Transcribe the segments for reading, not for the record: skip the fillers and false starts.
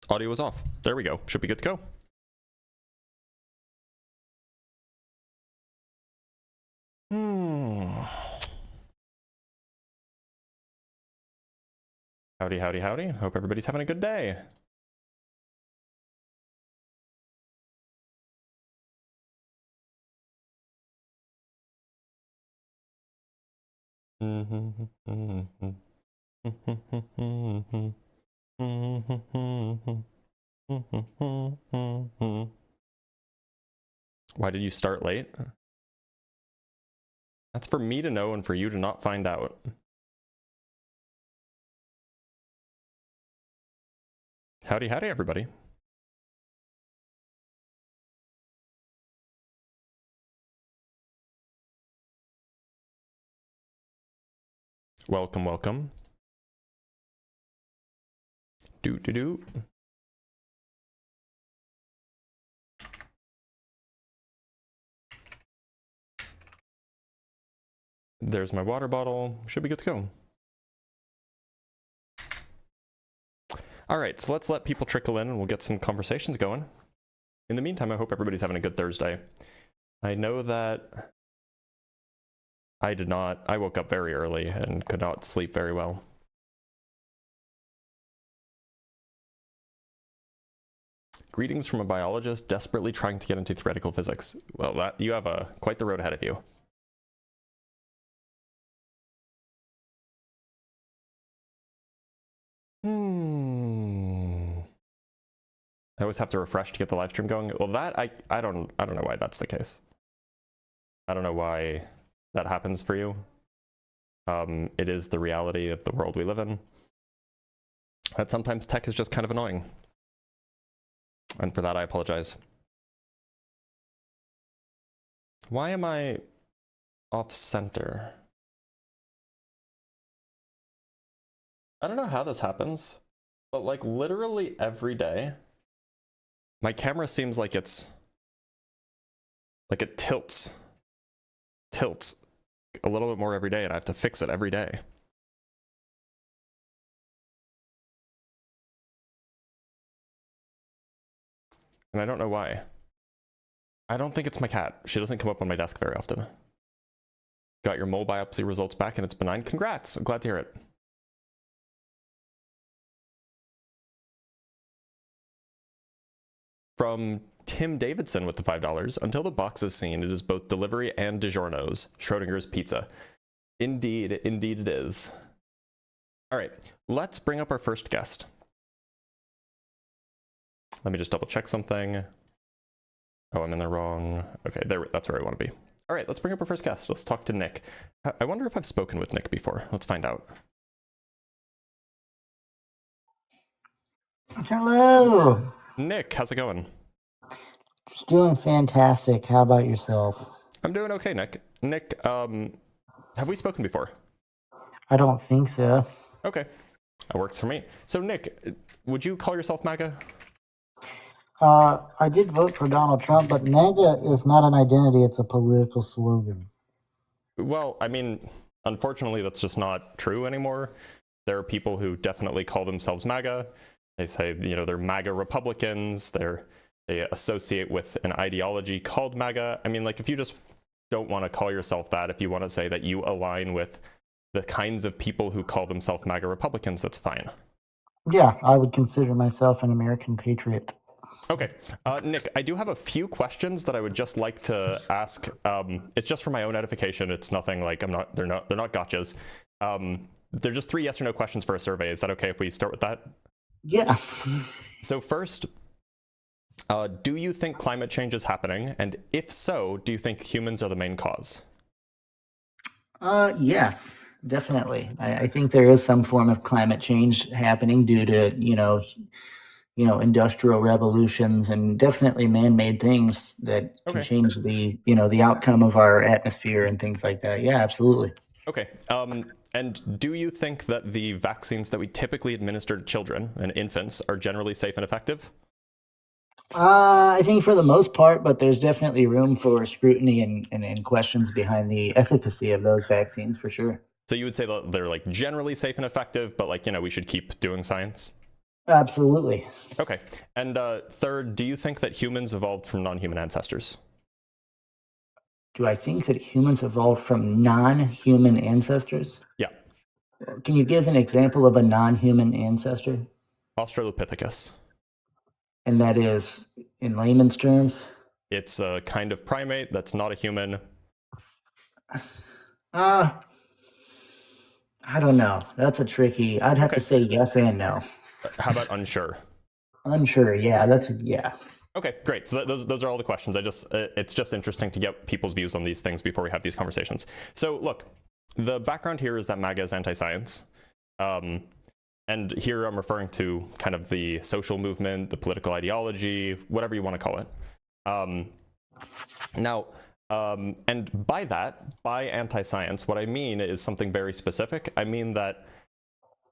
audio is off. There we go. Should be good to go. Howdy, howdy, howdy. Hope everybody's having a good day. Why did you start late? That's for me to know and for you to not find out. Howdy, howdy, everybody. Welcome, welcome. Do. There's my water bottle. Should be good to go. All right, so let's let people trickle in and we'll get some conversations going. In the meantime, I hope everybody's having a good Thursday. I know that I did not. I woke up very early and could not sleep very well. Greetings from a biologist desperately trying to get into theoretical physics. Well, you have quite the road ahead of you. I always have to refresh to get the live stream going. Well, that I don't know why that's the case. I don't know why that happens for you. It is the reality of the world we live in. That sometimes tech is just kind of annoying. And for that, I apologize. Why am I off center? I don't know how this happens, but like literally every day, my camera seems like it tilts a little bit more every day, and I have to fix it every day. And I don't know why. I don't think it's my cat. She doesn't come up on my desk very often. Got your mole biopsy results back and it's benign. Congrats, I'm glad to hear it. From Tim Davidson with the $5. Until the box is seen, it is both delivery and DiGiorno's. Schrodinger's pizza. Indeed, indeed it is. All right, let's bring up our first guest. Let me just double check something. Oh, I'm in the wrong. Okay, that's where I want to be. All right, let's bring up our first guest. Let's talk to Nick. I wonder if I've spoken with Nick before. Let's find out. Hello. Nick, how's it going? It's doing fantastic. How about yourself? I'm doing okay, Nick. Nick, have we spoken before? I don't think so. Okay, that works for me. So Nick, would you call yourself MAGA? I did vote for Donald Trump, but MAGA is not an identity, it's a political slogan. Well, I mean, unfortunately, that's just not true anymore. There are people who definitely call themselves MAGA. They say, you know, they're MAGA Republicans. They associate with an ideology called MAGA. I mean, like, if you just don't want to call yourself that, if you want to say that you align with the kinds of people who call themselves MAGA Republicans, that's fine. Yeah, I would consider myself an American patriot. Okay, Nick, I do have a few questions that I would just like to ask. It's just for my own edification. It's nothing like they're not gotchas. They're just 3 yes or no questions for a survey. Is that okay if we start with that? Yeah. So first, do you think climate change is happening? And if so, do you think humans are the main cause? Yes, definitely. I think there is some form of climate change happening due to, industrial revolutions and definitely man-made things that can change the outcome of our atmosphere and things like that. Yeah, absolutely. Okay. And do you think that the vaccines that we typically administer to children and infants are generally safe and effective? I think for the most part, but there's definitely room for scrutiny and questions behind the efficacy of those vaccines for sure. So you would say that they're like generally safe and effective, but like, we should keep doing science? Absolutely. Okay. And third, do you think that humans evolved from non-human ancestors? Do I think that humans evolved from non-human ancestors? Yeah. Can you give an example of a non-human ancestor? Australopithecus. And that is, in layman's terms? It's a kind of primate that's not a human. Uh, I don't know. That's a tricky. I'd have to Okay. say yes and no. How about unsure? Unsure. Yeah, yeah. Okay, great. So those are all the questions. It's just interesting to get people's views on these things before we have these conversations. So look, the background here is that MAGA is anti-science. And here I'm referring to kind of the social movement, the political ideology, whatever you want to call it. And by anti-science, what I mean is something very specific. I mean that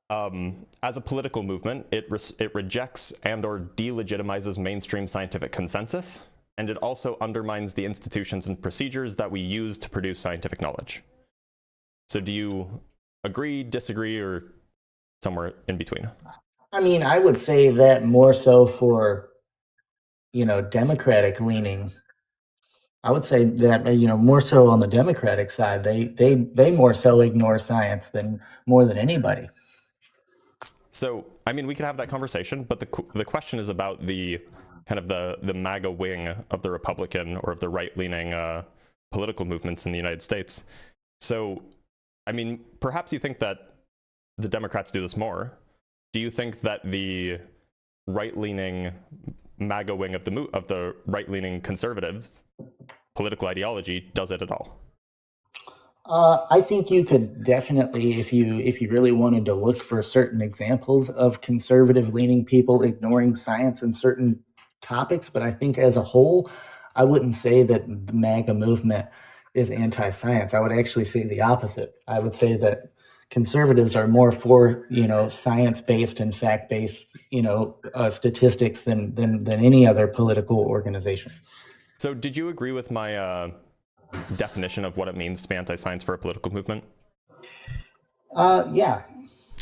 as a political movement, it rejects and or delegitimizes mainstream scientific consensus, and it also undermines the institutions and procedures that we use to produce scientific knowledge. So do you agree, disagree, or somewhere in between? I mean, I would say that more so for, Democratic leaning. I would say that, more so on the Democratic side, they more so ignore science more than anybody. So, I mean, we could have that conversation, but the question is about the kind of the MAGA wing of the Republican or of the right-leaning political movements in the United States. So, I mean, perhaps you think that the Democrats do this more. Do you think that the right-leaning MAGA wing of the right-leaning conservative political ideology does it at all? I think you could definitely, if you really wanted to look for certain examples of conservative-leaning people ignoring science in certain topics, but I think as a whole, I wouldn't say that the MAGA movement is anti-science. I would actually say the opposite. I would say that conservatives are more for, science-based and fact-based, statistics than any other political organization. So did you agree with my definition of what it means to be anti-science for a political movement? Yeah.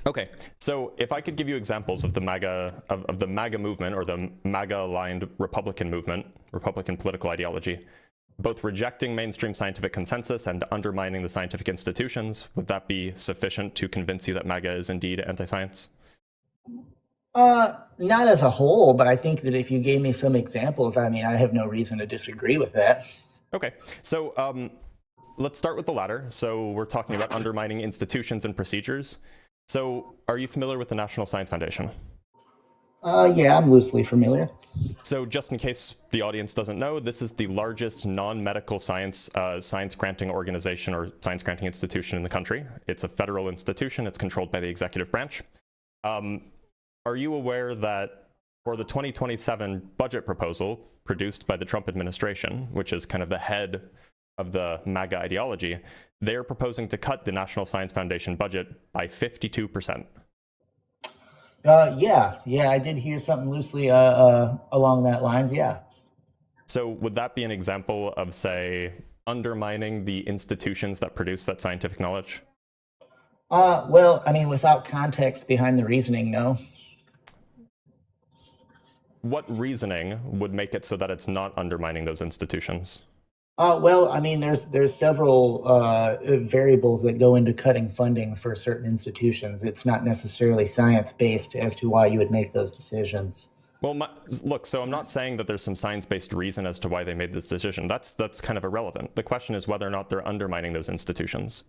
Okay, so if I could give you examples of the MAGA movement or the MAGA-aligned Republican movement, Republican political ideology, both rejecting mainstream scientific consensus and undermining the scientific institutions, would that be sufficient to convince you that MAGA is indeed anti-science? Not as a whole, but I think that if you gave me some examples, I mean, I have no reason to disagree with that. Okay, so let's start with the latter. So we're talking about undermining institutions and procedures. So are you familiar with the National Science Foundation? Yeah, I'm loosely familiar. So just in case the audience doesn't know, this is the largest non-medical science granting organization or science granting institution in the country. It's a federal institution. It's controlled by the executive branch. Are you aware that for the 2027 budget proposal produced by the Trump administration, which is kind of the head of the MAGA ideology, they're proposing to cut the National Science Foundation budget by 52%. Yeah, I did hear something loosely along that lines, yeah. So would that be an example of, say, undermining the institutions that produce that scientific knowledge? Well, I mean, without context behind the reasoning, no. What reasoning would make it so that it's not undermining those institutions? Well, I mean, there's several variables that go into cutting funding for certain institutions. It's not necessarily science-based as to why you would make those decisions. Well, look, so I'm not saying that there's some science-based reason as to why they made this decision. That's kind of irrelevant. The question is whether or not they're undermining those institutions.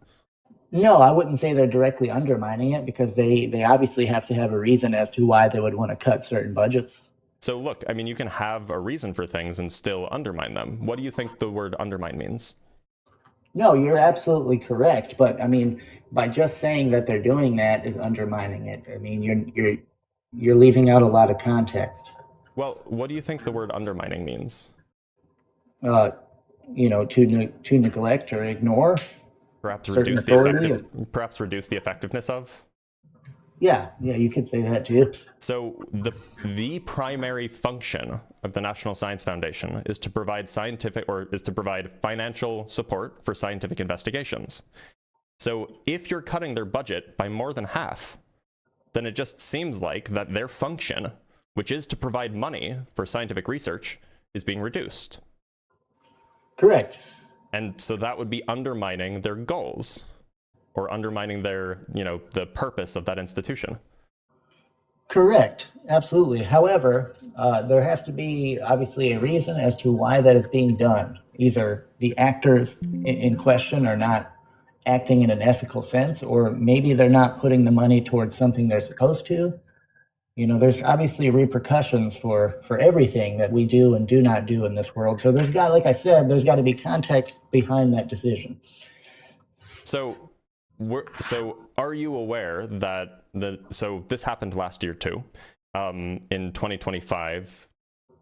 No, I wouldn't say they're directly undermining it because they obviously have to have a reason as to why they would want to cut certain budgets. So look, I mean, you can have a reason for things and still undermine them. What do you think the word undermine means? No, you're absolutely correct. But I mean, by just saying that they're doing that is undermining it. I mean, you're leaving out a lot of context. Well, what do you think the word undermining means? To neglect or ignore. Perhaps certain reduce authority. perhaps reduce the effectiveness of? Yeah, you could say that too. So the primary function of the National Science Foundation is to provide financial support for scientific investigations. So if you're cutting their budget by more than half, then it just seems like that their function, which is to provide money for scientific research, is being reduced. Correct. And so that would be undermining their goals, or undermining their, the purpose of that institution. Correct. Absolutely. However, there has to be obviously a reason as to why that is being done. Either the actors in question are not acting in an ethical sense, or maybe they're not putting the money towards something they're supposed to. There's obviously repercussions for everything that we do and do not do in this world. So like I said, there's got to be context behind that decision. So are you aware that this happened last year too? In 2025,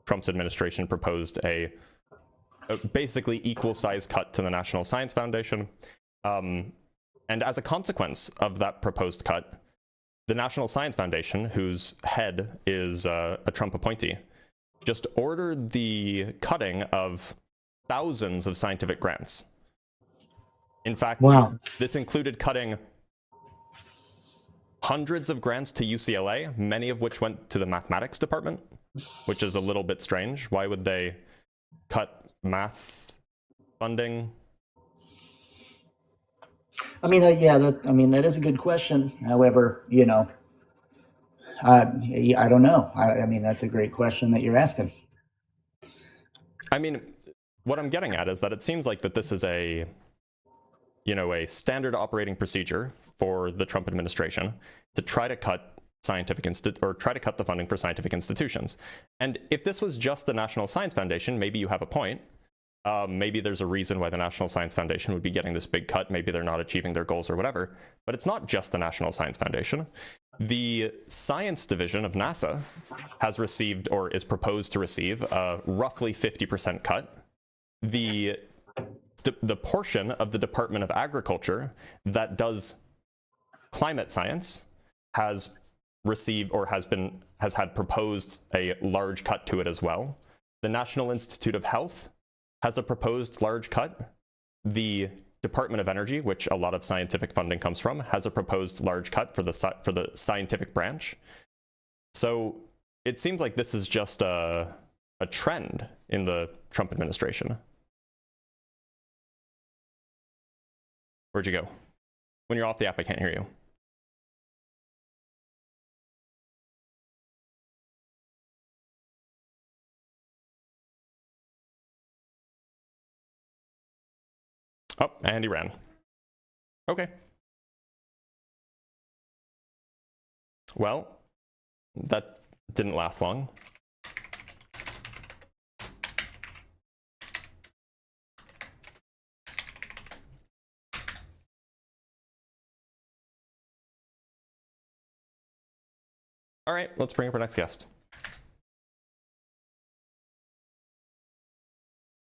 Trump's administration proposed a basically equal size cut to the National Science Foundation. And as a consequence of that proposed cut, the National Science Foundation, whose head is a Trump appointee, just ordered the cutting of thousands of scientific grants. In fact, wow. This included cutting hundreds of grants to UCLA, many of which went to the mathematics department, which is a little bit strange. Why would they cut math funding? That is a good question. However, I don't know. That's a great question that you're asking. What I'm getting at is that it seems like that this is a standard operating procedure for the Trump administration to try to cut the funding for scientific institutions. And if this was just the National Science Foundation, maybe you have a point. Maybe there's a reason why the National Science Foundation would be getting this big cut. Maybe they're not achieving their goals or whatever. But it's not just the National Science Foundation. The science division of NASA has received, or is proposed to receive, a roughly 50% cut. The portion of the Department of Agriculture that does climate science has received, or has had proposed, a large cut to it as well. The National Institute of Health has a proposed large cut. The Department of Energy, which a lot of scientific funding comes from, has a proposed large cut for the scientific branch. So it seems like this is just a trend in the Trump administration. Where'd you go? When you're off the app, I can't hear you. Oh, and he ran. Okay. Well, that didn't last long. All right, let's bring up our next guest.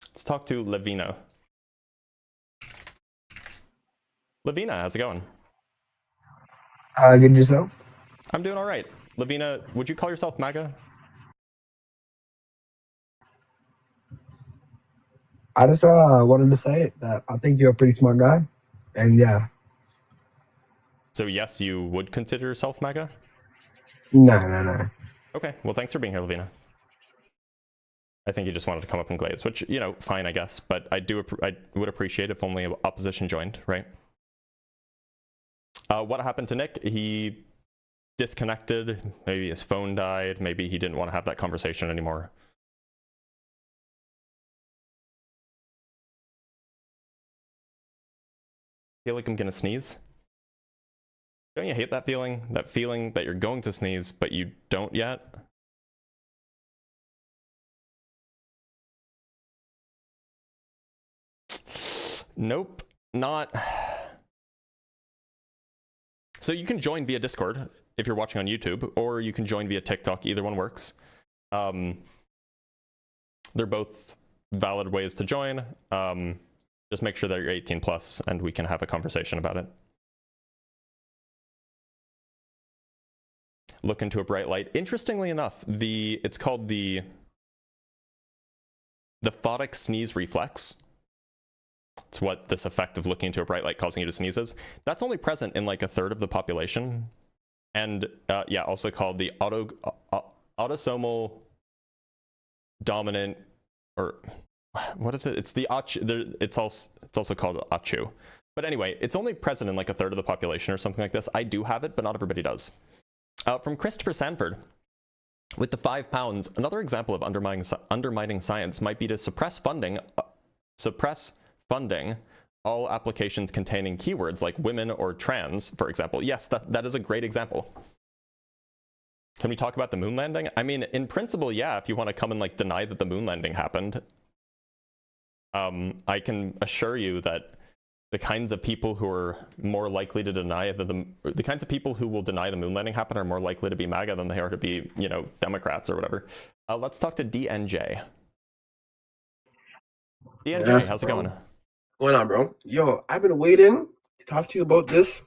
Let's talk to Lavina. Lavina, how's it going? Good yourself? I'm doing all right. Lavina, would you call yourself MAGA? I just wanted to say that I think you're a pretty smart guy, and yeah. So yes, you would consider yourself MAGA? No. Okay, well, thanks for being here, Lavina. I think you just wanted to come up and glaze, which, fine, I guess. But I would appreciate if only opposition joined, right? What happened to Nick? He disconnected. Maybe his phone died. Maybe he didn't want to have that conversation anymore. I feel like I'm gonna sneeze. Don't you hate that feeling? That feeling that you're going to sneeze, but you don't yet? Nope, not. So you can join via Discord if you're watching on YouTube, or you can join via TikTok. Either one works. They're both valid ways to join. Just make sure that you're 18 plus and we can have a conversation about it. Look into a bright light. Interestingly enough, it's called the photic sneeze reflex. It's what this effect of looking into a bright light causing you to sneeze is. That's only present in like a third of the population. and yeah, also called the autosomal dominant, or what is it? It's the it's also called ACHU. But anyway, it's only present in like a third of the population or something like this. I do have it, but not everybody does. From Christopher Sanford, with the 5 pounds, another example of undermining science might be to suppress funding all applications containing keywords like women or trans, for example. Yes, that is a great example. Can we talk about the moon landing? I mean, in principle, yeah, if you want to come and like deny that the moon landing happened, I can assure you that the kinds of people who are more likely to deny that the kinds of people who will deny the moon landing happened are more likely to be MAGA than they are to be, you know, Democrats or whatever. Let's talk to DNJ. DNJ, Yes, how's it bro. going? What's going on, bro? Yo, I've been waiting to talk to you about this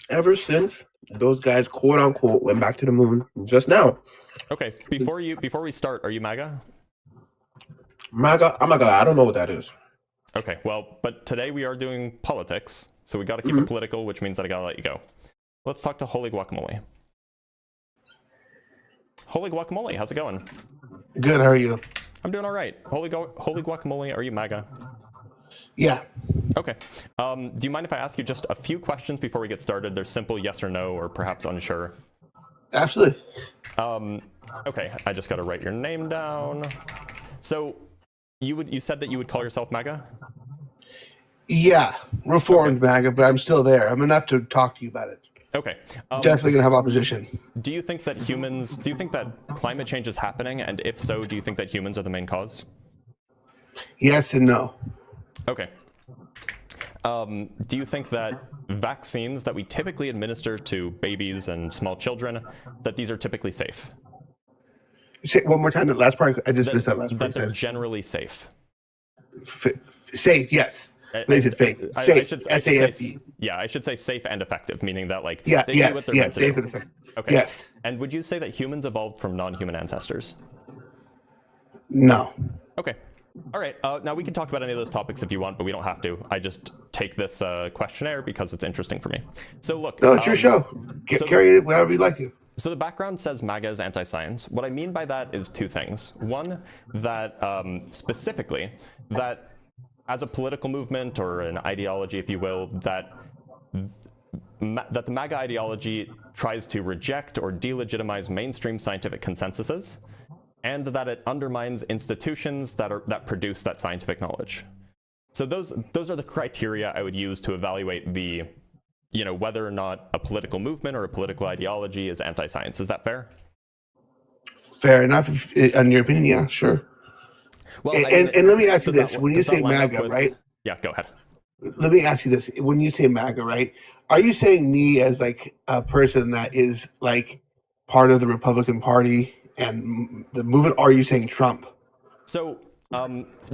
ever since those guys, quote unquote, went back to the moon just now. Okay, before we start, are you MAGA? MAGA, I'm not gonna lie, I don't know what that is. Okay, well, but today we are doing politics, so we got to keep it political, which means that I gotta let you go. Let's talk to Holy Guacamole. Holy Guacamole, how's it going? Good, how are you? I'm doing all right. Holy Guacamole, are you MAGA? Yeah. Okay. Do you mind if I ask you just a few questions before we get started? They're simple yes or no, or perhaps unsure. Absolutely. Okay, I just got to write your name down. So you said that you would call yourself MAGA? Yeah, reformed MAGA, but I'm still there. I'm enough to talk to you about it. Okay. Definitely gonna have opposition. Do you think that climate change is happening? And if so, do you think that humans are the main cause? Yes and no. Okay. Do you think that vaccines that we typically administer to babies and small children, that these are typically safe? Say one more time. That last part. I just missed that last part. That they're generally safe. Safe. Yes. They said fake. Safe. SAFE. Yeah, I should say safe and effective, meaning that like Yeah. they do what they're meant to Safe do. and effective. Okay. Yes. And would you say that humans evolved from non-human ancestors? No. Okay. All right. Now we can talk about any of those topics if you want, but we don't have to. I just take this questionnaire because it's interesting for me. So look. No, it's your show. Carry it however you like to. So the background says MAGA is anti-science. What I mean by that is two things. One, that specifically, that as a political movement or an ideology, if you will, that the MAGA ideology tries to reject or delegitimize mainstream scientific consensuses, and that it undermines institutions that produce that scientific knowledge. So those are the criteria I would use to evaluate the, whether or not a political movement or a political ideology is anti-science. Is that fair? Fair enough. In your opinion, yeah, sure. Well, and let me ask you this: when you say MAGA, right? Yeah, go ahead. Let me ask you this: when you say MAGA, right? Are you saying me as like a person that is like part of the Republican Party and the movement? Or are you saying Trump? So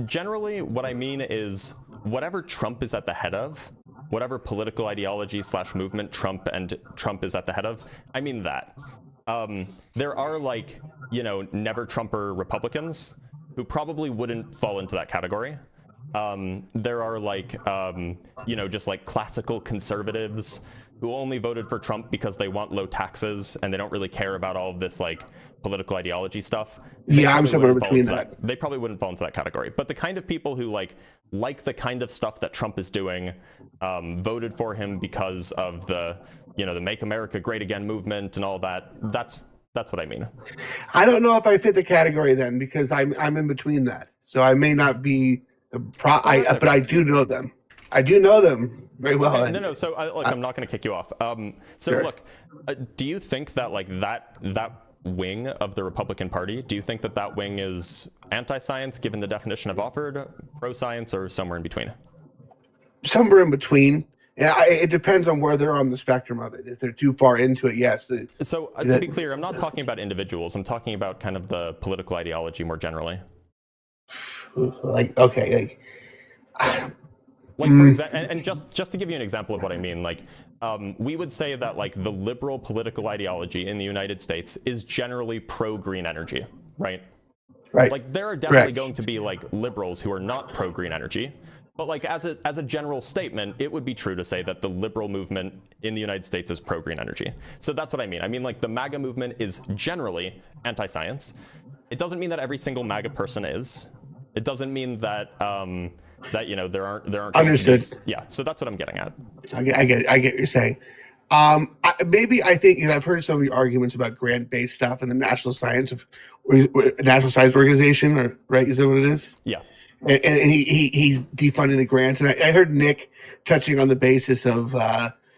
generally, what I mean is whatever Trump is at the head of, whatever political ideology / movement Trump is at the head of, I mean that. There are never Trumper Republicans who probably wouldn't fall into that category. There are just like classical conservatives who only voted for Trump because they want low taxes and they don't really care about all of this like political ideology stuff. Yeah, I'm somewhere between that. They probably wouldn't fall into that category. But the kind of people who like the kind of stuff that Trump is doing, voted for him because of the Make America Great Again movement and all that, that's what I mean. I don't know if I fit the category then because I'm in between that. So I may not be but I do know them. I do know them very well. Okay, no. So I'm not going to kick you off. Sure. Look, do you think that that wing of the Republican Party, do you think that wing is anti-science given the definition I've offered, pro-science, or somewhere in between? Somewhere in between. Yeah, it depends on where they're on the spectrum of it. If they're too far into it, yes. So to be clear, I'm not talking about individuals. I'm talking about kind of the political ideology more generally. For example, and just to give you an example of what I mean, we would say that the liberal political ideology in the United States is generally pro-green energy, right? Right. There are definitely going to be liberals who are not pro-green energy, But like as a general statement, it would be true to say that the liberal movement in the United States is pro-green energy. So that's what I mean. I mean, like the MAGA movement is generally anti-science. It doesn't mean that every single MAGA person is. It doesn't mean that that there aren't Understood. Yeah. So that's what I'm getting at. I get what you're saying. I think, and I've heard some of the arguments about grant-based stuff and the National Science Organization, or right? Is that what it is? Yeah. And he's defunding the grants. And I heard Nick touching on the basis of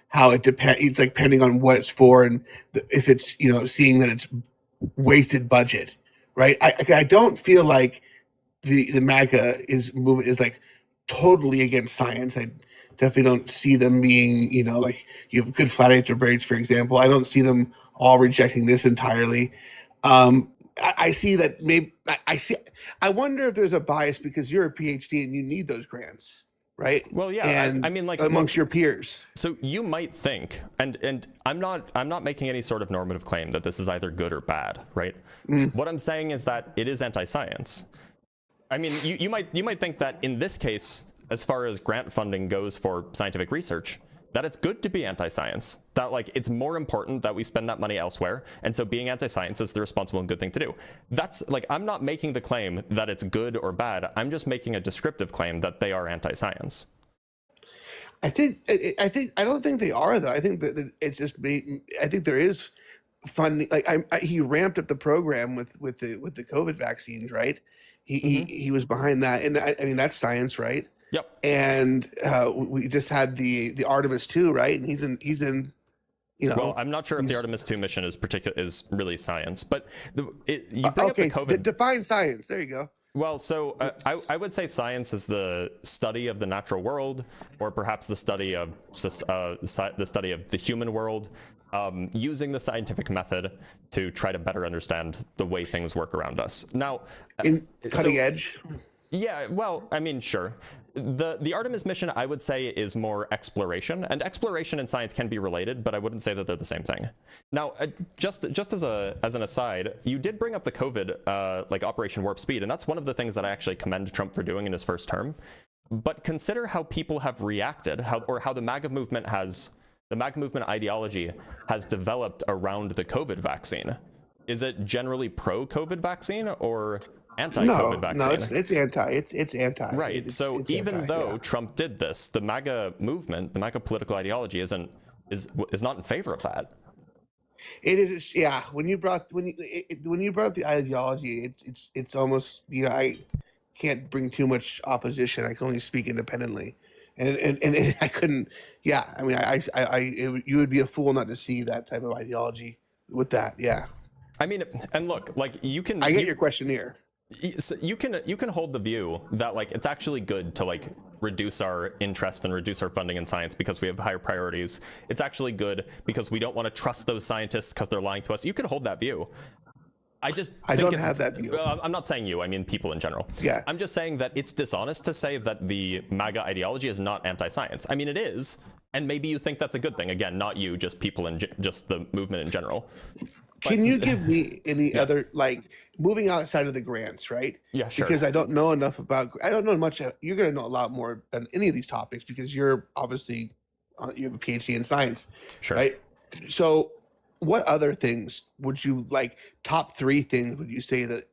how it depends. It's like depending on what it's for, and if it's seeing that it's wasted budget, right? I don't feel like the MAGA movement is like totally against science. I definitely don't see them being, like you have good flat earth debates, for example. I don't see them all rejecting this entirely. I see that maybe I wonder if there's a bias because you're a PhD and you need those grants, right? Well, yeah. And I mean, like amongst your peers. So you might think, and I'm not making any sort of normative claim that this is either good or bad, right? What I'm saying is that it is anti-science. I mean, you might think that in this case, as far as grant funding goes for scientific research, that it's good to be anti-science, that like it's more important that we spend that money elsewhere, and so being anti-science is the responsible and good thing to do. That's like, I'm not making the claim that it's good or bad, I'm just making a descriptive claim that they are anti-science. I don't think they are though. I think that it's just I think there is funding. Like he ramped up the program with the COVID vaccines, right? He was behind that, and I mean that's science, right? Yep. And we just had the Artemis 2, right? And he's in. Well, I'm not sure if the Artemis 2 mission is really science, but you bring up the COVID. Define science. There you go. Well, so I would say science is the study of the natural world, or perhaps the study of the human world, using the scientific method to try to better understand the way things work around us. Now, in cutting edge. Yeah, well, I mean, sure. The Artemis mission, I would say, is more exploration, and exploration and science can be related, but I wouldn't say that they're the same thing. Now, just as an aside, you did bring up the COVID, like Operation Warp Speed, and that's one of the things that I actually commend Trump for doing in his first term. But consider how people have reacted, how the MAGA movement ideology has developed around the COVID vaccine. Is it generally pro-COVID vaccine or anti-COVID vaccine? No, it's anti. It's anti. Right. It's even anti, though Trump did this, the MAGA movement, the MAGA political ideology is not in favor of that. It is. Yeah. When you brought up the ideology, it's almost I can't bring too much opposition. I can only speak independently, and I couldn't. Yeah. I mean, you would be a fool not to see that type of ideology with that. Yeah. I mean, and look, like you can. I get your question here. So you can hold the view that like it's actually good to like reduce our interest and reduce our funding in science because we have higher priorities. It's actually good because we don't want to trust those scientists because they're lying to us. You can hold that view. I don't have that view. I'm not saying you, I mean people in general. Yeah. I'm just saying that it's dishonest to say that the MAGA ideology is not anti-science. I mean, it is, and maybe you think that's a good thing. Again, not you, just people in just the movement in general. Can you give me any other, like, moving outside of the grants, right? Yeah, sure. Because I don't know enough about, I don't know much. You're going to know a lot more than any of these topics because you're obviously, you have a PhD in science, sure. Right? So what other things would you, like, top 3 things would you say that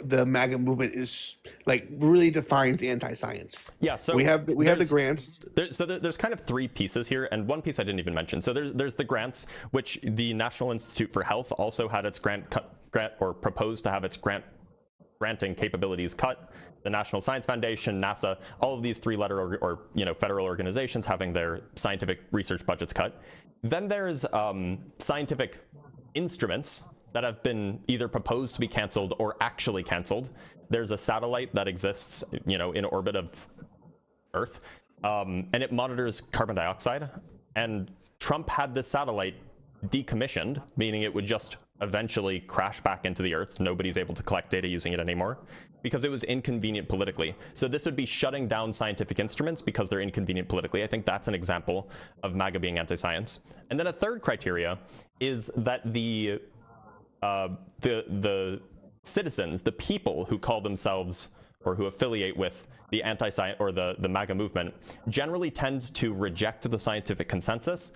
the MAGA movement is, like, really defines anti-science? Yeah, so we have the grants. There's kind of 3 pieces here, and one piece I didn't even mention. So there's the grants, which the National Institute for Health also had its grant or proposed to have its granting capabilities cut. The National Science Foundation, NASA, all of these 3-letter or federal organizations having their scientific research budgets cut. Then there's scientific instruments that have been either proposed to be canceled or actually canceled. There's a satellite that exists, in orbit of Earth, and it monitors carbon dioxide. And Trump had this satellite decommissioned, meaning it would just eventually crash back into the Earth. Nobody's able to collect data using it anymore because it was inconvenient politically. So this would be shutting down scientific instruments because they're inconvenient politically. I think that's an example of MAGA being anti-science. And then a third criteria is that the citizens, the people who call themselves or who affiliate with the anti-science or the MAGA movement generally tend to reject the scientific consensus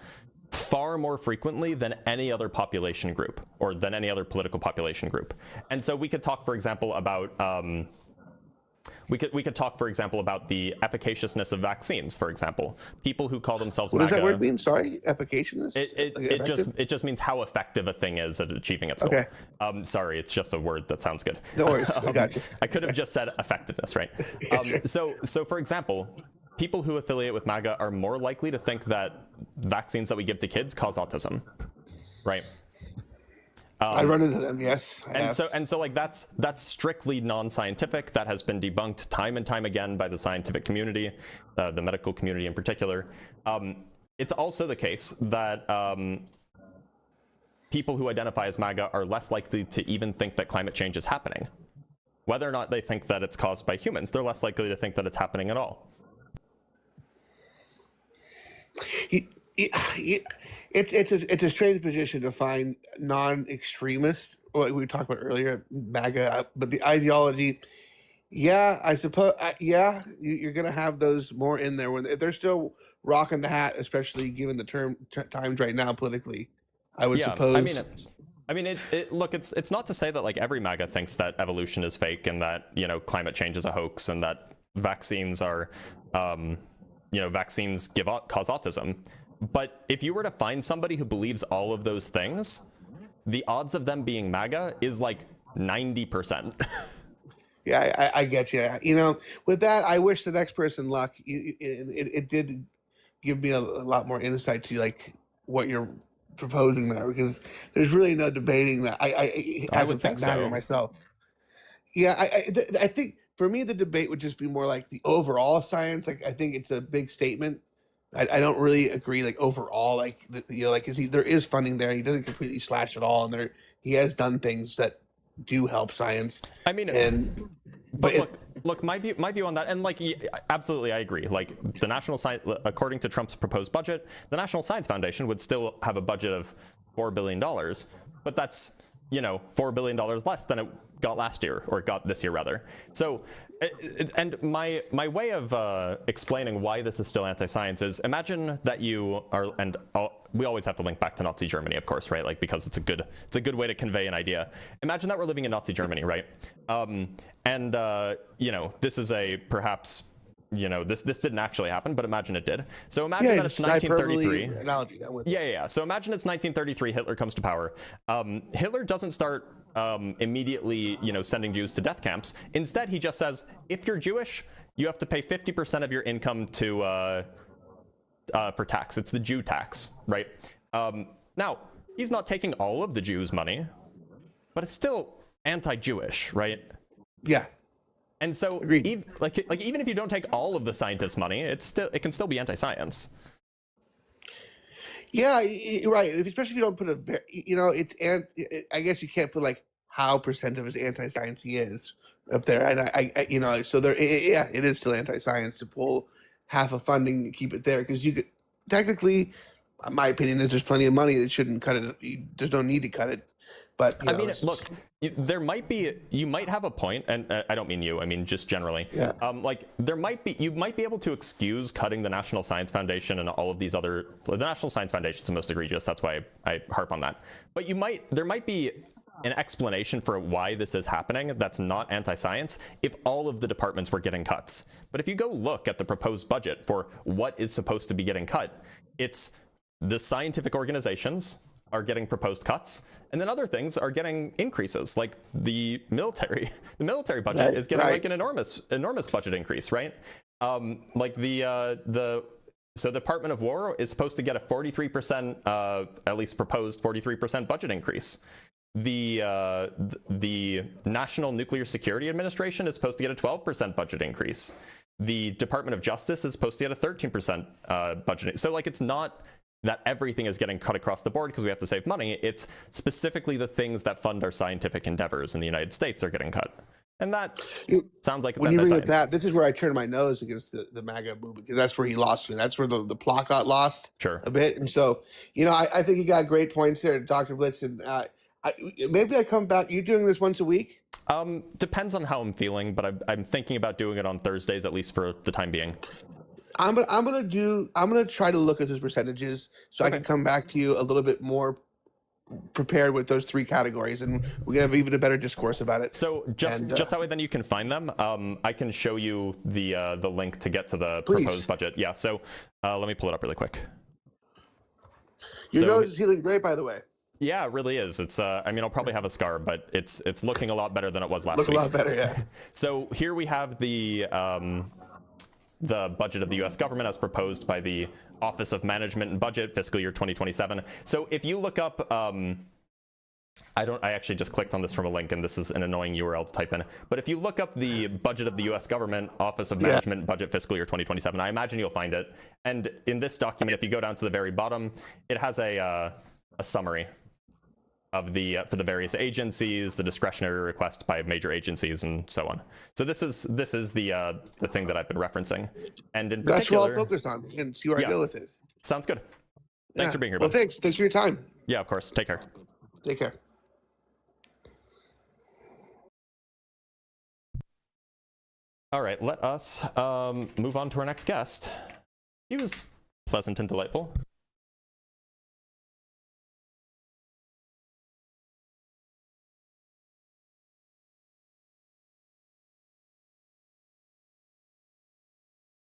far more frequently than any other population group or than any other political population group. And so we could talk, for example, about we could talk, for example, about the efficaciousness of vaccines, for example. People who call themselves What MAGA, does that word mean? Sorry, efficaciousness. it just means how effective a thing is at achieving its goal. Okay. Sorry, it's just a word that sounds good. No worries. I got you. I could have just said effectiveness, right? Sure. So for example, people who affiliate with MAGA are more likely to think that vaccines that we give to kids cause autism, right? I run into them, yes. And so like that's strictly non-scientific. That has been debunked time and time again by the scientific community, the medical community in particular. It's also the case that people who identify as MAGA are less likely to even think that climate change is happening. Whether or not they think that it's caused by humans, they're less likely to think that it's happening at all. It's a strange position to find non-extremists, like we talked about earlier, MAGA, but the ideology, yeah, I suppose, yeah, you're going to have those more in there when they're still rocking the hat, especially given the times right now politically. I would suppose. I mean, look, it's not to say that like every MAGA thinks that evolution is fake and that, you know, climate change is a hoax and that vaccines are, vaccines cause autism. But if you were to find somebody who believes all of those things, the odds of them being MAGA is like 90%. Yeah, I get you. You know, with that, I wish the next person luck. It did give me a lot more insight to like what you're proposing there, because there's really no debating that. I would think so myself. Yeah, I think for me the debate would just be more like the overall science. Like I think it's a big statement. I don't really agree, like overall, like because there is funding there. He doesn't completely slash it all, and he has done things that do help science. I mean, but look, my view on that, and like absolutely, I agree. Like the National Science, according to Trump's proposed budget, the National Science Foundation would still have a budget of $4 billion, but that's $4 billion less than it got last year, or got this year rather. So, and my way of explaining why this is still anti-science is, imagine that you are, and we always have to link back to Nazi Germany, of course, right? Like, because it's a good way to convey an idea. Imagine that we're living in Nazi Germany, right? This is perhaps this didn't actually happen, but imagine it did. So imagine that it's 1933. Analogy, yeah. So imagine it's 1933. Hitler comes to power. Hitler doesn't start immediately, sending Jews to death camps. Instead, he just says, if you're Jewish, you have to pay 50% of your income to for tax. It's the Jew tax, right? Now, he's not taking all of the Jews' money, but it's still anti-Jewish, right? Yeah. And so, even if you don't take all of the scientists' money, it can still be anti-science. Yeah, right. Especially if you don't put I guess you can't put like how percent of his anti-science he is up there, and so there. Yeah, it is still anti-science to pull half of funding to keep it there, because you could technically, my opinion is there's plenty of money that shouldn't cut it. There's no need to cut it. But I mean, look, you might have a point, and I don't mean you, I mean just generally. Yeah. You might be able to excuse cutting the National Science Foundation and all of these other. The National Science Foundation is the most egregious. That's why I harp on that. But there might be an explanation for why this is happening that's not anti-science if all of the departments were getting cuts. But if you go look at the proposed budget for what is supposed to be getting cut, it's the scientific organizations are getting proposed cuts, and then other things are getting increases, like the military. The military budget is getting like an enormous budget increase, right? So the Department of War is supposed to get a 43%, at least proposed 43% budget increase. The National Nuclear Security Administration is supposed to get a 12% budget increase. The Department of Justice is supposed to get a 13% budget. So like, it's not that everything is getting cut across the board because we have to save money. It's specifically the things that fund our scientific endeavors in the United States are getting cut. And that sounds like it's when you read that, this is where I turn my nose against the MAGA movement, because that's where he lost me. That's where the plot got lost a bit. And so, I think you got great points there, Dr. Blitz. And maybe I come back. You're doing this once a week? Depends on how I'm feeling, but I'm thinking about doing it on Thursdays, at least for the time being. I'm gonna try to look at those percentages so I can come back to you a little bit more prepared with those 3 categories, and we can have even a better discourse about it. So just how then you can find them. I can show you the link to get to the proposed budget. Yeah. So let me pull it up really quick. Your nose is healing great, by the way. Yeah, it really is. It's I mean, I'll probably have a scar, but it's looking a lot better than it was last week. Look a lot better, yeah. So here we have the budget of the U.S. government as proposed by the Office of Management and Budget, fiscal year 2027. So if you look up, I actually just clicked on this from a link, and this is an annoying URL to type in. But if you look up the budget of the U.S. government, Office of Management and Budget, fiscal year 2027, I imagine you'll find it. And in this document, if you go down to the very bottom, it has a summary of the for the various agencies, the discretionary request by major agencies, and so on. So this is the thing that I've been referencing, and in particular, that's what I'll focus on and see where I go with it. Sounds good. Thanks for being here, Well, Ben. thanks for your time. Yeah, of course. Take care. Take care. All right, let us move on to our next guest. He was pleasant and delightful.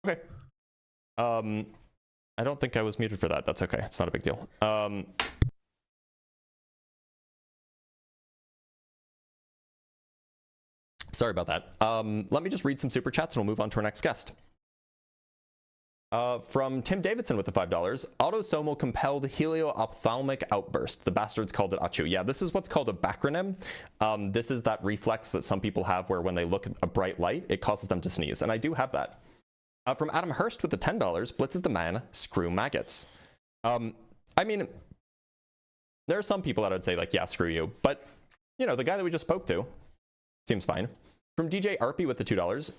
Okay. I don't think I was muted for that. That's okay. It's not a big deal. Sorry about that. Let me just read some super chats and we'll move on to our next guest. From Tim Davidson with the $5. Autosomal compelled helio-ophthalmic outburst. The bastards called it ACHU. Yeah, this is what's called a backronym. This is that reflex that some people have where when they look at a bright light, it causes them to sneeze. And I do have that. From Adam Hurst with the $10, Blitz is the man, screw maggots. I mean, there are some people that I would say like, yeah, screw you. But, you know, the guy that we just spoke to seems fine. From DJ Arpy with the $2,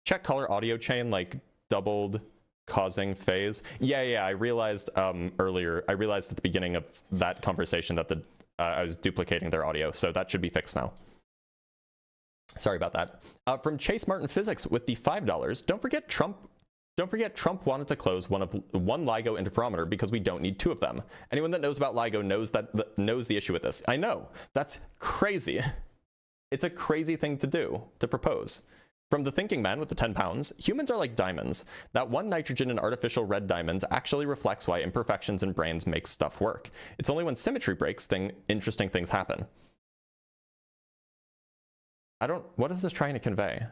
check color audio chain like doubled causing phase. Yeah, I realized earlier, I realized at the beginning of that conversation that I was duplicating their audio, so that should be fixed now. Sorry about that. From Chase Martin Physics with the $5. Don't forget Trump wanted to close one LIGO interferometer because we don't need 2 of them. Anyone that knows about LIGO knows the issue with this. I know. That's crazy. It's a crazy thing to do, to propose. From the Thinking Man with the 10 pounds, humans are like diamonds. That one nitrogen in artificial red diamonds actually reflects why imperfections in brains make stuff work. It's only when symmetry breaks interesting things happen. What is this trying to convey?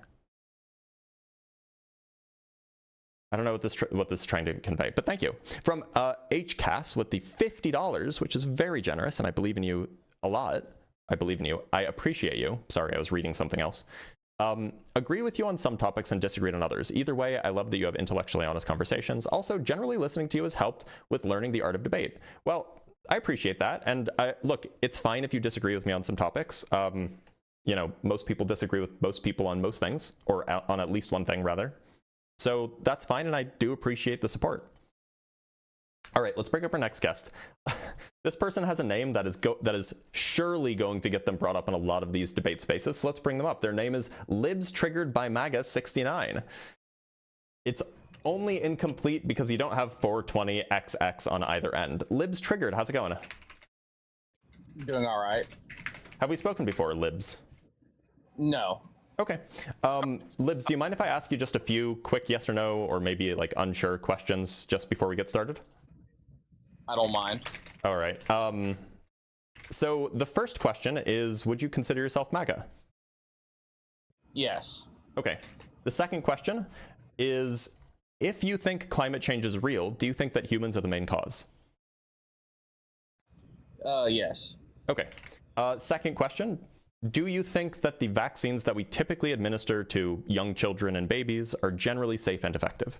I don't know what this is trying to convey, but thank you. From HCAS with the $50, which is very generous, and I believe in you a lot. I believe in you. I appreciate you. Sorry, I was reading something else. Agree with you on some topics and disagree on others. Either way, I love that you have intellectually honest conversations. Also, generally listening to you has helped with learning the art of debate. Well, I appreciate that. And look, it's fine if you disagree with me on some topics. You know, most people disagree with most people on most things, or on at least one thing, rather. So that's fine, and I do appreciate the support. All right, let's bring up our next guest. This person has a name that is surely going to get them brought up in a lot of these debate spaces, so let's bring them up. Their name is Libs Triggered by MAGA 69. It's only incomplete because you don't have 420XX on either end. Libs Triggered, how's it going? Doing all right. Have we spoken before, Libs? No. Okay. Libs, do you mind if I ask you just a few quick yes or no, or maybe like unsure questions just before we get started? I don't mind. All right. So the first question is, would you consider yourself MAGA? Yes. Okay. The second question is, if you think climate change is real, do you think that humans are the main cause? Yes. Okay. Second question, do you think that the vaccines that we typically administer to young children and babies are generally safe and effective?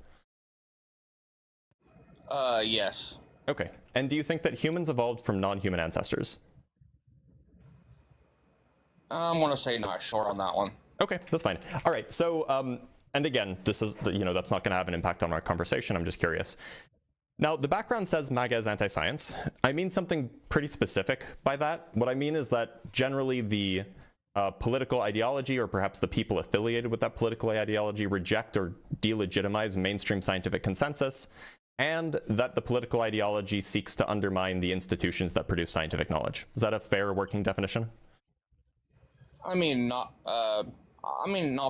Yes. Okay. And do you think that humans evolved from non-human ancestors? I'm gonna say not sure on that one. Okay, that's fine. All right. So, and again, this is that's not going to have an impact on our conversation. I'm just curious. Now, the background says MAGA is anti-science. I mean something pretty specific by that. What I mean is that generally the political ideology, or perhaps the people affiliated with that political ideology, reject or delegitimize mainstream scientific consensus, and that the political ideology seeks to undermine the institutions that produce scientific knowledge. Is that a fair working definition? I mean, not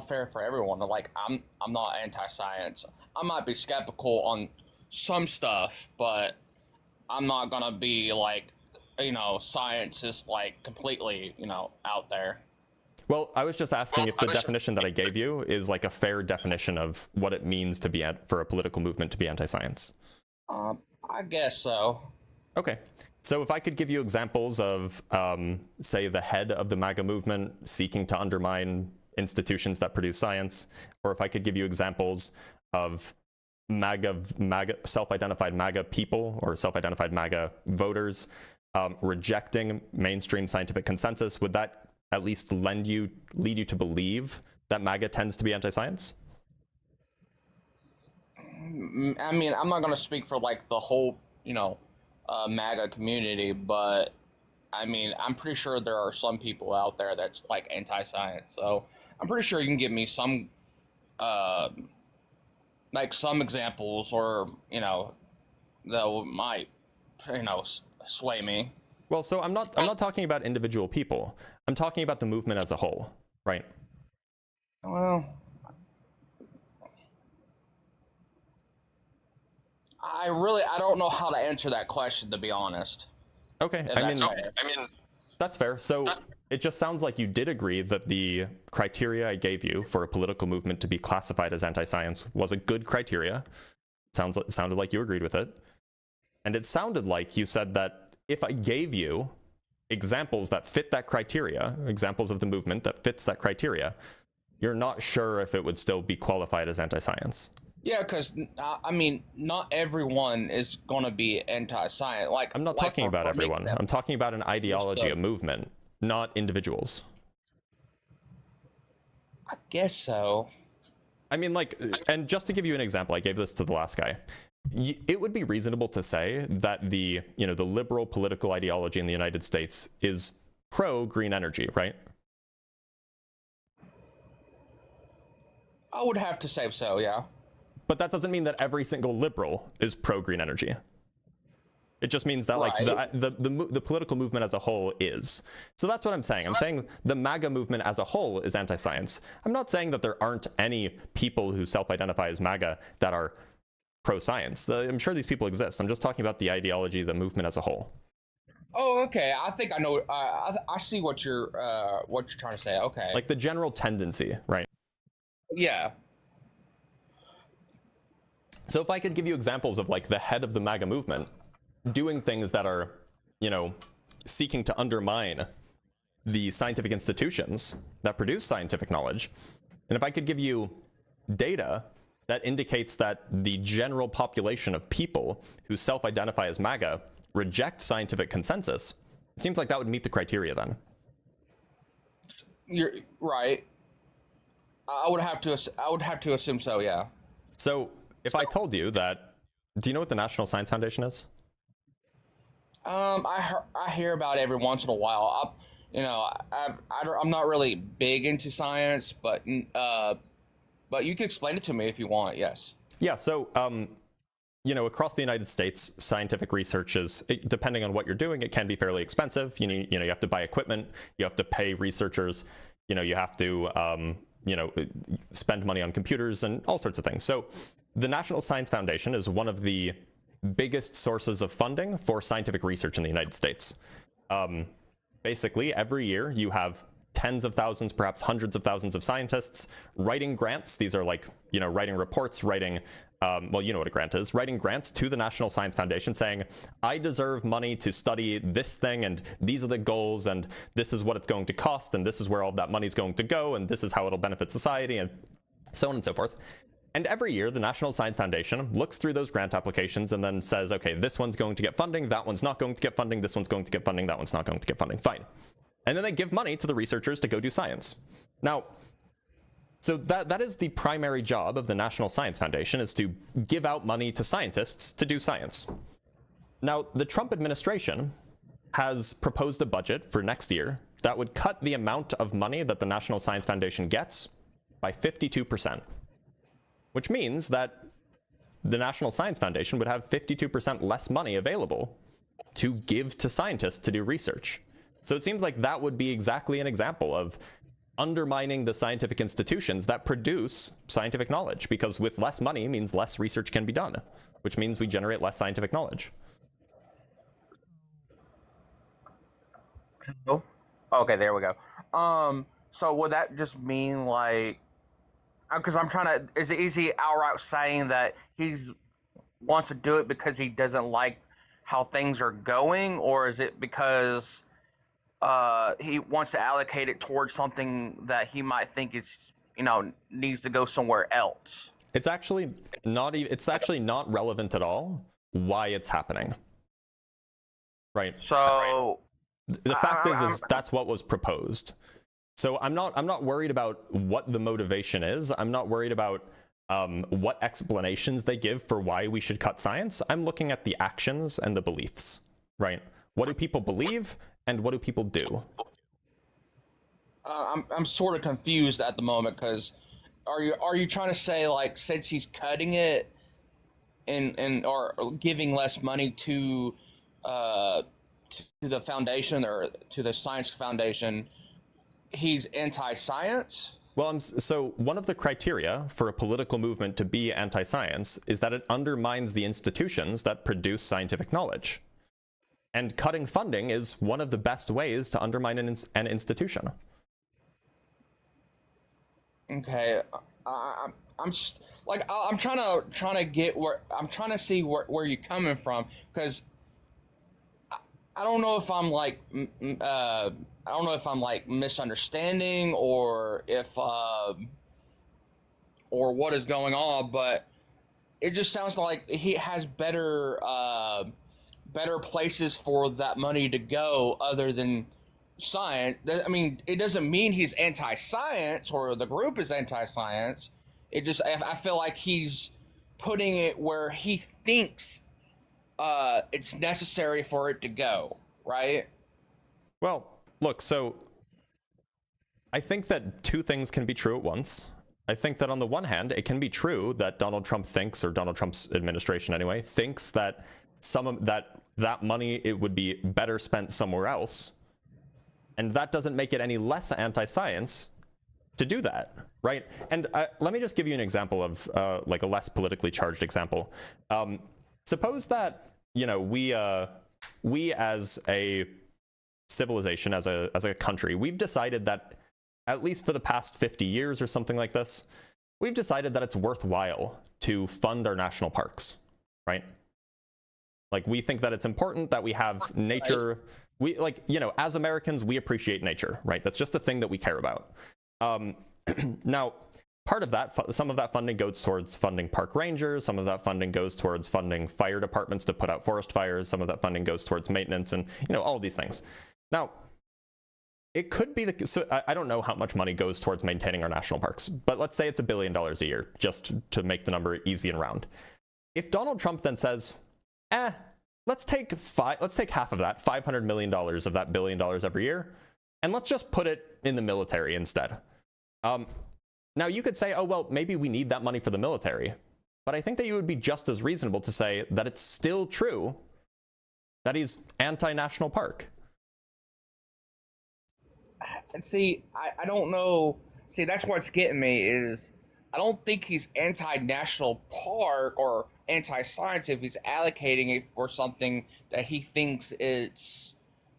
fair for everyone. Like, I'm not anti-science. I might be skeptical on some stuff, but I'm not gonna be like, science is like completely, out there. Well, I was just asking if the definition that I gave you is like a fair definition of what it means to be for a political movement to be anti-science. I guess so. Okay. So if I could give you examples of, say, the head of the MAGA movement seeking to undermine institutions that produce science, or if I could give you examples of MAGA self-identified MAGA people or self-identified MAGA voters rejecting mainstream scientific consensus, would that at least lead you to believe that MAGA tends to be anti-science? I mean, I'm not going to speak for like the whole, MAGA community, but I mean, I'm pretty sure there are some people out there that's like anti-science. So I'm pretty sure you can give me some, like some examples, or that might, sway me. Well, so I'm not talking about individual people. I'm talking about the movement as a whole, right? Well, I don't know how to answer that question, to be honest. Okay, I mean, that's fair. So it just sounds like you did agree that the criteria I gave you for a political movement to be classified as anti-science was a good criteria. Sounded like you agreed with it. And it sounded like you said that if I gave you examples that fit that criteria, examples of the movement that fits that criteria, you're not sure if it would still be qualified as anti-science. Yeah, because I mean, not everyone is going to be anti-science. Like, I'm not talking about everyone. I'm talking about an ideology, a movement, not individuals. I guess so. I mean, like, and just to give you an example, I gave this to the last guy. It would be reasonable to say that the liberal political ideology in the United States is pro-green energy, right? I would have to say so, yeah. But that doesn't mean that every single liberal is pro-green energy. It just means that like the political movement as a whole is. So that's what I'm saying. I'm saying the MAGA movement as a whole is anti-science. I'm not saying that there aren't any people who self-identify as MAGA that are pro-science. I'm sure these people exist. I'm just talking about the ideology, the movement as a whole. Oh, okay. I think I know. I see what you're trying to say. Okay. Like the general tendency, right? Yeah. So if I could give you examples of like the head of the MAGA movement doing things that are, seeking to undermine the scientific institutions that produce scientific knowledge, and if I could give you data that indicates that the general population of people who self-identify as MAGA reject scientific consensus, it seems like that would meet the criteria then. You're right. I would have to assume so, yeah. So if I told you that, do you know what the National Science Foundation is? I hear about it every once in a while. I'm not really big into science, but you can explain it to me if you want. Yes. Yeah. So, across the United States, scientific research is, depending on what you're doing, it can be fairly expensive. You have to buy equipment, you have to pay researchers, you have to, spend money on computers and all sorts of things. So the National Science Foundation is one of the biggest sources of funding for scientific research in the United States. Basically, every year you have tens of thousands, perhaps hundreds of thousands of scientists writing grants. These are like, writing reports, writing, well, you know what a grant is, writing grants to the National Science Foundation saying, I deserve money to study this thing, and these are the goals, and this is what it's going to cost, and this is where all that money is going to go, and this is how it'll benefit society, and so on and so forth. And every year, the National Science Foundation looks through those grant applications and then says, okay, this one's going to get funding, that one's not going to get funding, this one's going to get funding, that one's not going to get funding. Fine. And then they give money to the researchers to go do science. Now, so that is the primary job of the National Science Foundation, is to give out money to scientists to do science. Now, the Trump administration has proposed a budget for next year that would cut the amount of money that the National Science Foundation gets by 52%, which means that the National Science Foundation would have 52% less money available to give to scientists to do research. So it seems like that would be exactly an example of undermining the scientific institutions that produce scientific knowledge, because with less money means less research can be done, which means we generate less scientific knowledge. Oh, okay, there we go. So would that just mean like, because I'm trying to, is he outright saying that he's wants to do it because he doesn't like how things are going, or is it because he wants to allocate it towards something that he might think is, you know, needs to go somewhere else? It's actually not even, it's actually not relevant at all why it's happening. Right. So the fact is that's what was proposed. So I'm not worried about what the motivation is. I'm not worried about what explanations they give for why we should cut science. I'm looking at the actions and the beliefs, right? What do people believe and what do people do? I'm sort of confused at the moment, because are you trying to say, like, since he's cutting it and or giving less money to the foundation or to the science foundation, he's anti-science? Well, so one of the criteria for a political movement to be anti-science is that it undermines the institutions that produce scientific knowledge. And cutting funding is one of the best ways to undermine an institution. Okay, I'm just, like, I'm trying to get where I'm trying to see where you're coming from, because I don't know if I'm like I don't know if I'm like misunderstanding or if or what is going on, but it just sounds like he has better places for that money to go other than science. I mean, it doesn't mean he's anti-science or the group is anti-science. It just, I feel like he's putting it where he thinks it's necessary for it to go, right? Well, look, so I think that two things can be true at once. I think that on the one hand, it can be true that Donald Trump thinks, or Donald Trump's administration anyway, thinks that some of that money, it would be better spent somewhere else. And that doesn't make it any less anti-science to do that, right? And let me just give you an example of like a less politically charged example. Suppose that, you know, we as a civilization, as a country, we've decided that, at least for the past 50 years or something like this, we've decided that it's worthwhile to fund our national parks, right? Like, we think that it's important that we have nature. We, like, you know, as Americans, we appreciate nature, right? That's just a thing that we care about. Now, part of that, some of that funding goes towards funding park rangers. Some of that funding goes towards funding fire departments to put out forest fires. Some of that funding goes towards maintenance and, you know, all of these things. Now, it could be so I don't know how much money goes towards maintaining our national parks, but let's say it's $1 billion a year, just to make the number easy and round. If Donald Trump then says, let's take half of that, $500 million of that $1 billion every year, and let's just put it in the military instead. Now, you could say, oh, well, maybe we need that money for the military. But I think that you would be just as reasonable to say that it's still true that he's anti-national park. And see, I don't know. See, that's what's getting me is I don't think he's anti-national park or anti-science if he's allocating it for something that he thinks it's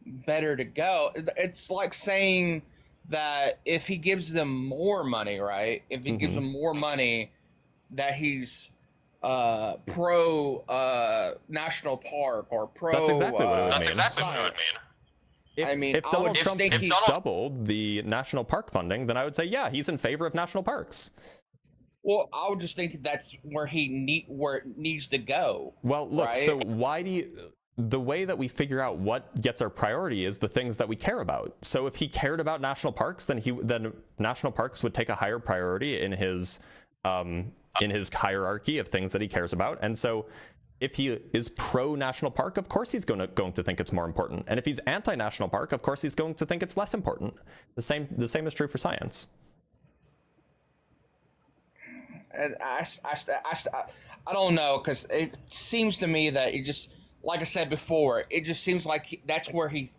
better to go. It's like saying that if he gives them more money, right? If he gives them more money, that he's pro national park or pro. That's exactly what it would mean. That's exactly what it would mean. If Donald Trump doubled the national park funding, then I would say, yeah, he's in favor of national parks. Well, I would just think that's where where it needs to go. Well, look, right? So why do you? The way that we figure out what gets our priority is the things that we care about. So if he cared about national parks, then national parks would take a higher priority in his hierarchy of things that he cares about. And so If he is pro-national park, of course he's going to think it's more important. And if he's anti-national park, of course he's going to think it's less important. The same is true for science. And I don't know, because it seems to me that it just, like I said before, it just seems like that's where he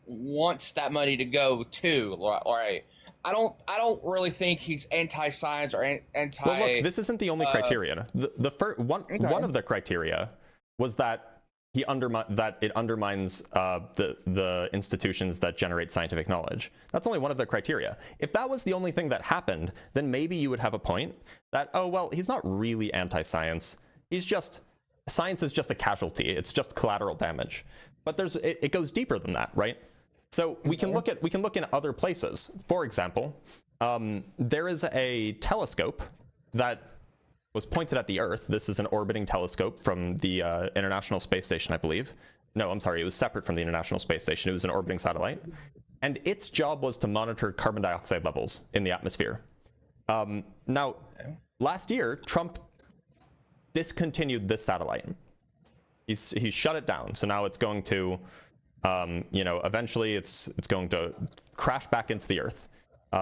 wants that money to go to, right? I don't really think he's anti-science or anti. Well, look, this isn't the only criteria. The first one of the criteria was that it undermines the institutions that generate scientific knowledge. That's only one of the criteria. If that was the only thing that happened, then maybe you would have a point that, oh well, he's not really anti-science. Science is just a casualty. It's just collateral damage. But it goes deeper than that, right? So we can look in other places. For example, there is a telescope that was pointed at the Earth. This is an orbiting telescope from the International Space Station, I believe. No, I'm sorry, it was separate from the International Space Station. It was an orbiting satellite. And its job was to monitor carbon dioxide levels in the atmosphere. Now, last year, Trump discontinued this satellite. He shut it down. So now it's going to, eventually it's going to crash back into the Earth.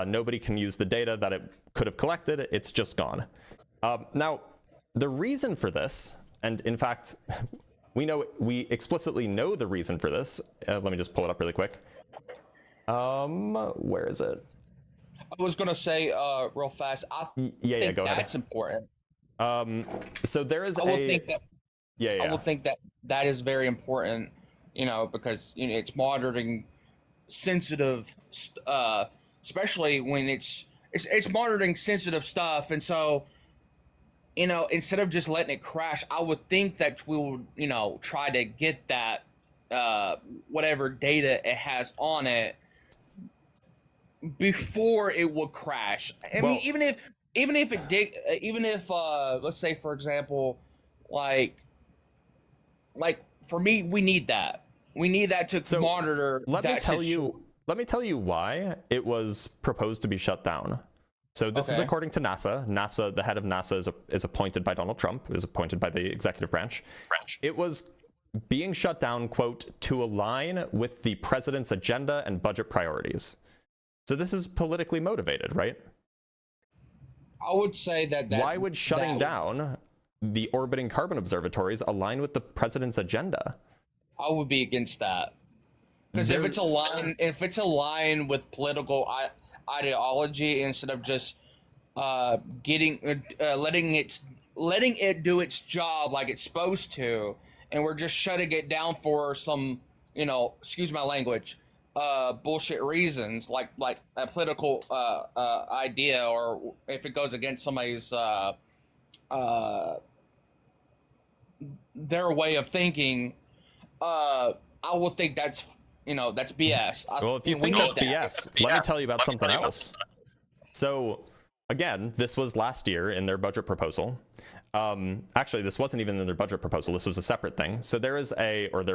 Nobody can use the data that it could have collected. It's just gone. Now, the reason for this, and in fact, we explicitly know the reason for this. Let me just pull it up really quick. Where is it? I was gonna say real fast. I think go ahead. That's important. So there is I would think that is very important, because it's monitoring sensitive, especially when it's monitoring sensitive stuff, and so instead of just letting it crash, I would think that we would try to get that whatever data it has on it before it would crash. I mean, even if let's say, for example, like for me, we need that to monitor. Let me tell you why it was proposed to be shut down. So this is according to NASA. The head of NASA is appointed by Donald Trump, is appointed by the executive branch. It was being shut down, quote, to align with the president's agenda and budget priorities. So this is politically motivated, right? I would say that why would shutting down the orbiting carbon observatories align with the president's agenda? I would be against that, because if it's aligned with political ideology, instead of just letting it do its job like it's supposed to, and we're just shutting it down for some excuse my language, bullshit reasons, like a political idea, or if it goes against somebody's their way of thinking, I would think that's BS. Well, if you think that's BS, let me tell you about something else. So again, this was last year in their budget proposal. Actually, this wasn't even in their budget proposal. This was a separate thing. So there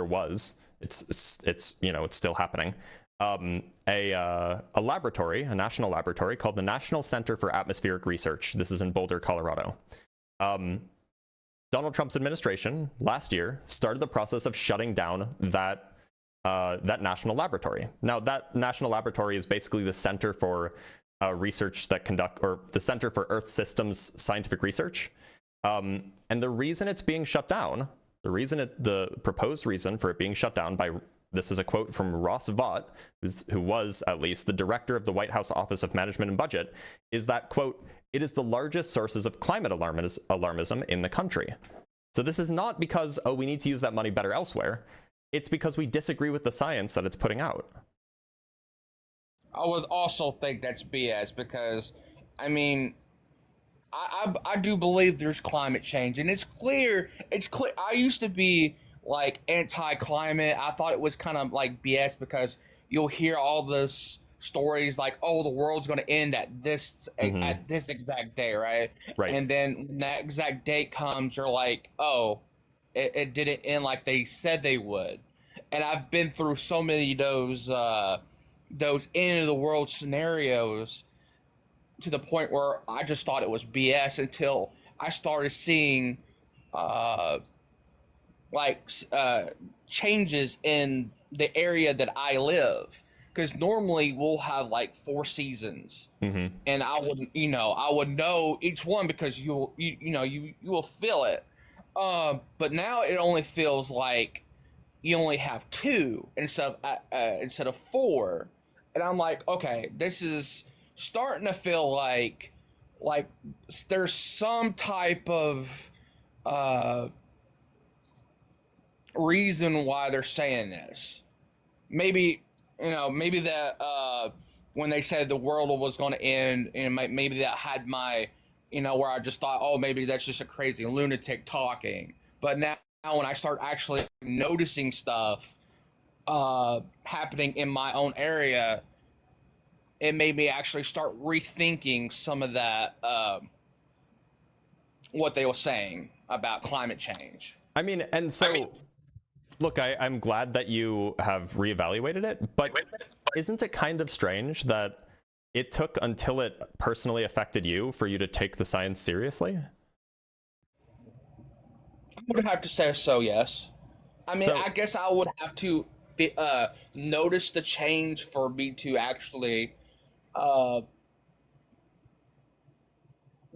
was, it's still happening. A laboratory, a national laboratory called the National Center for Atmospheric Research. This is in Boulder, Colorado. Donald Trump's administration last year started the process of shutting down that national laboratory. Now, that national laboratory is basically the center for research or the Center for Earth Systems Scientific Research. And the reason it's being shut down, the proposed reason for it being shut down by, this is a quote from Ross Vaught, who was at least the director of the White House Office of Management and Budget, is that, quote, it is the largest sources of climate alarmism in the country. So this is not because, oh, we need to use that money better elsewhere. It's because we disagree with the science that it's putting out. I would also think that's BS, because, I mean, I do believe there's climate change, and it's clear. I used to be like anti-climate. I thought it was kind of like BS, because you'll hear all this stories like, oh, the world's going to end at this exact day, right? And then when that exact date comes, you're like, oh, it didn't end like they said they would. And I've been through so many of those end of the world scenarios, to the point where I just thought it was BS, until I started seeing changes in the area that I live. Because normally we'll have like 4 seasons, and I would know each one because you will feel it. But now it only feels like you only have 2 instead of 4, and I'm like, okay, this is starting to feel like there's some type of reason why they're saying this. Maybe that when they said the world was going to end, and maybe that had my, where I just thought, oh, maybe that's just a crazy lunatic talking. But now when I start actually noticing stuff happening in my own area, it made me actually start rethinking some of that, what they were saying about climate change. I mean, and so, look, I'm glad that you have reevaluated it, but isn't it kind of strange that it took until it personally affected you for you to take the science seriously? I would have to say so, yes. I mean, I guess I would have to notice the change for me to actually to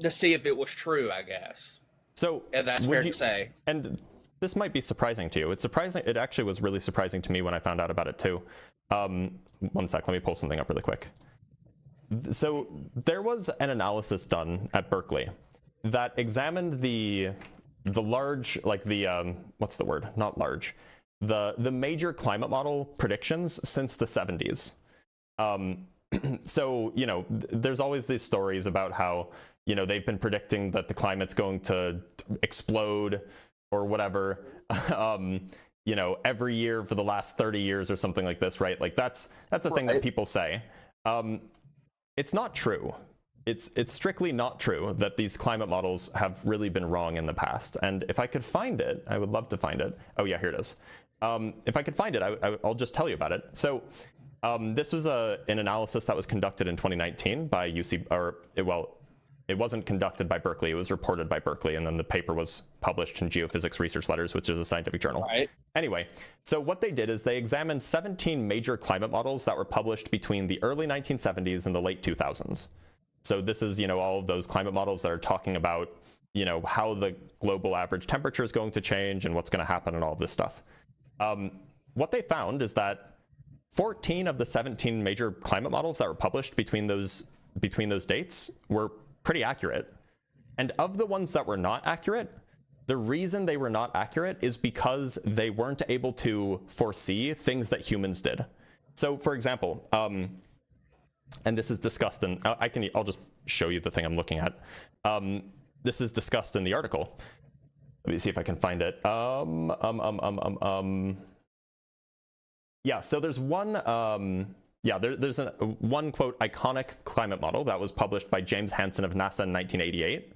see if it was true, I guess. So if that's fair to say. And this might be surprising to you. It's surprising. It actually was really surprising to me when I found out about it too. 1 sec, let me pull something up really quick. So there was an analysis done at Berkeley that examined the large, like the what's the word? Not large. The major climate model predictions since the 70s. So, there's always these stories about how, they've been predicting that the climate's going to explode or whatever, every year for the last 30 years or something like this, right? Like that's a thing that people say. It's not true. It's strictly not true that these climate models have really been wrong in the past. And if I could find it, I would love to find it. Oh yeah, here it is. If I could find it, I'll just tell you about it. So this was an analysis that was conducted in 2019 by UC, it wasn't conducted by Berkeley, it was reported by Berkeley, and then the paper was published in Geophysics Research Letters, which is a scientific journal. Right. Anyway, so what they did is they examined 17 major climate models that were published between the early 1970s and the late 2000s. So this is, all of those climate models that are talking about, how the global average temperature is going to change and what's going to happen and all of this stuff. What they found is that 14 of the 17 major climate models that were published between those dates were pretty accurate. And of the ones that were not accurate, the reason they were not accurate is because they weren't able to foresee things that humans did. So for example, and this is discussed in, I'll just show you the thing I'm looking at. This is discussed in the article. Let me see if I can find it. Yeah, so there's one, there's one, quote, iconic climate model that was published by James Hansen of NASA in 1988.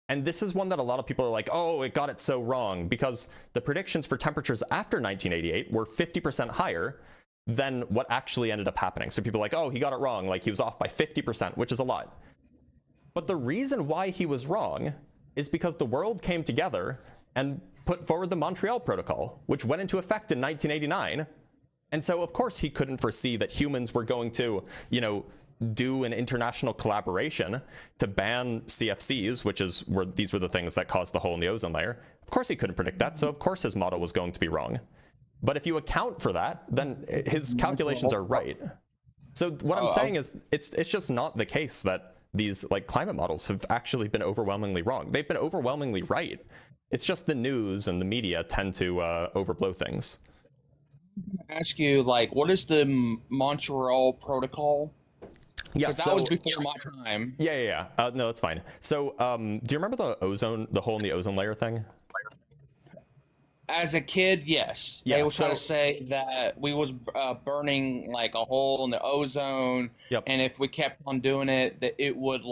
And this is one that a lot of people are like, oh, it got it so wrong, because the predictions for temperatures after 1988 were 50% higher than what actually ended up happening. So people are like, oh, he got it wrong. Like, he was off by 50%, which is a lot. But the reason why he was wrong is because the world came together and put forward the Montreal Protocol, which went into effect in 1989. And so, of course, he couldn't foresee that humans were going to, do an international collaboration to ban CFCs, these were the things that caused the hole in the ozone layer. Of course, he couldn't predict that. So, of course, his model was going to be wrong. But if you account for that, then his calculations are right. So what I'm saying is it's just not the case that these climate models have actually been overwhelmingly wrong. They've been overwhelmingly right. It's just the news and the media tend to overblow things. Ask you, what is the Montreal Protocol? Yeah, that was before my time. Yeah. No, that's fine. So, do you remember the hole in the ozone layer thing? As a kid, yes. Yeah, they were trying to say that we was burning a hole in the ozone, and if we kept on doing it, that it would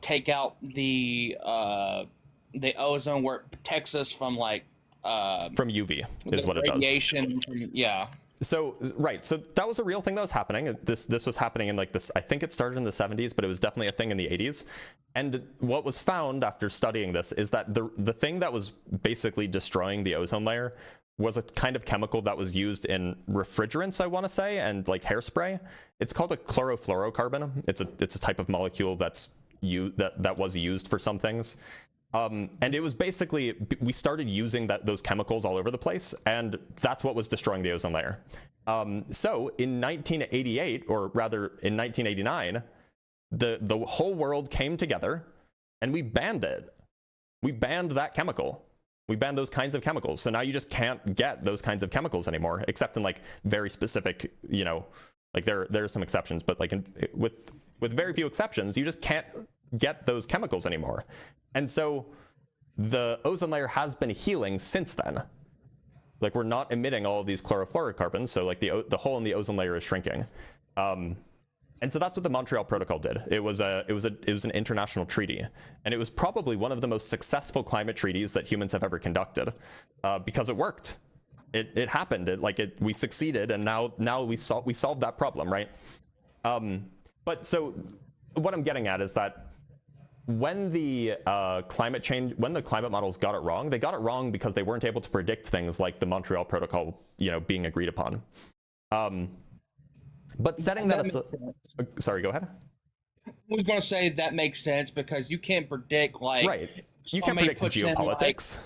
take out the ozone where it protects us from from UV is what it does. Radiation. Yeah. So right, so that was a real thing that was happening. This was happening in this. I think it started in the 70s, but it was definitely a thing in the 80s. And what was found after studying this is that the thing that was basically destroying the ozone layer was a kind of chemical that was used in refrigerants, I want to say, and like hairspray. It's called a chlorofluorocarbon. It's a type of molecule that was used for some things. And it was basically, we started using those chemicals all over the place, and that's what was destroying the ozone layer. So in 1988, or rather in 1989, the whole world came together and we banned it. We banned that chemical. We banned those kinds of chemicals. So now you just can't get those kinds of chemicals anymore, except in like very specific, you know, like there are some exceptions, but like with very few exceptions, you just can't get those chemicals anymore. And so the ozone layer has been healing since then. Like we're not emitting all of these chlorofluorocarbons, so like the hole in the ozone layer is shrinking. And so that's what the Montreal Protocol did. It was an international treaty, and it was probably one of the most successful climate treaties that humans have ever conducted, because it worked. It happened. We succeeded, and now we solved that problem, right? But so what I'm getting at is that when the climate models got it wrong, they got it wrong because they weren't able to predict things like the Montreal Protocol, you know, being agreed upon. But setting that aside, sorry, go ahead. I was going to say that makes sense because you can't predict right. You can't predict geopolitics.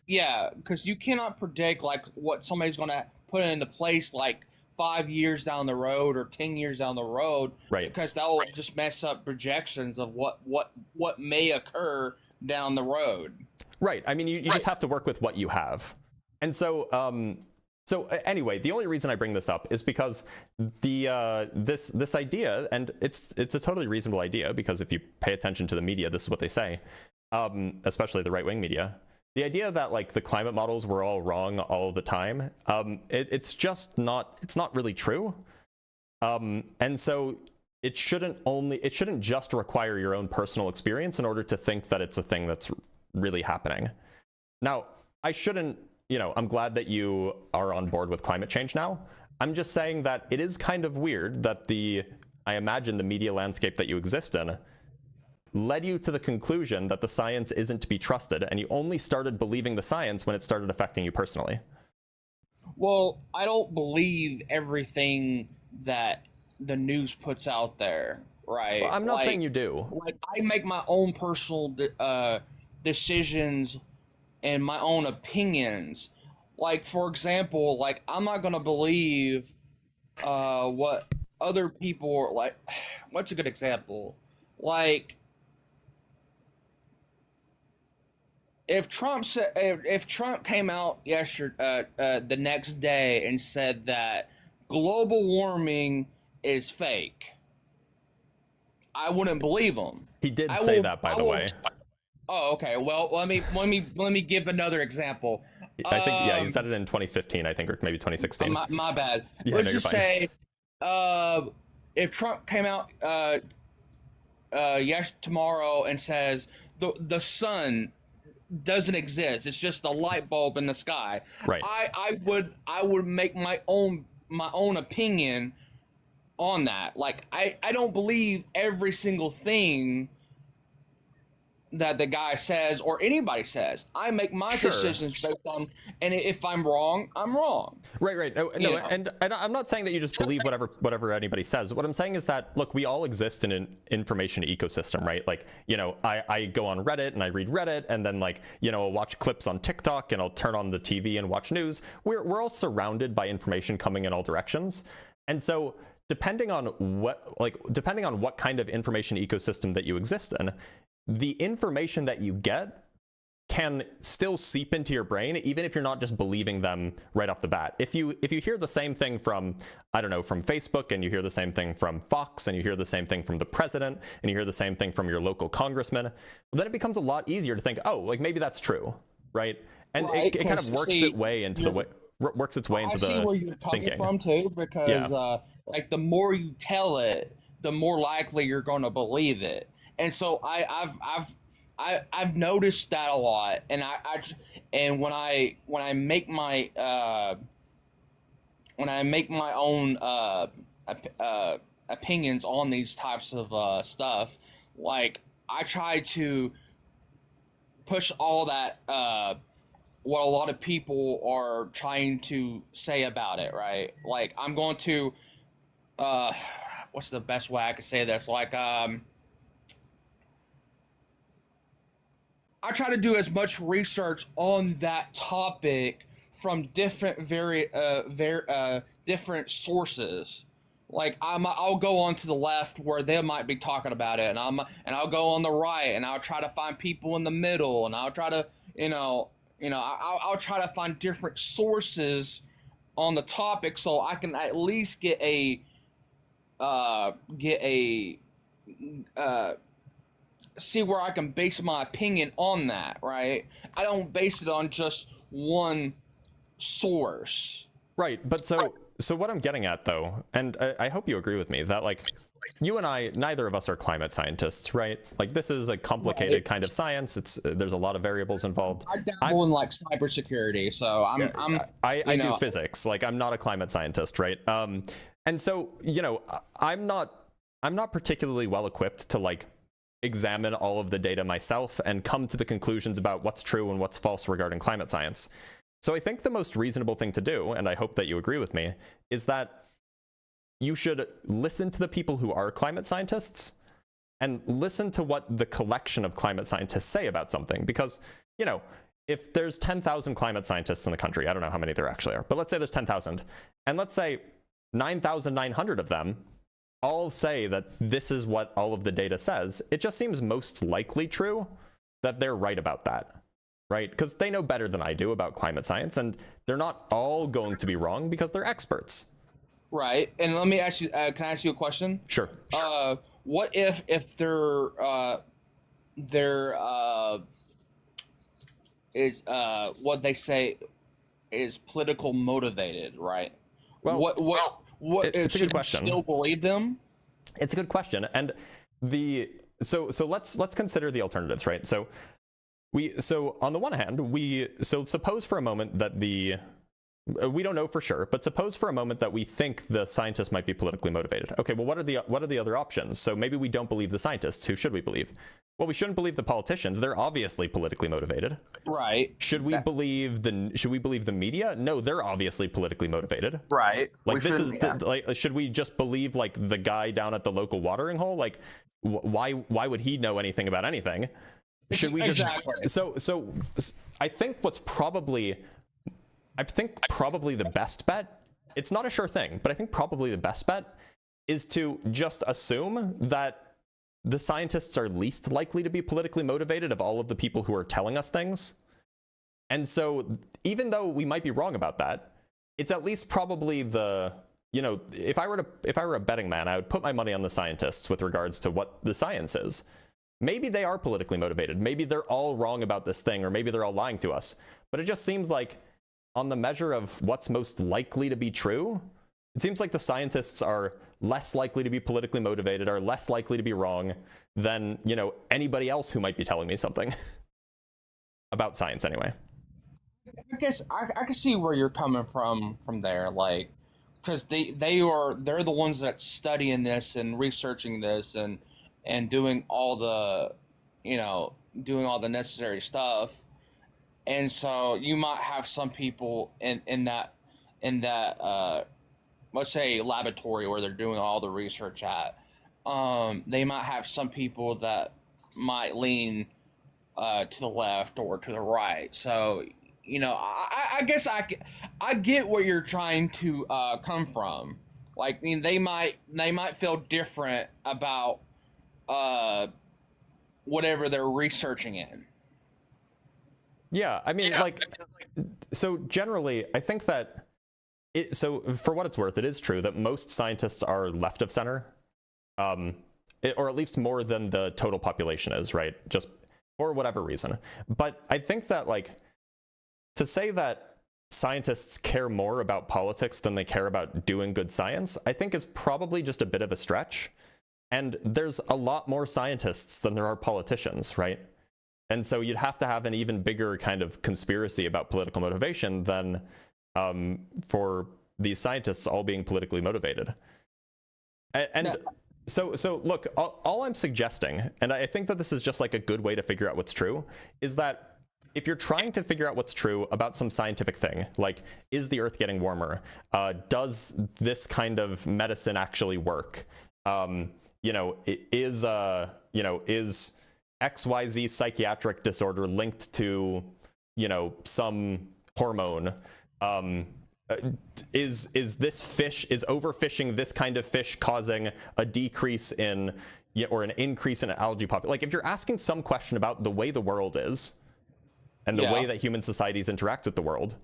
Yeah, because you cannot predict like what somebody's going to put into place like 5 years down the road or 10 years down the road, right? Because that will just mess up projections of what may occur down the road. Right. I mean, you just have to work with what you have, and so. So anyway, the only reason I bring this up is because this idea, and it's a totally reasonable idea, because if you pay attention to the media, this is what they say, especially the right-wing media. The idea that like the climate models were all wrong all the time, it's not really true. And so it shouldn't just require your own personal experience in order to think that it's a thing that's really happening. Now, I'm glad that you are on board with climate change now. I'm just saying that it is kind of weird that I imagine the media landscape that you exist in led you to the conclusion that the science isn't to be trusted, and you only started believing the science when it started affecting you personally. Well, I don't believe everything that the news puts out there, right? Well, I'm not saying you do. Like, I make my own personal decisions and my own opinions. Like, for example, like, I'm not gonna believe what other people are like. What's a good example? Like, if Trump came out yesterday, the next day, and said that global warming is fake, I wouldn't believe him. He did say that, by the way. Oh, okay. Well, let me give another example. I think he said it in 2015, I think, or maybe 2016. My bad. Yeah, Let's just say, if Trump came out tomorrow and says the sun doesn't exist, it's just a light bulb in the sky. Right. I would make my own opinion on that. Like, I don't believe every single thing that the guy says or anybody says. I make my decisions based on, and if I'm wrong, I'm wrong. Right. No, and I'm not saying that you just believe whatever anybody says. What I'm saying is that, look, we all exist in an information ecosystem, right? Like, you know, I go on Reddit and I read Reddit, and then, like, you know, I'll watch clips on TikTok, and I'll turn on the TV and watch news. We're all surrounded by information coming in all directions. And so depending on what kind of information ecosystem that you exist in, the information that you get can still seep into your brain, even if you're not just believing them right off the bat. If you hear the same thing from, I don't know, from Facebook, and you hear the same thing from Fox, and you hear the same thing from the president, and you hear the same thing from your local congressman, then it becomes a lot easier to think, oh, like, maybe that's true, right? And right, it kind of works its way into the I see where you're coming from too, because like, the more you tell it, the more likely you're going to believe it. And so I've noticed that a lot, and when I make my own opinions on these types of stuff, like, I try to push all that what a lot of people are trying to say about it, right? Like I'm going to what's the best way I could say this? Like I try to do as much research on that topic from different different sources. Like I'll go on to the left where they might be talking about it, and I'll go on the right, and I'll try to find people in the middle, and I'll try to I'll try to find different sources on the topic so I can at least get a see where I can base my opinion on that, right? I don't base it on just one source. Right, but so what I'm getting at though, and I hope you agree with me, that like you and I, neither of us are climate scientists, right? Like this is a complicated kind of science. There's a lot of variables involved. I dabble in like cybersecurity, so I do physics. Like I'm not a climate scientist, right? And so I'm not particularly well equipped to like examine all of the data myself and come to the conclusions about what's true and what's false regarding climate science. So I think the most reasonable thing to do, and I hope that you agree with me, is that you should listen to the people who are climate scientists and listen to what the collection of climate scientists say about something. Because, if there's 10,000 climate scientists in the country, I don't know how many there actually are, but let's say there's 10,000, and let's say 9,900 of them all say that this is what all of the data says, it just seems most likely true that they're right about that, right? Because they know better than I do about climate science, and they're not all going to be wrong because they're experts. Right. And let me ask you, can I ask you a question? Sure. What if they're is what they say is political motivated, right? Well, it's a good question. Still believe them? It's a good question, and so let's consider the alternatives, right? So on the one hand, suppose for a moment that we don't know for sure, but suppose for a moment that we think the scientists might be politically motivated. Okay, well, what are the other options? So maybe we don't believe the scientists. Who should we believe? Well, we shouldn't believe the politicians. They're obviously politically motivated. Right. Should we believe the media? No, they're obviously politically motivated. Right. Like should we just believe like the guy down at the local watering hole? Like why would he know anything about anything? Should we just So I think probably the best bet, it's not a sure thing, but I think probably the best bet is to just assume that the scientists are least likely to be politically motivated of all of the people who are telling us things. And so even though we might be wrong about that, it's at least probably if I were a betting man, I would put my money on the scientists with regards to what the science is. Maybe they are politically motivated. Maybe they're all wrong about this thing, or maybe they're all lying to us. But it just seems like on the measure of what's most likely to be true, it seems like the scientists are less likely to be politically motivated, or less likely to be wrong than, anybody else who might be telling me something about science anyway. I guess I can see where you're coming from there, like, because they're the ones that studying this and researching this and doing all the necessary stuff. And so you might have some people in that let's say laboratory where they're doing all the research at. They might have some people that might lean to the left or to the right. So I guess I get where you're trying to come from. Like, I mean, they might feel different about whatever they're researching in. Yeah, I mean, so generally, I think that so for what it's worth, it is true that most scientists are left of center, or at least more than the total population is, right? Just for whatever reason. But I think that, to say that scientists care more about politics than they care about doing good science, I think is probably just a bit of a stretch. And there's a lot more scientists than there are politicians, right? And so you'd have to have an even bigger kind of conspiracy about political motivation than for these scientists all being politically motivated. And So look, all I'm suggesting, and I think that this is just like a good way to figure out what's true, is that if you're trying to figure out what's true about some scientific thing, like, is the Earth getting warmer? Does this kind of medicine actually work? You know, is XYZ psychiatric disorder linked to, you know, some hormone? Is overfishing this kind of fish causing a decrease in, or an increase in an algae population? Like, if you're asking some question about the way the world is and the way that human societies interact with the world,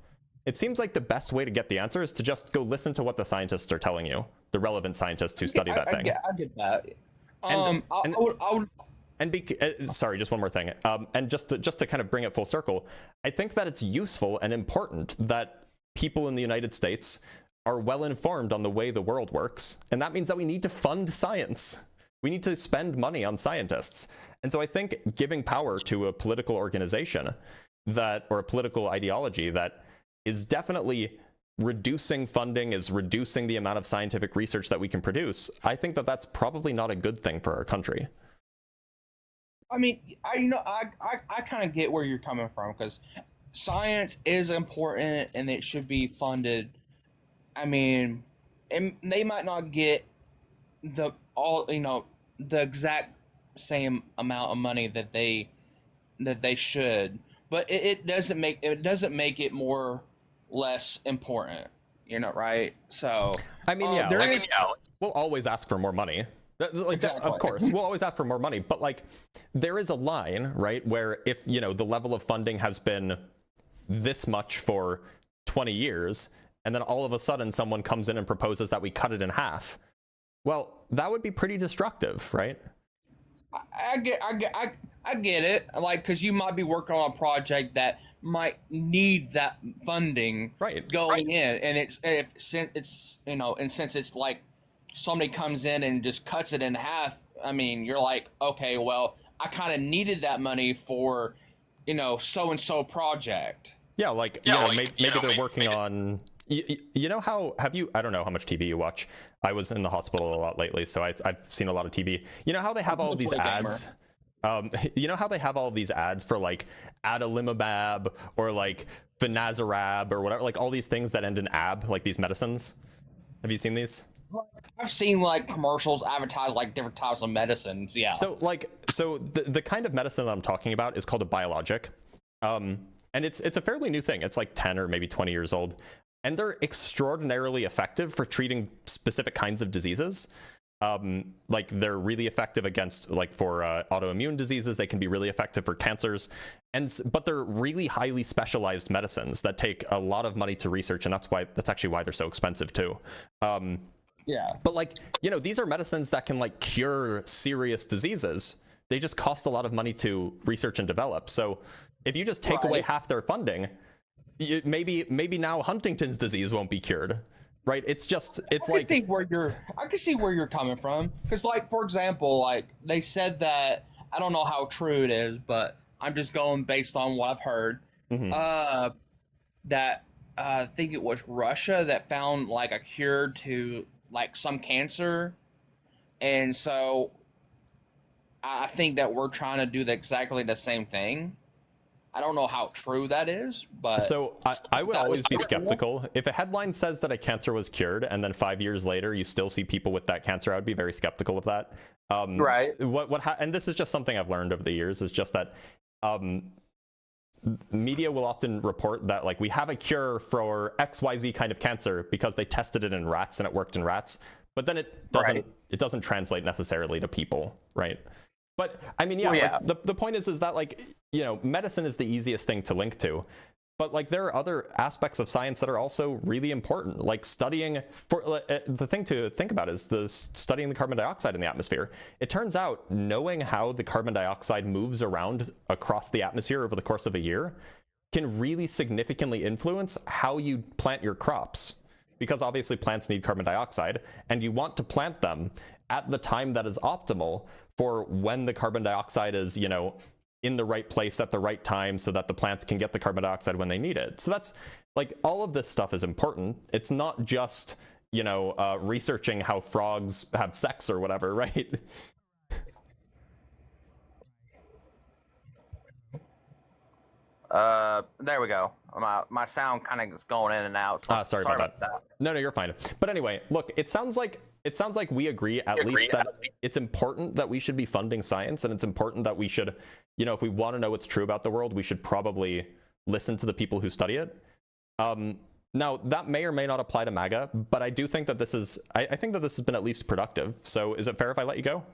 it seems like the best way to get the answer is to just go listen to what the scientists are telling you, the relevant scientists who study that thing. I get that. Sorry, just one more thing. And just to kind of bring it full circle, I think that it's useful and important that people in the United States are well informed on the way the world works, and that means that we need to fund science. We need to spend money on scientists. And so I think giving power to a political organization or a political ideology that is definitely reducing funding, is reducing the amount of scientific research that we can produce, I think that that's probably not a good thing for our country. I mean, I kind of get where you're coming from, because science is important and it should be funded. I mean, and they might not get the exact same amount of money that they should, but it doesn't make it more less important, right? So I mean, we'll always ask for more money. Exactly. Of course, we'll always ask for more money, but like, there is a line, right, where if the level of funding has been this much for 20 years, and then all of a sudden someone comes in and proposes that we cut it in half, well, that would be pretty destructive, right? I get it, like, because you might be working on a project that might need that funding going in, and since it's like somebody comes in and just cuts it in half, I mean, you're like, okay, well, I kind of needed that money for, so-and-so project. Yeah, like, maybe they're working on, I don't know how much TV you watch. I was in the hospital a lot lately, so I've seen a lot of TV. You know how they have all these ads? You know how they have all these ads for like adalimumab or like Finazarab or whatever, like all these things that end in ab, like these medicines? Have you seen these? I've seen like commercials advertise like different types of medicines. Yeah. So the kind of medicine that I'm talking about is called a biologic. And it's a fairly new thing. It's like 10 or maybe 20 years old. And they're extraordinarily effective for treating specific kinds of diseases. Like, they're really effective against, like, for autoimmune diseases. They can be really effective for cancers. But they're really highly specialized medicines that take a lot of money to research. And that's actually why they're so expensive too. Yeah. But like, these are medicines that can like cure serious diseases. They just cost a lot of money to research and develop. So if you just take away half their funding, maybe now Huntington's disease won't be cured, right? I can see where you're coming from, because, like, for example, like, they said that, I don't know how true it is, but I'm just going based on what I've heard. That I think it was Russia that found like a cure to like some cancer, and so I think that we're trying to do exactly the same thing. I don't know how true that is, but so I would always be skeptical. If a headline says that a cancer was cured and then 5 years later you still see people with that cancer, I would be very skeptical of that. Right. And this is just something I've learned over the years, is just that media will often report that, like, we have a cure for XYZ kind of cancer because they tested it in rats and it worked in rats, but then it doesn't translate necessarily to people, right? But I mean, the point is that, like, medicine is the easiest thing to link to, but like, there are other aspects of science that are also really important, like studying the thing to think about is studying the carbon dioxide in the atmosphere. It turns out knowing how the carbon dioxide moves around across the atmosphere over the course of a year can really significantly influence how you plant your crops, because obviously plants need carbon dioxide, and you want to plant them at the time that is optimal for when the carbon dioxide is, in the right place at the right time, so that the plants can get the carbon dioxide when they need it. So that's, like, all of this stuff is important. It's not just, you know, researching how frogs have sex or whatever, right? There we go. My sound kind of is going in and out. So Sorry about that. No, you're fine. But anyway, look, it sounds like we agree at least that it's important that we should be funding science, and it's important that we should, you know, if we want to know what's true about the world, we should probably listen to the people who study it. Now, that may or may not apply to MAGA, but I do think that this is, I think that this has been at least productive. So is it fair if I let you go?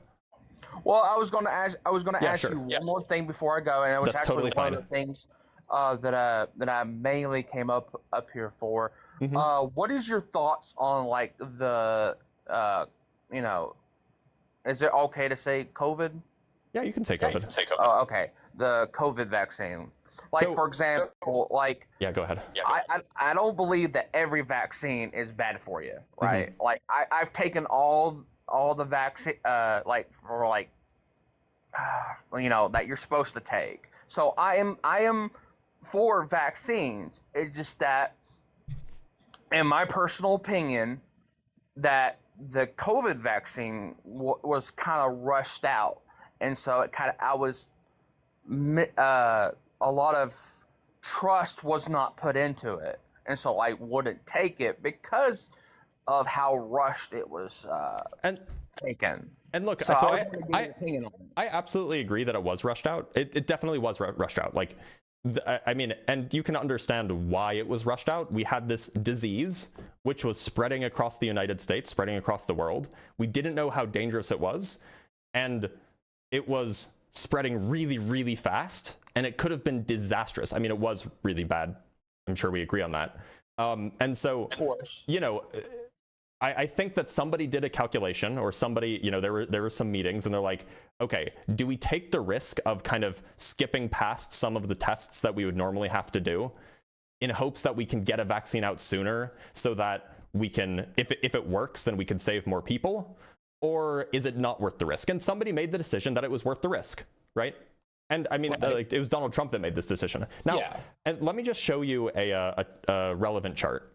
Well, I was going to ask sure. you one more thing before I go, and it was That's actually totally one fine. of the things that I mainly came up here for. What is your thoughts on like the you know, is it okay to say COVID? Yeah, you can say COVID. Okay, the COVID vaccine. Like, So- for example, like, Yeah, go ahead. I don't believe that every vaccine is bad for you, right? Like, I've taken all the vaccine, like, for like, you know, that you're supposed to take. So I am for vaccines. It's just that, in my personal opinion, that the COVID vaccine was kind of rushed out, and so it kind of a lot of trust was not put into it, and so I wouldn't take it because of how rushed it was taken. And look, So so I was gonna get your opinion on it. I absolutely agree that it was rushed out. It definitely was rushed out. Like, I mean, and you can understand why it was rushed out. We had this disease, which was spreading across the United States, spreading across the world. We didn't know how dangerous it was. And it was spreading really, really fast. And it could have been disastrous. I mean, it was really bad. I'm sure we agree on that. And so, Of course. you know, I think that somebody did a calculation, or somebody, you know, there were some meetings, and they're like, okay, do we take the risk of kind of skipping past some of the tests that we would normally have to do in hopes that we can get a vaccine out sooner so that we can, if it works, then we can save more people? Or is it not worth the risk? And somebody made the decision that it was worth the risk, right? And I mean, like, it was Donald Trump that made this decision. Now, and let me just show you a relevant chart.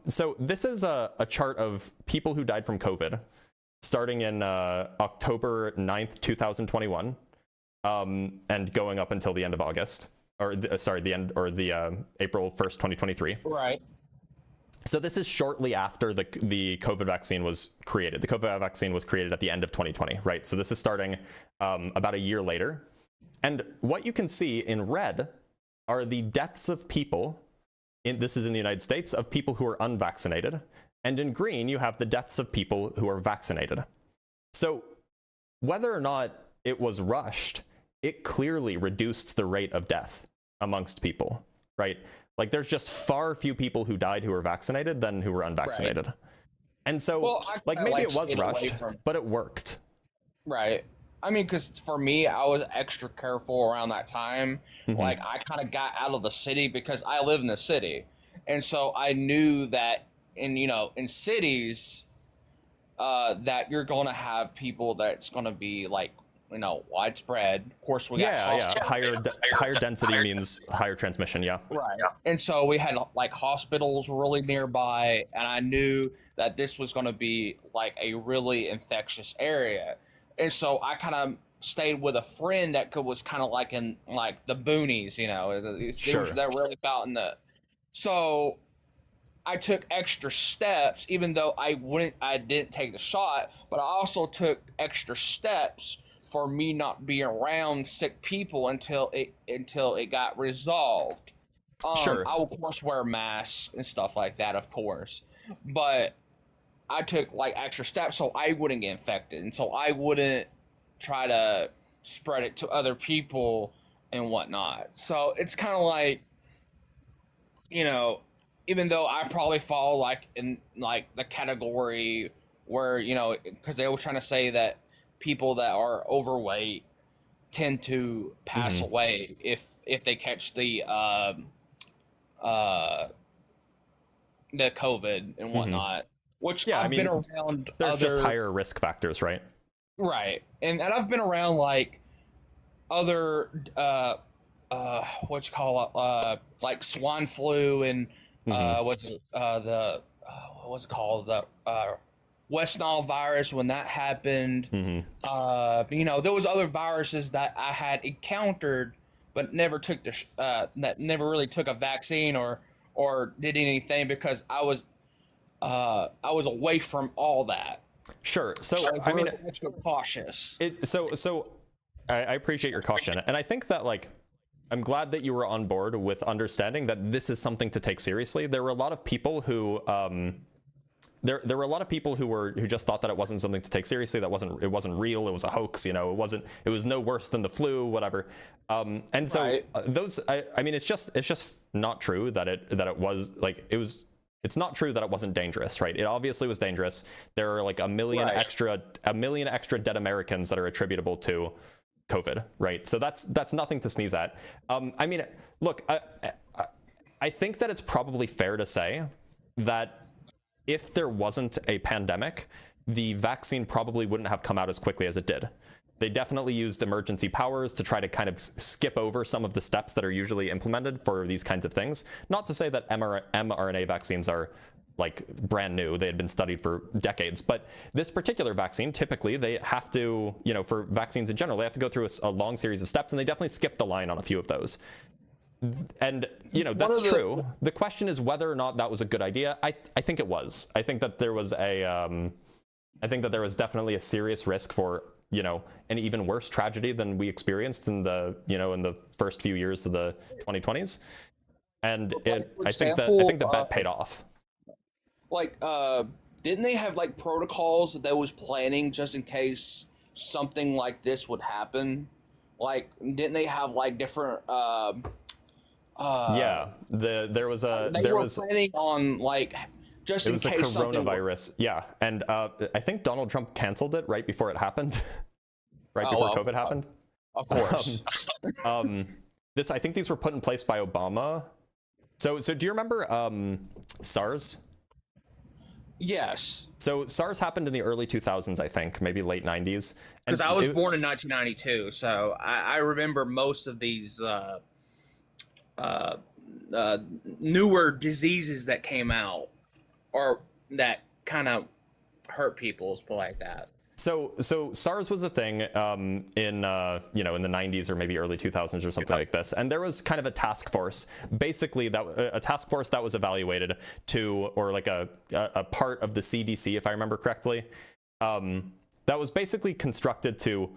So this is a chart of people who died from COVID starting in October 9th, 2021, and going up until the end of August, or April 1st, 2023. Right. So this is shortly after the COVID vaccine was created. The COVID vaccine was created at the end of 2020, right? So this is starting about a year later. And what you can see in red are the deaths of people, this is in the United States, of people who are unvaccinated. And in green, you have the deaths of people who are vaccinated. So whether or not it was rushed, it clearly reduced the rate of death amongst people, right? Like, there's just far few people who died who were vaccinated than who were unvaccinated. Right. And so, well, like, maybe it was rushed, but it worked. Right. I mean, because for me, I was extra careful around that time. Like, I kind of got out of the city because I live in the city. And so I knew that in cities, that you're going to have people that's going to be like, widespread. Of course, we got higher density means higher transmission. Yeah. Right. And so we had like hospitals really nearby, and I knew that this was going to be like a really infectious area. And so I kind of stayed with a friend that was kind of like in like the boonies, that really felt in the. So I took extra steps, even though I didn't take the shot, but I also took extra steps for me not being around sick people until it got resolved. Sure. I will of course wear masks and stuff like that, of course, but I took like extra steps so I wouldn't get infected, and so I wouldn't try to spread it to other people and whatnot. So it's kind of like, even though I probably fall like in like the category where, because they were trying to say that people that are overweight tend to pass away if they catch the COVID and whatnot. Which I've been around. There's just higher risk factors, right? Right, and I've been around like other like swine flu and what what's it called, the West Nile virus, when that happened. You know, there was other viruses that I had encountered, but never took that never really took a vaccine or did anything because I was away from all that. Sure. So Like, I mean, we're extra cautious. I appreciate your caution, and I think that, like, I'm glad that you were on board with understanding that this is something to take seriously. There were a lot of people who there were a lot of people who just thought that it wasn't something to take seriously, that it wasn't real, it was a hoax, you know, it was no worse than the flu, whatever. And so Right. I mean, it's just not true that it was like, it's not true that it wasn't dangerous, right? It obviously was dangerous. There are like a million Right. extra dead Americans that are attributable to COVID, right? So that's nothing to sneeze at. I mean, look, I think that it's probably fair to say that if there wasn't a pandemic, the vaccine probably wouldn't have come out as quickly as it did. They definitely used emergency powers to try to kind of skip over some of the steps that are usually implemented for these kinds of things. Not to say that mRNA vaccines are like brand new, they had been studied for decades, but this particular vaccine, typically they have to, you know, for vaccines in general, they have to go through a long series of steps, and they definitely skipped the line on a few of those. And, you know, that's true. The question is whether or not that was a good idea. I think it was. I think that there was definitely a serious risk for, you know, an even worse tragedy than we experienced in the first few years of the 2020s. And I think the bet paid off. Like, didn't they have like protocols that they was planning just in case something like this would happen? Like, didn't they have like different? Yeah, there was planning on like just it in was a case coronavirus. Yeah, and I think Donald Trump canceled it right before it happened, right before COVID happened. Of course. I think these were put in place by Obama. So do you remember SARS? Yes. So SARS happened in the early 2000s, I think, maybe late 90s. Because I was born in 1992, so I remember most of these newer diseases that came out, or that kind of hurt people, let's put it like that. So SARS was a thing in the 90s or maybe early 2000s or something like this, and there was kind of a task force, basically a task force that was evaluated to, or like a part of the CDC, if I remember correctly, that was basically constructed to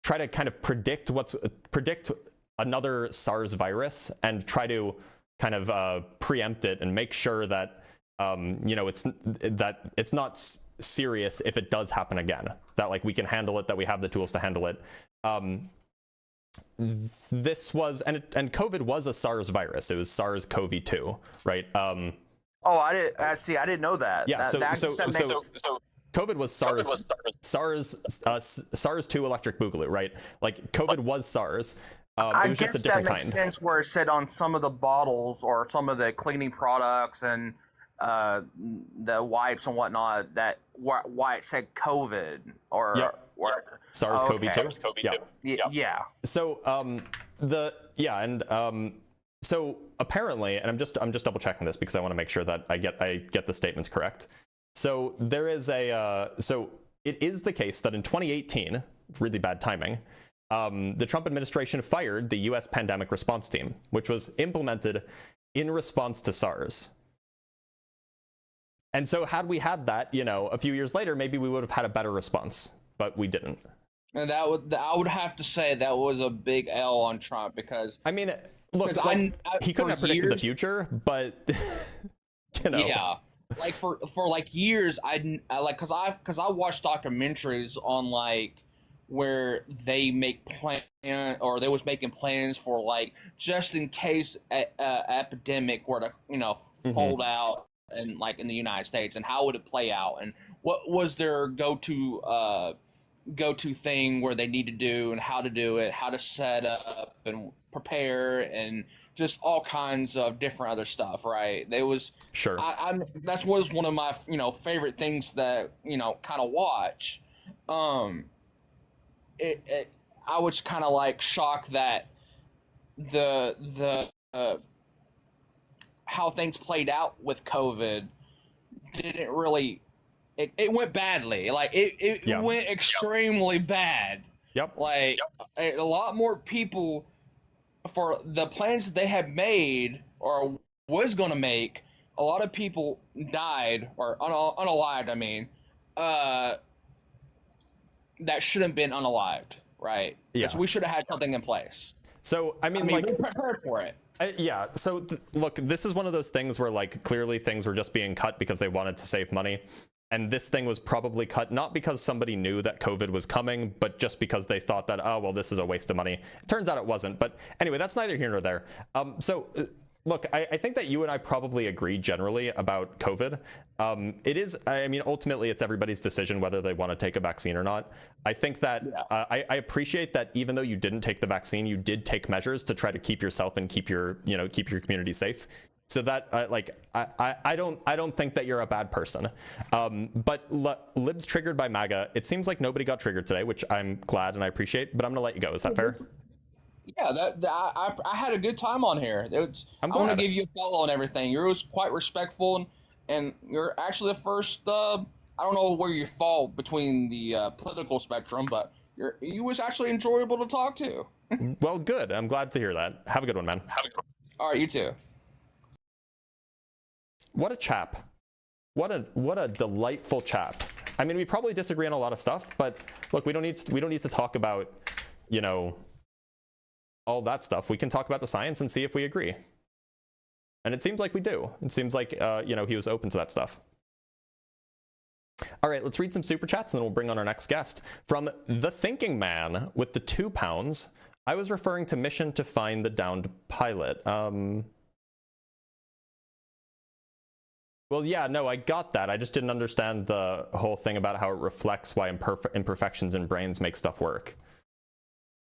try to kind of predict another SARS virus and try to kind of preempt it and make sure that it's not serious if it does happen again, that like we can handle it, that we have the tools to handle it. This was, and COVID was a SARS virus. It was SARS-CoV-2, right? I didn't know that. Yeah. So COVID was SARS-2 electric boogaloo, right? Like COVID was SARS. It was just a different that makes kind. sense where it said on some of the bottles or some of the cleaning products and the wipes and whatnot that why it said COVID or, Yep. or SARS-CoV-2. yeah. So so apparently, and I'm just double checking this because I want to make sure that I get the statements correct. So there is so it is the case that in 2018, really bad timing, the Trump administration fired the U.S. pandemic response team, which was implemented in response to SARS. And so had we had that, a few years later, maybe we would have had a better response, but we didn't. And I would have to say that was a big L on Trump because I mean, look, he couldn't have predicted the future, but yeah, like for like years, I like because I watched documentaries on like where they make they was making plans for like just in case a epidemic were to fold out and like in the United States, and how would it play out, and what was their go-to thing where they need to do and how to do it, how to set up and prepare, and just all kinds of different other stuff, right? They was sure. That was one of my favorite things that kind of watch. I was kind of like shocked that the how things played out with COVID didn't really. It went badly. Like it Yeah. went extremely bad. Yep. Like a lot more people for the plans that they had made or was going to make. A lot of people died or unalived. I mean, that shouldn't have been unalived, right? Yeah. So we should have had something in place. So I mean we prepared for it. Yeah, so look, this is one of those things where like clearly things were just being cut because they wanted to save money. And this thing was probably cut not because somebody knew that COVID was coming, but just because they thought that, oh, well, this is a waste of money. It turns out it wasn't. But anyway, that's neither here nor there. Look, I think that you and I probably agree generally about COVID. It is, I mean, ultimately, it's everybody's decision whether they want to take a vaccine or not. I think that I appreciate that even though you didn't take the vaccine, you did take measures to try to keep yourself and keep your community safe. So that I don't think that you're a bad person. But libs triggered by MAGA. It seems like nobody got triggered today, which I'm glad and I appreciate. But I'm gonna let you go. Is that fair? Yeah, I had a good time on here. I want to give you a follow and everything. You're quite respectful, and you're actually the first. I don't know where you fall between the political spectrum, but you was actually enjoyable to talk to. Well, good. I'm glad to hear that. Have a good one, man. All right, you too. What a chap. What a delightful chap. I mean, we probably disagree on a lot of stuff, but look, we don't need to talk about, you know, all that stuff. We can talk about the science and see if we agree. And it seems like we do. It seems like, you know, he was open to that stuff. All right, let's read some super chats and then we'll bring on our next guest. From The Thinking Man with the £2, I was referring to mission to find the downed pilot. Well, yeah, no, I got that. I just didn't understand the whole thing about how it reflects why imperfections in brains make stuff work.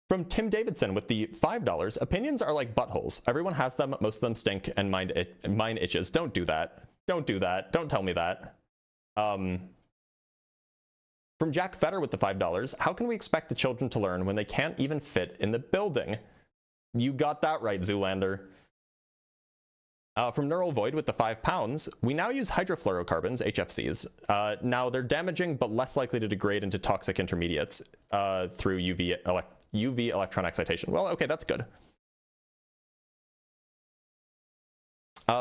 From Tim Davidson with the $5, opinions are like buttholes. Everyone has them, most of them stink, and mine itches. Don't do that. Don't do that. Don't tell me that. From Jack Fetter with the $5, how can we expect the children to learn when they can't even fit in the building? You got that right, Zoolander. From Neural Void with the £5, we now use hydrofluorocarbons, HFCs. Now they're damaging but less likely to degrade into toxic intermediates through UV electron excitation. Well, okay, that's good.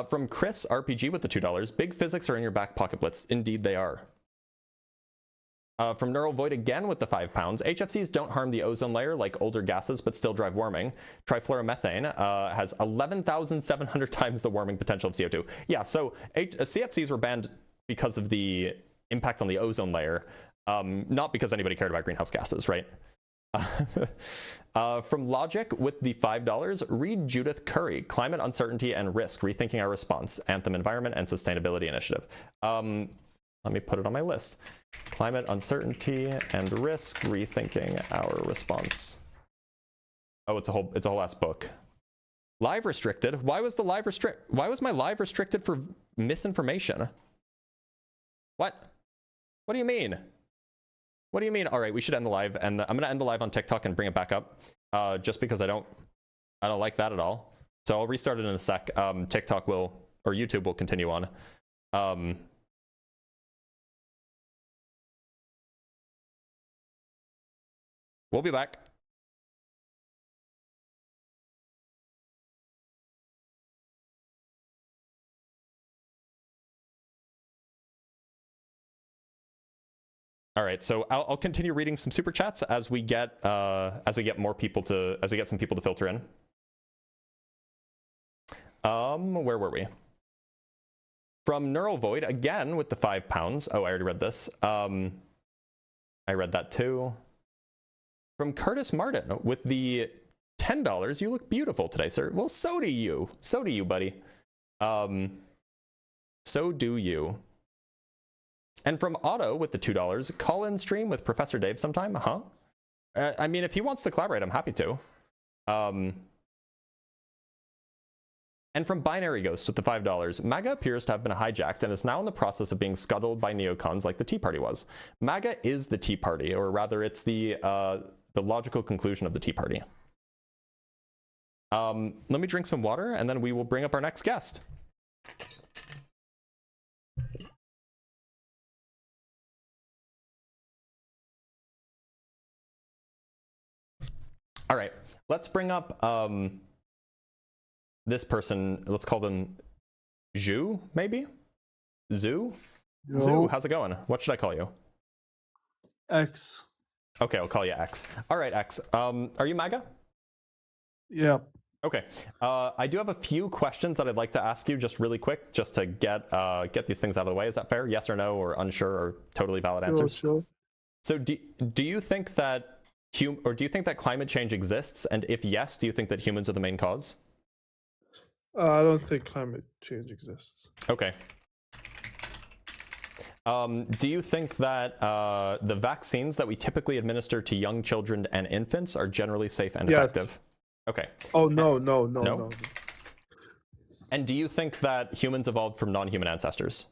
From Chris RPG with the $2, big physics are in your back pocket, Blitz. Indeed they are. From Neural Void again with the £5, HFCs don't harm the ozone layer like older gases, but still drive warming. Trifluoromethane has 11,700 times the warming potential of CO2. Yeah, so CFCs were banned because of the impact on the ozone layer, not because anybody cared about greenhouse gases, right? From Logic with the $5, read Judith Curry, Climate Uncertainty and Risk, Rethinking Our Response, Anthem Environment and Sustainability Initiative. Let me put it on my list. Climate Uncertainty and Risk, Rethinking Our Response. Oh, it's a whole ass book. Live restricted? Why was my live restricted for misinformation? What? What do you mean? What do you mean? All right, we should end the live, and I'm gonna end the live on TikTok and bring it back up, just because I don't like that at all. So I'll restart it in a sec. TikTok will, or YouTube will continue on. We'll be back. All right, so I'll continue reading some super chats as we get more people to some people to filter in. Where were we? From Neural Void again with the £5. Oh, I already read this. I read that too. From Curtis Martin with the $10. You look beautiful today, sir. Well, so do you. So do you, buddy. So do you. And from Otto with the $2, call in stream with Professor Dave sometime, huh? I mean, if he wants to collaborate, I'm happy to. And from Binary Ghost with the $5, MAGA appears to have been hijacked and is now in the process of being scuttled by neocons like the Tea Party was. MAGA is the Tea Party, or rather it's the logical conclusion of the Tea Party. Let me drink some water and then we will bring up our next guest. All right, let's bring up this person. Let's call them Zhu, maybe? Zhu? Yo. Zhu, how's it going? What should I call you? X. Okay, I'll call you X. All right, X. Are you MAGA? Yeah. Okay. I do have a few questions that I'd like to ask you just really quick, just to get these things out of the way. Is that fair? Yes or no, or unsure, or totally valid answers? Sure. So do you think that do you think that climate change exists? And if yes, do you think that humans are the main cause? I don't think climate change exists. Okay. Do you think that the vaccines that we typically administer to young children and infants are generally safe and Yes. effective? Okay. Oh, no. And do you think that humans evolved from non-human ancestors?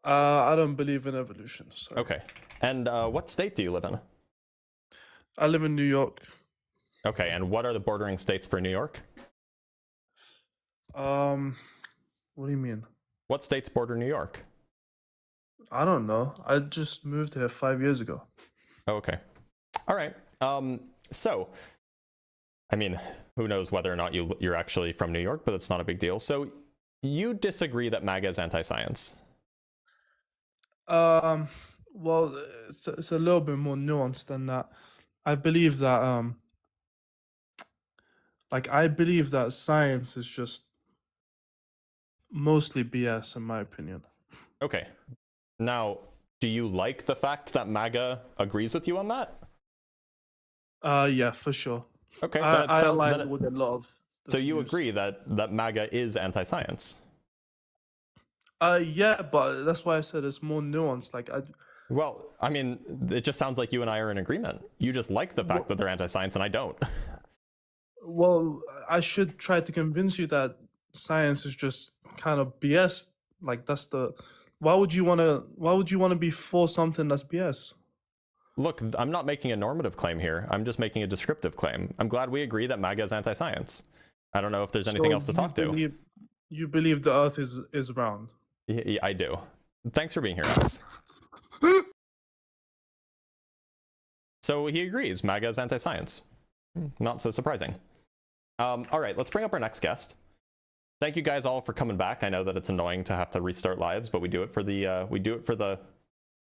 I don't believe in evolution. Sorry. Okay. And what state do you live in? I live in New York. Okay. And what are the bordering states for New York? What do you mean? What states border New York? I don't know. I just moved here 5 years ago. Okay. All right. So, I mean, who knows whether or not you're actually from New York, but it's not a big deal. So you disagree that MAGA is anti-science? Well, it's a little bit more nuanced than that. I believe that, I believe that science is just mostly BS, in my opinion. Okay. Now, do you like the fact that MAGA agrees with you on that? Yeah, for sure. Okay. I align with a lot of. So you agree that MAGA is anti-science? Yeah, but that's why I said it's more nuanced. Well, I mean, it just sounds like you and I are in agreement. You just like the fact that they're anti-science, and I don't. Well, I should try to convince you that science is just kind of BS. That's the. Why would you want to be for something that's BS? Look, I'm not making a normative claim here. I'm just making a descriptive claim. I'm glad we agree that MAGA is anti-science. I don't know if there's anything else to talk to. You believe the Earth is round? Yeah, I do. Thanks for being here, Alex. So he agrees. MAGA is anti-science. Not so surprising. All right, let's bring up our next guest. Thank you guys all for coming back. I know that it's annoying to have to restart lives, but we do it for the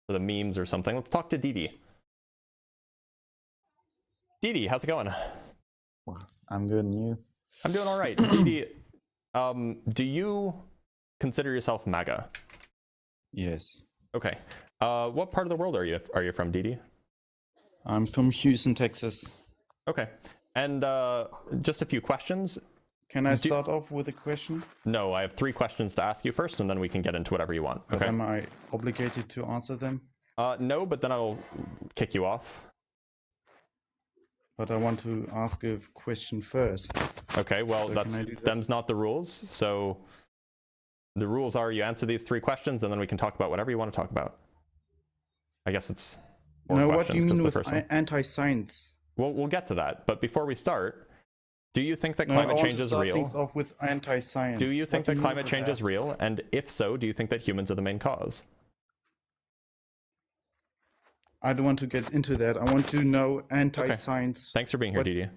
memes or something. Let's talk to Didi. Didi, how's it going? I'm good, and you? I'm doing all right. Didi, do you consider yourself MAGA? Yes. Okay. What part of the world are you from, Didi? I'm from Houston, Texas. Okay. And just a few questions. Can I start off with a question? No, I have 3 questions to ask you first, and then we can get into whatever you want. Okay. Am I obligated to answer them? No, but then I'll kick you off. But I want to ask a question first. Okay, well, So them's not the rules. So the rules are you answer these 3 questions, and then we can talk about whatever you want to talk about. I guess it's 4 No, questions. what do you mean 'cause with anti-science? Well, we'll get to that. But before we start, do you think that No, climate I want change to is start real? things off with anti-science. Do you think What that do mean climate with change that? is real? And if so, do you think that humans are the main cause? I don't want to get into that. I want to know anti-science. Thanks for being here, What- Didi.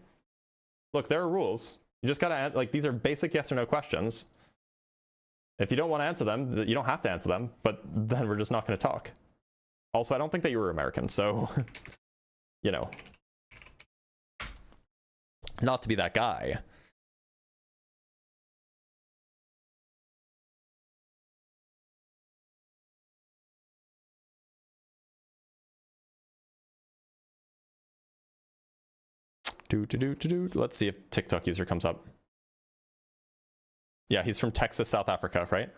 Look, there are rules. You just gotta, these are basic yes or no questions. If you don't want to answer them, you don't have to answer them, but then we're just not going to talk. Also, I don't think that you were American, so, you know, not to be that guy. Let's see if TikTok user comes up. Yeah, he's from Texas, South Africa, right?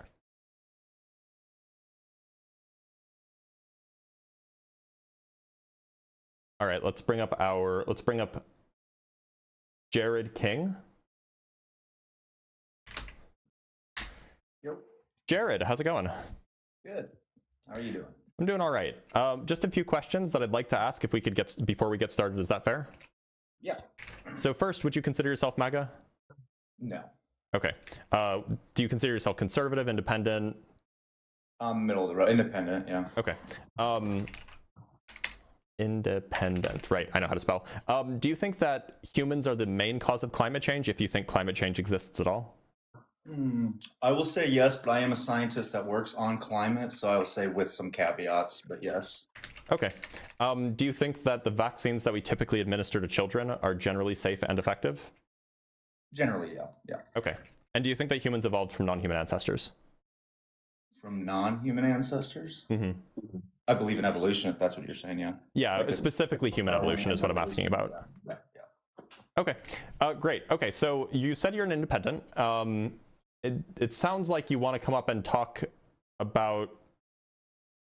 All right, let's bring up Jared King. Yep. Jared, how's it going? Good. How are you doing? I'm doing all right. Just a few questions that I'd like to ask if we could before we get started. Is that fair? Yeah. So first, would you consider yourself MAGA? No. Okay. Do you consider yourself conservative, independent? Middle of the road. Independent, yeah. Okay. Independent, right? I know how to spell. Do you think that humans are the main cause of climate change, if you think climate change exists at all? I will say yes, but I am a scientist that works on climate, so I will say with some caveats, but yes. Okay. Do you think that the vaccines that we typically administer to children are generally safe and effective? Generally, yeah. Okay. And do you think that humans evolved from non-human ancestors? From non-human ancestors? Mm-hmm. I believe in evolution, if that's what you're saying, yeah. Yeah, Like specifically human evolution is what I'm asking about. Yeah. Okay, great. Okay, so you said you're an independent. It sounds like you want to come up and talk about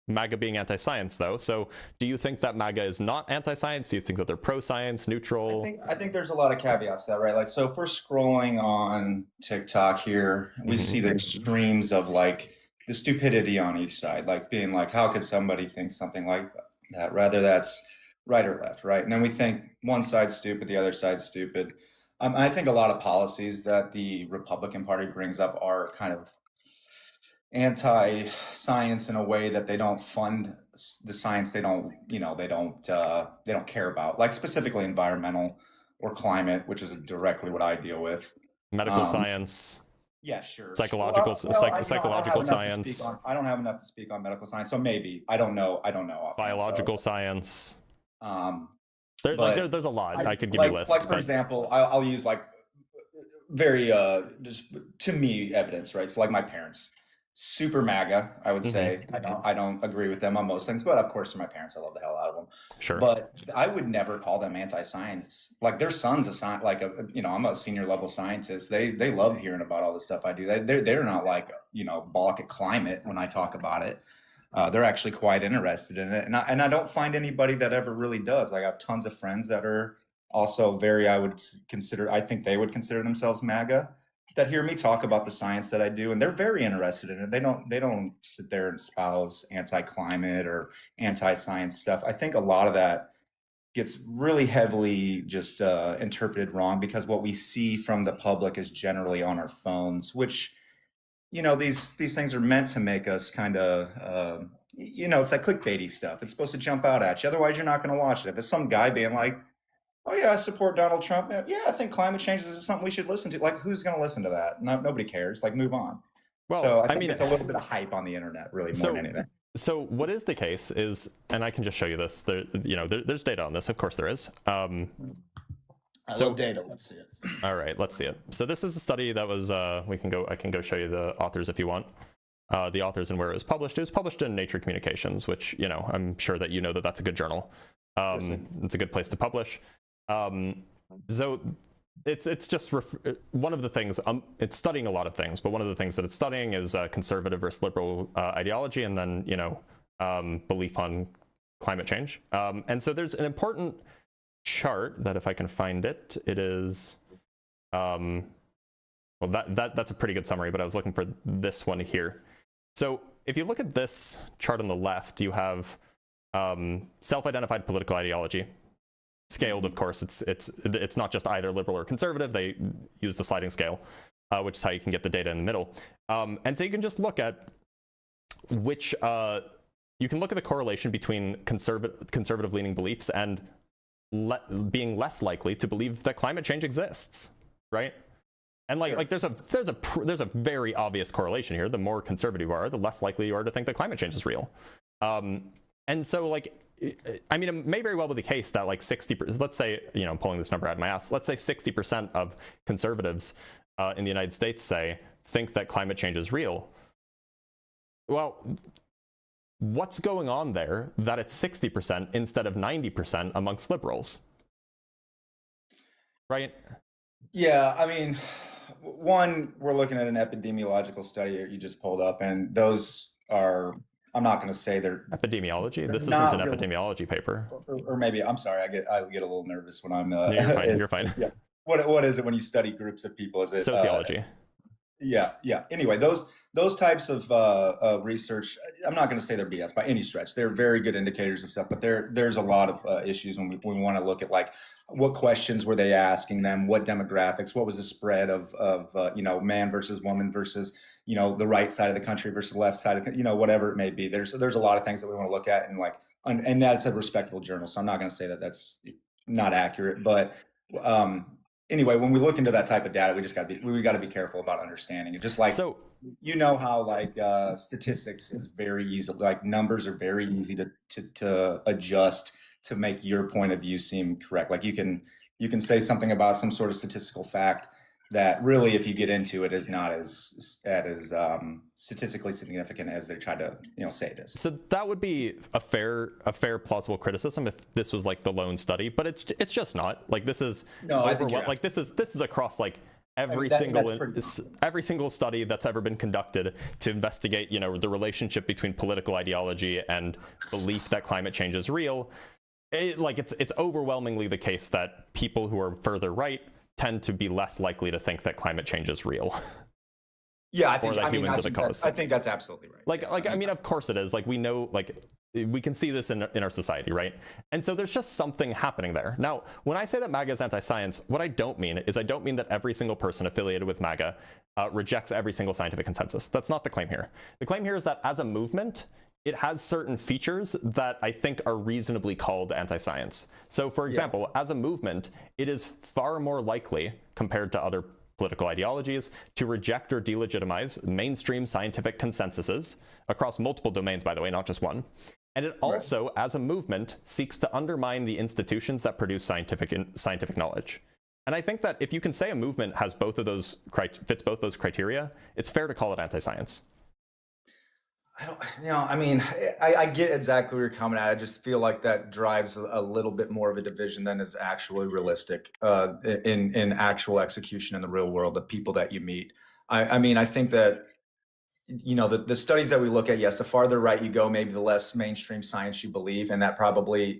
MAGA being anti-science, though. So do you think that MAGA is not anti-science? Do you think that they're pro-science, neutral? I think there's a lot of caveats to that, right? Like, so if we're scrolling on TikTok here, we see the extremes of like the stupidity on each side, like being like, how could somebody think something like that? Rather that's right or left, right? And then we think one side's stupid, the other side's stupid. I think a lot of policies that the Republican Party brings up are kind of anti-science in a way that they don't fund the science they don't care about, like specifically environmental or climate, which is directly what I deal with. Medical science. Yeah, sure. Psychological science. I don't have enough to speak on medical science, so maybe I don't know. Biological science. There's a lot. I could give you lists. Like for example, I'll use like very just to me evidence, right? So like my parents, super MAGA, I would say. I don't agree with them on most things, but of course, they're my parents. I love the hell out of them. Sure. But I would never call them anti-science. Like their son's I'm a senior level scientist. They love hearing about all the stuff I do. They're not like balk at climate when I talk about it. They're actually quite interested in it, and I don't find anybody that ever really does. Like I have tons of friends that are also I think they would consider themselves MAGA, that hear me talk about the science that I do, and they're very interested in it. They don't sit there and espouse anti-climate or anti-science stuff. I think a lot of that gets really heavily just interpreted wrong, because what we see from the public is generally on our phones, which these things are meant to make us kind of it's like clickbaity stuff. It's supposed to jump out at you, otherwise you're not going to watch it. If it's some guy being like, oh yeah, I support Donald Trump, yeah, I think climate change is something we should listen to, like who's going to listen to that? Nobody cares. Like move on. Well, so I think it's a little bit of hype on the internet, really, more than anything. So what is the case is, and I can just show you this, there's data on this, of course there is. I love data. Let's see it. All right, let's see it. So this is a study that was, I can go show you the authors if you want. The authors and where it was published. It was published in Nature Communications, which, I'm sure that that's a good journal. It's a good place to publish. So it's just one of the things, it's studying a lot of things, but one of the things that it's studying is conservative versus liberal ideology, and then, belief on climate change. And so there's an important chart that, if I can find it, it is, well, that's a pretty good summary, but I was looking for this one here. So if you look at this chart on the left, you have self-identified political ideology. Scaled, of course, it's not just either liberal or conservative. They use the sliding scale, which is how you can get the data in the middle. And so you can just look at which, you can look at the correlation between conservative leaning beliefs and being less likely to believe that climate change exists, right? And there's a very obvious correlation here. The more conservative you are, the less likely you are to think that climate change is real. And so I mean, it may very well be the case that 60%, let's say, I'm pulling this number out of my ass, let's say 60% of conservatives in the United States think that climate change is real. Well, what's going on there that it's 60% instead of 90% amongst liberals? Right? Yeah, I mean, one, we're looking at an epidemiological study that you just pulled up, and those are, I'm not going to say they're epidemiology. This isn't an epidemiology paper. Or maybe, I'm sorry, I get a little nervous when I'm. You're fine. You're fine. Yeah. What is it when you study groups of people? Is it sociology? Yeah. Anyway, those types of research, I'm not going to say they're BS by any stretch. They're very good indicators of stuff, but there's a lot of issues when we want to look at what questions were they asking them, what demographics, what was the spread of man versus woman versus the right side of the country versus the left side of whatever it may be. There's a lot of things that we want to look at, and and that's a respectable journal, so I'm not going to say that that's not accurate. But anyway, when we look into that type of data, we got to be careful about understanding it. Just like how like statistics is very easy, like numbers are very easy to adjust to make your point of view seem correct. Like you can say something about some sort of statistical fact that really, if you get into it, is not as statistically significant as they try to say it is. So that would be a fair plausible criticism if this was like the lone study, but it's just not. Like this is like this is across like every single study that's ever been conducted to investigate the relationship between political ideology and belief that climate change is real. It's overwhelmingly the case that people who are further right tend to be less likely to think that climate change is real. Yeah, I think, or that humans are the cause. I think that's absolutely right. I mean, of course it is. Like we know, like we can see this in our society, right? And so there's just something happening there. Now, when I say that MAGA is anti-science, what I don't mean is I don't mean that every single person affiliated with MAGA rejects every single scientific consensus. That's not the claim here. The claim here is that as a movement, it has certain features that I think are reasonably called anti-science. So for example, as a movement, it is far more likely compared to other political ideologies to reject or delegitimize mainstream scientific consensuses across multiple domains, by the way, not just one. And it also, as a movement, seeks to undermine the institutions that produce scientific knowledge. And I think that if you can say a movement has both of those fits both those criteria, it's fair to call it anti-science. I get exactly where you're coming at. I just feel like that drives a little bit more of a division than is actually realistic in actual execution in the real world, the people that you meet. I think that, the studies that we look at, yes, the farther right you go, maybe the less mainstream science you believe. And that probably,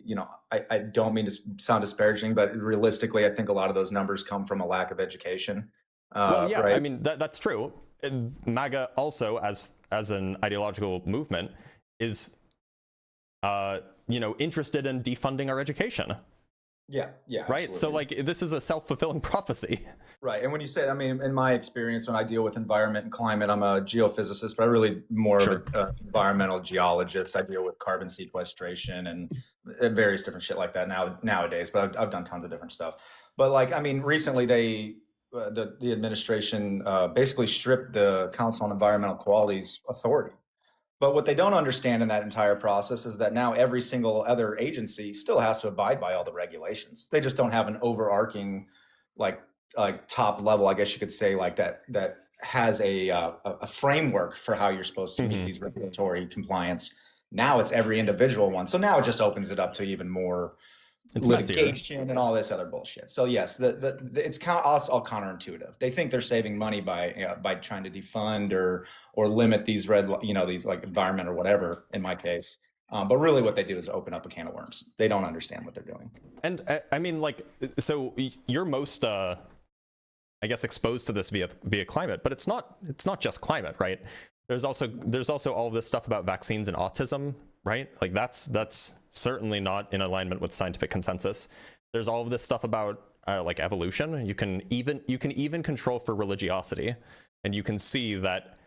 I don't mean to sound disparaging, but realistically, I think a lot of those numbers come from a lack of education. Right? I mean, that's true. MAGA also, as an ideological movement, is interested in defunding our education. Yeah, right. Absolutely. So like this is a self-fulfilling prophecy. Right. And when you say, in my experience, when I deal with environment and climate, I'm a geophysicist, but I'm really more of an environmental geologist. I deal with carbon sequestration and various different shit like that nowadays, but I've done tons of different stuff. But recently the administration basically stripped the Council on Environmental Quality's authority. But what they don't understand in that entire process is that now every single other agency still has to abide by all the regulations. They just don't have an overarching, like top level, I guess you could say, like that has a framework for how you're supposed to meet these regulatory compliance. Now it's every individual one. So now it just opens it up to even more litigation and all this other bullshit. So yes, it's kind of all counterintuitive. They think they're saving money by trying to defund or limit these these like environment or whatever in my case. But really what they do is open up a can of worms. They don't understand what they're doing. And so you're most I guess exposed to this via climate, but it's not just climate, right? There's also all this stuff about vaccines and autism, right? Like that's certainly not in alignment with scientific consensus. There's all of this stuff about like evolution. You can even control for religiosity, and you can see that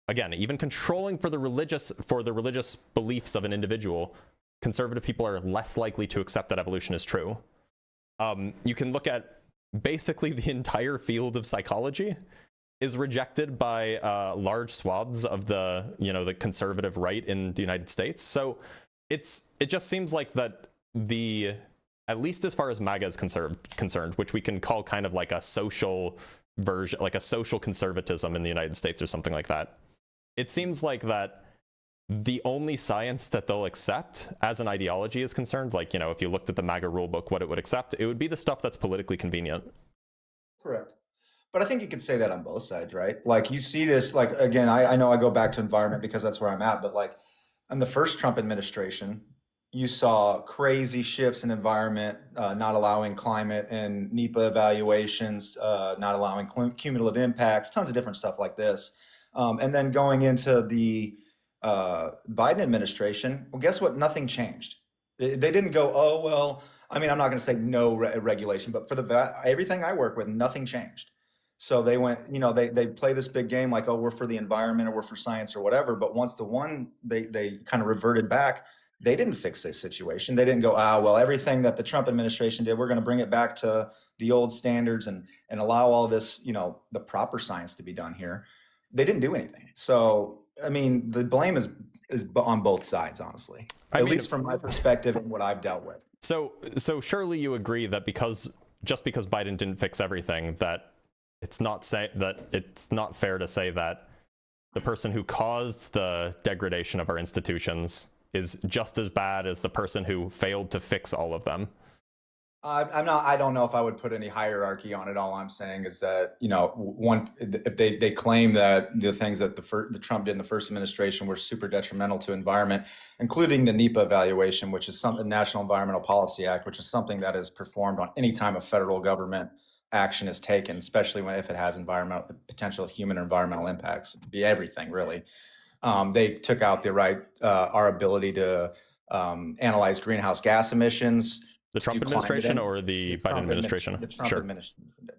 again, even controlling for the religious beliefs of an individual, conservative people are less likely to accept that evolution is true. You can look at basically the entire field of psychology is rejected by large swaths of the conservative right in the United States. So it just seems like that at least as far as MAGA is concerned, which we can call kind of like a social version, like a social conservatism in the United States or something like that. It seems like that the only science that they'll accept as an ideology is concerned, like, if you looked at the MAGA rulebook, what it would accept, it would be the stuff that's politically convenient. Correct. But I think you could say that on both sides, right? Like you see this, like, again, I know I go back to environment because that's where I'm at, but like in the first Trump administration, you saw crazy shifts in environment, not allowing climate and NEPA evaluations, not allowing cumulative impacts, tons of different stuff like this. And then going into the Biden administration, well, guess what? Nothing changed. They didn't go, oh, well, I'm not going to say no regulation, but for everything I work with, nothing changed. So they went, they play this big game like, oh, we're for the environment or we're for science or whatever. But once they kind of reverted back, they didn't fix this situation. They didn't go, well, everything that the Trump administration did, we're going to bring it back to the old standards and allow all this, the proper science to be done here. They didn't do anything. So, I mean, the blame is on both sides, honestly, at least from my perspective and what I've dealt with. So surely you agree that just because Biden didn't fix everything, that it's not fair to say that the person who caused the degradation of our institutions is just as bad as the person who failed to fix all of them. I don't know if I would put any hierarchy on it. All I'm saying is that, if they claim that the things that the Trump did in the first administration were super detrimental to environment, including the NEPA evaluation, which is the National Environmental Policy Act, which is something that is performed on any time a federal government action is taken, especially if it has potential human or environmental impacts. It could be everything, really. They took out our ability to analyze greenhouse gas emissions. The Trump administration or the Biden administration? The Trump administration did.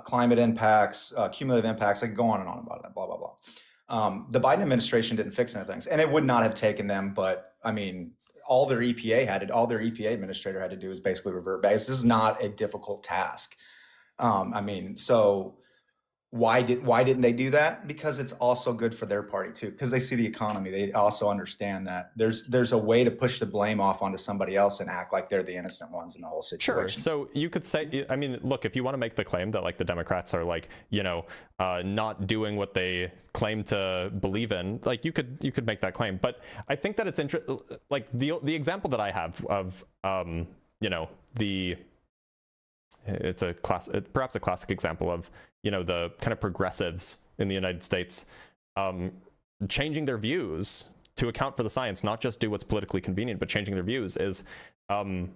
Climate impacts, cumulative impacts. I could go on and on about that, blah, blah, blah. The Biden administration didn't fix any things, and it would not have taken them, but I mean, all their EPA administrator had to do is basically revert back. This is not a difficult task. So why didn't they do that? Because it's also good for their party too, because they see the economy. They also understand that there's a way to push the blame off onto somebody else and act like they're the innocent ones in the whole situation. Sure. So you could say, I mean, look, if you want to make the claim that like the Democrats are like, not doing what they claim to believe in, like you could make that claim. But I think that it's interesting, like the example that I have of, it's perhaps a classic example of, the kind of progressives in the United States changing their views to account for the science, not just do what's politically convenient, but changing their views is, how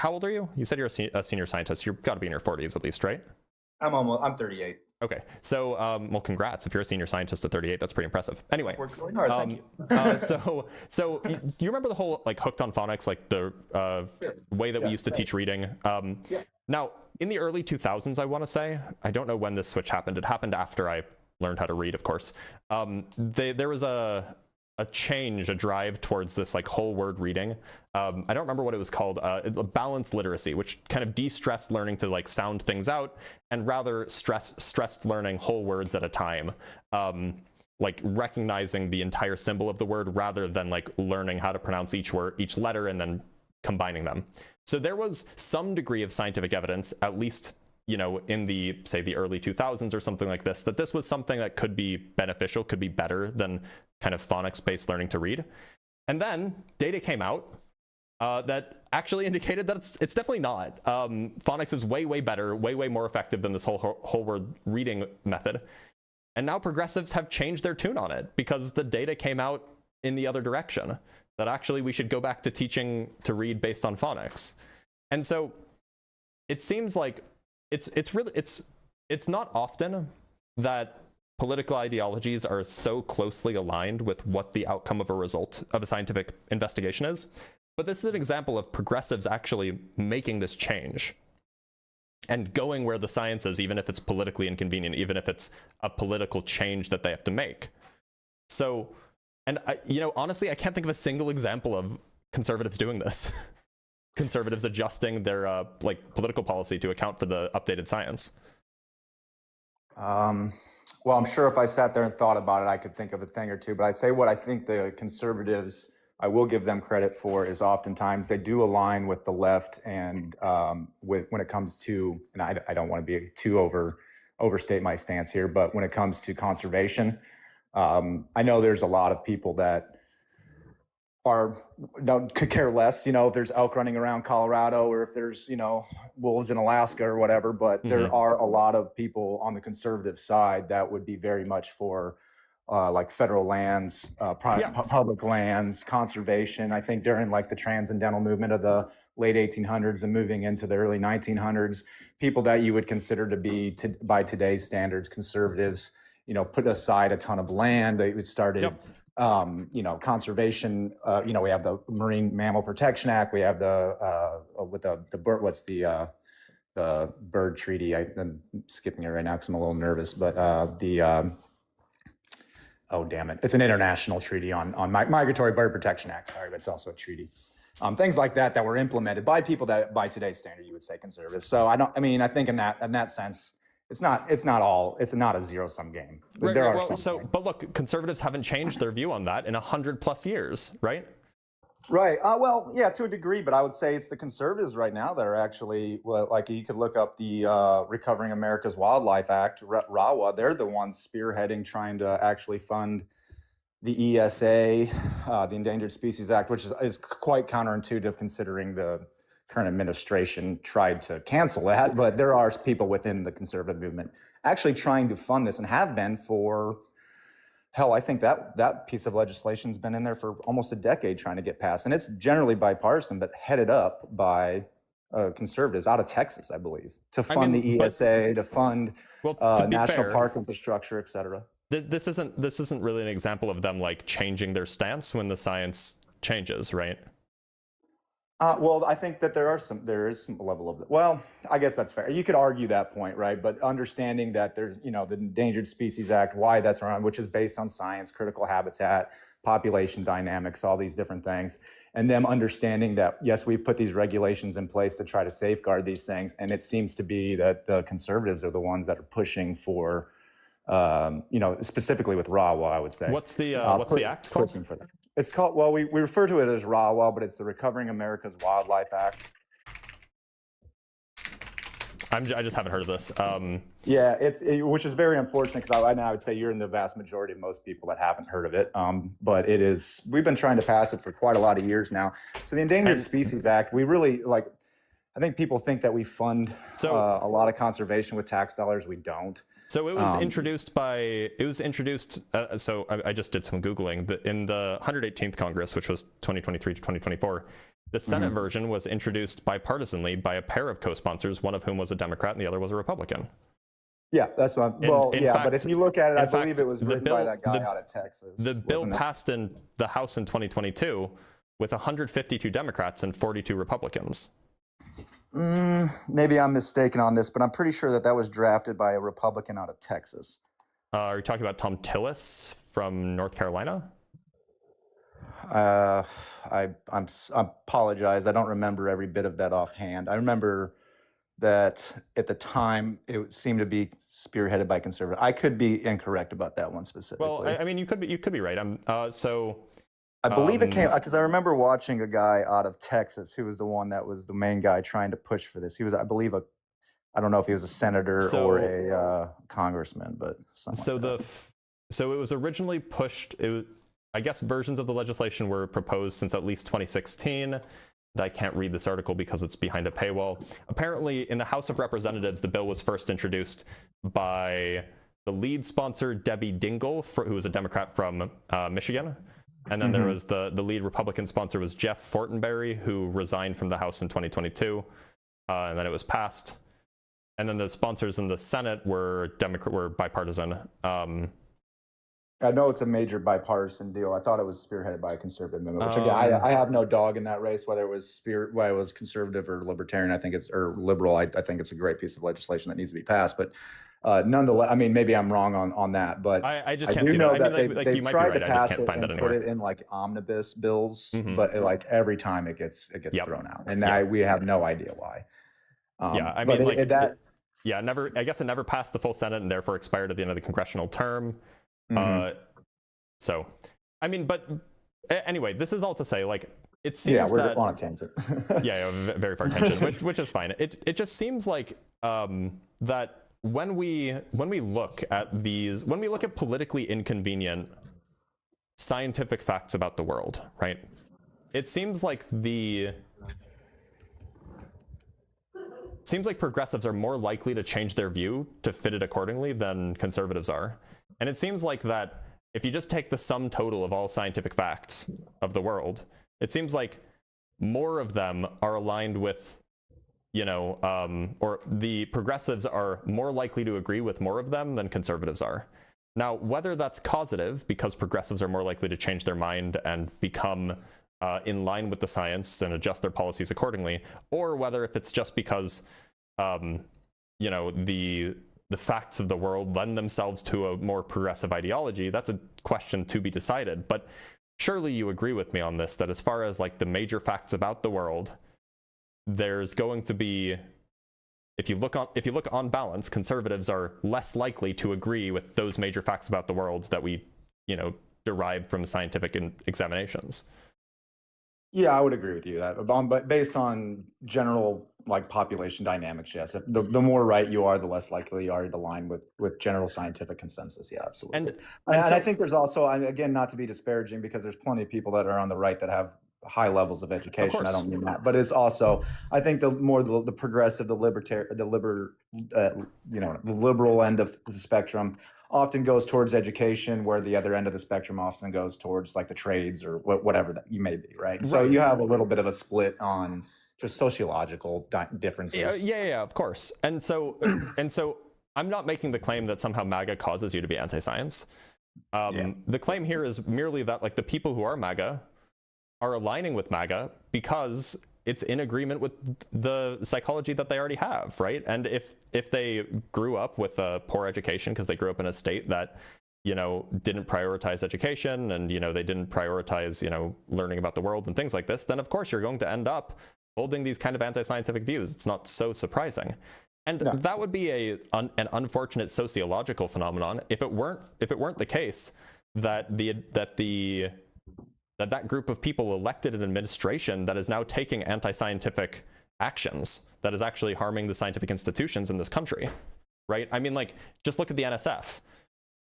old are you? You said you're a senior scientist. You've got to be in your 40s at least, right? I'm 38. Okay. So, well, congrats. If you're a senior scientist at 38, that's pretty impressive. Anyway. Worked really hard, thank you. So you remember the whole like hooked on phonics, like the way that we used to teach reading? Now, in the early 2000s, I want to say, I don't know when this switch happened. It happened after I learned how to read, of course. There was a change, a drive towards this like whole word reading. I don't remember what it was called, balanced literacy, which kind of de-stressed learning to like sound things out and rather stressed learning whole words at a time. Like recognizing the entire symbol of the word rather than like learning how to pronounce each letter and then combining them. So there was some degree of scientific evidence, at least, in the, say, the early 2000s or something like this, that this was something that could be beneficial, could be better than kind of phonics-based learning to read. And then data came out that actually indicated that it's definitely not. Phonics is way, way better, way, way more effective than this whole word reading method. And now progressives have changed their tune on it because the data came out in the other direction, that actually we should go back to teaching to read based on phonics. And so it seems like it's not often that political ideologies are so closely aligned with what the outcome of a result of a scientific investigation is. But this is an example of progressives actually making this change and going where the science is, even if it's politically inconvenient, even if it's a political change that they have to make. So, and honestly, I can't think of a single example of conservatives doing this. Conservatives adjusting their political policy to account for the updated science. Well, I'm sure if I sat there and thought about it, I could think of a thing or two. But I say what I think the conservatives, I will give them credit for, is oftentimes they do align with the left, and when it comes to, and I don't want to be too overstate my stance here, but when it comes to conservation, I know there's a lot of people that could care less, if there's elk running around Colorado or if there's, wolves in Alaska or whatever, but there are a lot of people on the conservative side that would be very much for like federal lands, public lands, conservation. I think during like the transcendental movement of the late 1800s and moving into the early 1900s, people that you would consider to be, by today's standards, conservatives, put aside a ton of land. They started, conservation. We have the Marine Mammal Protection Act. We have the bird treaty. I'm skipping it right now because I'm a little nervous, but oh damn it, it's an international treaty on Migratory Bird Protection Act. Sorry, but it's also a treaty. Things like that were implemented by people that, by today's standard, you would say conservative. So I think in that sense, it's not a zero-sum game. Right, right, well, but look, conservatives haven't changed their view on that in 100+ years, right? Right. Well, yeah, to a degree, but I would say it's the conservatives right now that are actually, well, like you could look up the Recovering America's Wildlife Act, RAWA. They're the ones spearheading trying to actually fund the ESA, the Endangered Species Act, which is quite counterintuitive considering the current administration tried to cancel that. But there are people within the conservative movement actually trying to fund this and have been for, hell, I think that piece of legislation has been in there for almost a decade trying to get passed. And it's generally bipartisan, but headed up by conservatives out of Texas, I believe, to fund the ESA, to fund national park infrastructure, et cetera. This isn't really an example of them like changing their stance when the science changes, right? Well, I think that there is some level of, well, I guess that's fair. You could argue that point, right? But understanding that there's, the Endangered Species Act, why that's around, which is based on science, critical habitat, population dynamics, all these different things, and them understanding that, yes, we've put these regulations in place to try to safeguard these things. And it seems to be that the conservatives are the ones that are pushing for, specifically with RAWA, I would say. What's the act called? For that. It's called, well, we refer to it as RAWA, but it's the Recovering America's Wildlife Act. I just haven't heard of this. Yeah, which is very unfortunate because I would say you're in the vast majority of most people that haven't heard of it. But it is, we've been trying to pass it for quite a lot of years now. So the Endangered Species Act, we really I think people think that we fund a lot of conservation with tax dollars. We don't. So it was introduced so I just did some Googling. In the 118th Congress, which was 2023 to 2024, the Senate version was introduced bipartisanly by a pair of co-sponsors, one of whom was a Democrat and the other was a Republican. Yeah, that's what but if you look at it, I believe it was written by that guy out of Texas. The bill passed in the House in 2022 with 152 Democrats and 42 Republicans. Maybe I'm mistaken on this, but I'm pretty sure that was drafted by a Republican out of Texas. Are you talking about Tom Tillis from North Carolina? I apologize. I don't remember every bit of that offhand. I remember that at the time it seemed to be spearheaded by conservatives. I could be incorrect about that one specifically. Well, I mean, you could be right. I believe it came because I remember watching a guy out of Texas who was the one that was the main guy trying to push for this. He was, I believe, I don't know if he was a senator or a congressman, but something. So it was originally pushed. I guess versions of the legislation were proposed since at least 2016. I can't read this article because it's behind a paywall. Apparently, in the House of Representatives, the bill was first introduced by the lead sponsor, Debbie Dingell, who was a Democrat from Michigan. And then there was the lead Republican sponsor was Jeff Fortenberry, who resigned from the House in 2022. And then it was passed. And then the sponsors in the Senate were bipartisan. I know it's a major bipartisan deal. I thought it was spearheaded by a conservative movement, which again, I have no dog in that race, whether it was conservative or libertarian. Or liberal. I think it's a great piece of legislation that needs to be passed. But nonetheless, I mean, maybe I'm wrong on that, but I just can't see that. I mean, they you might tried be right. to pass I just can't find it that and anywhere. put it in like omnibus bills, but every time it gets thrown out, and we have no idea why. I guess it never passed the full Senate and therefore expired at the end of the congressional term. So, I mean, but anyway, this is all to say, it seems we're on a tangent. Very far tangent, which is fine. It just seems like that when we look at politically inconvenient scientific facts about the world, right? It seems like progressives are more likely to change their view to fit it accordingly than conservatives are. And it seems like that if you just take the sum total of all scientific facts of the world, it seems like more of them are aligned with, or the progressives are more likely to agree with more of them than conservatives are. Now, whether that's causative because progressives are more likely to change their mind and become in line with the science and adjust their policies accordingly, or whether if it's just because, the the facts of the world lend themselves to a more progressive ideology, that's a question to be decided. But surely you agree with me on this, that as far as like the major facts about the world, there's going to be, if you look on balance, conservatives are less likely to agree with those major facts about the world that we, derive from scientific examinations. Yeah, I would agree with you that, but based on general like population dynamics, yes. The more right you are, the less likely you are to align with general scientific consensus. Yeah, absolutely. And I think there's also, again, not to be disparaging, because there's plenty of people that are on the right that have high levels of education. I don't mean that, but it's also, I think the more the progressive, the liberal end of the spectrum often goes towards education, where the other end of the spectrum often goes towards like the trades or whatever that you may be, right? So you have a little bit of a split on just sociological differences. Yeah, of course. And so I'm not making the claim that somehow MAGA causes you to be anti-science. The claim here is merely that like the people who are MAGA are aligning with MAGA because it's in agreement with the psychology that they already have, right? And if they grew up with a poor education because they grew up in a state that, didn't prioritize education and, they didn't prioritize, learning about the world and things like this, then of course you're going to end up holding these kind of anti-scientific views. It's not so surprising. And that would be an unfortunate sociological phenomenon if it weren't the case that that group of people elected an administration that is now taking anti-scientific actions that is actually harming the scientific institutions in this country, right? I mean, like, just look at the NSF.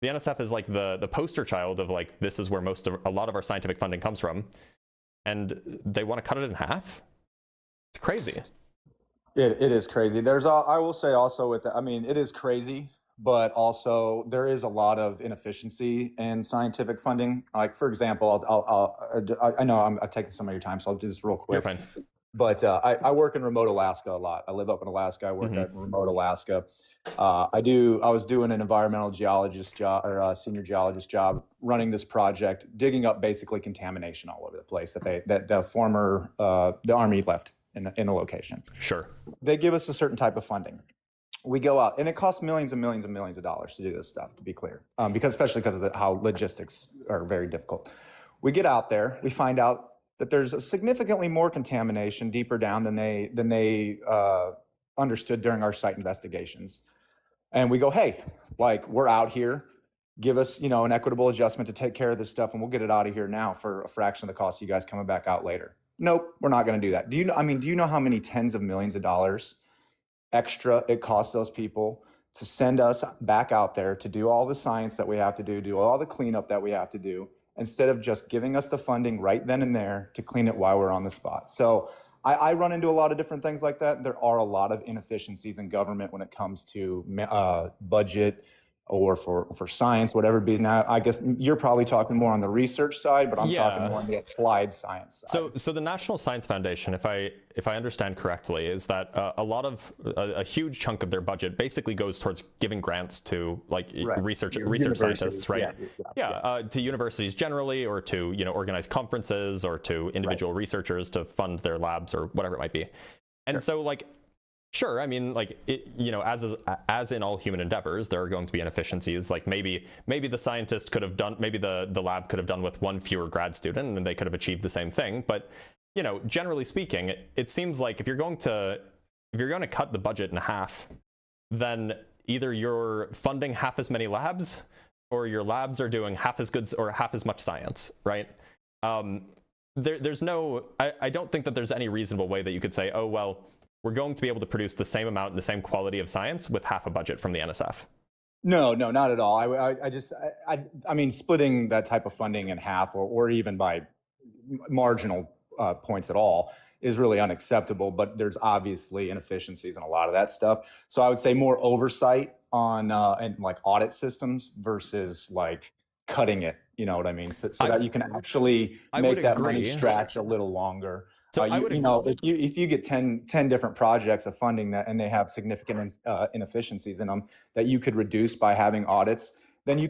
The NSF is like the poster child of like, this is where a lot of our scientific funding comes from, and they want to cut it in half. It's crazy. It is crazy. I will say also it is crazy, but also there is a lot of inefficiency in scientific funding. Like, for example, I know I'm taking some of your time, so I'll do this real quick. You're fine. But I work in remote Alaska a lot. I live up in Alaska. I work at remote Alaska. I was doing an environmental geologist job, or a senior geologist job, running this project, digging up basically contamination all over the place that the Army left in a location. Sure. They give us a certain type of funding. We go out, and it costs millions and millions and millions of dollars to do this stuff, to be clear, especially because of how logistics are very difficult. We get out there, we find out that there's a significantly more contamination deeper down than they understood during our site investigations. And we go, hey, like, we're out here, give us, an equitable adjustment to take care of this stuff, and we'll get it out of here now for a fraction of the cost of you guys coming back out later. Nope, we're not going to do that. Do you know how many tens of millions of dollars extra it costs those people to send us back out there to do all the science that we have to do all the cleanup that we have to do, instead of just giving us the funding right then and there to clean it while we're on the spot? So I run into a lot of different things like that. There are a lot of inefficiencies in government when it comes to budget or for science, whatever it be. Now, I guess you're probably talking more on the research side, but I'm talking more on the applied science side. So the National Science Foundation, if I understand correctly, is that a huge chunk of their budget basically goes towards giving grants to research scientists, right? To universities generally, or to organize conferences, or to individual researchers to fund their labs or whatever it might be. And so sure, I mean, as in all human endeavors, there are going to be inefficiencies. Like maybe the scientist could have done, maybe the lab could have done with one fewer grad student, and they could have achieved the same thing. But generally speaking, it seems like if you're going to cut the budget in half, then either you're funding half as many labs, or your labs are doing half as good or half as much science, right? There's no, I don't think that there's any reasonable way that you could say, oh well, we're going to be able to produce the same amount and the same quality of science with half a budget from the NSF. No, not at all. I mean, splitting that type of funding in half, or even by marginal points at all, is really unacceptable. But there's obviously inefficiencies in a lot of that stuff. So I would say more oversight on and audit systems versus cutting it. You know what I mean? So that you can actually make that money stretch a little longer. So if you get 10 different projects of funding and they have significant inefficiencies in them that you could reduce by having audits, then you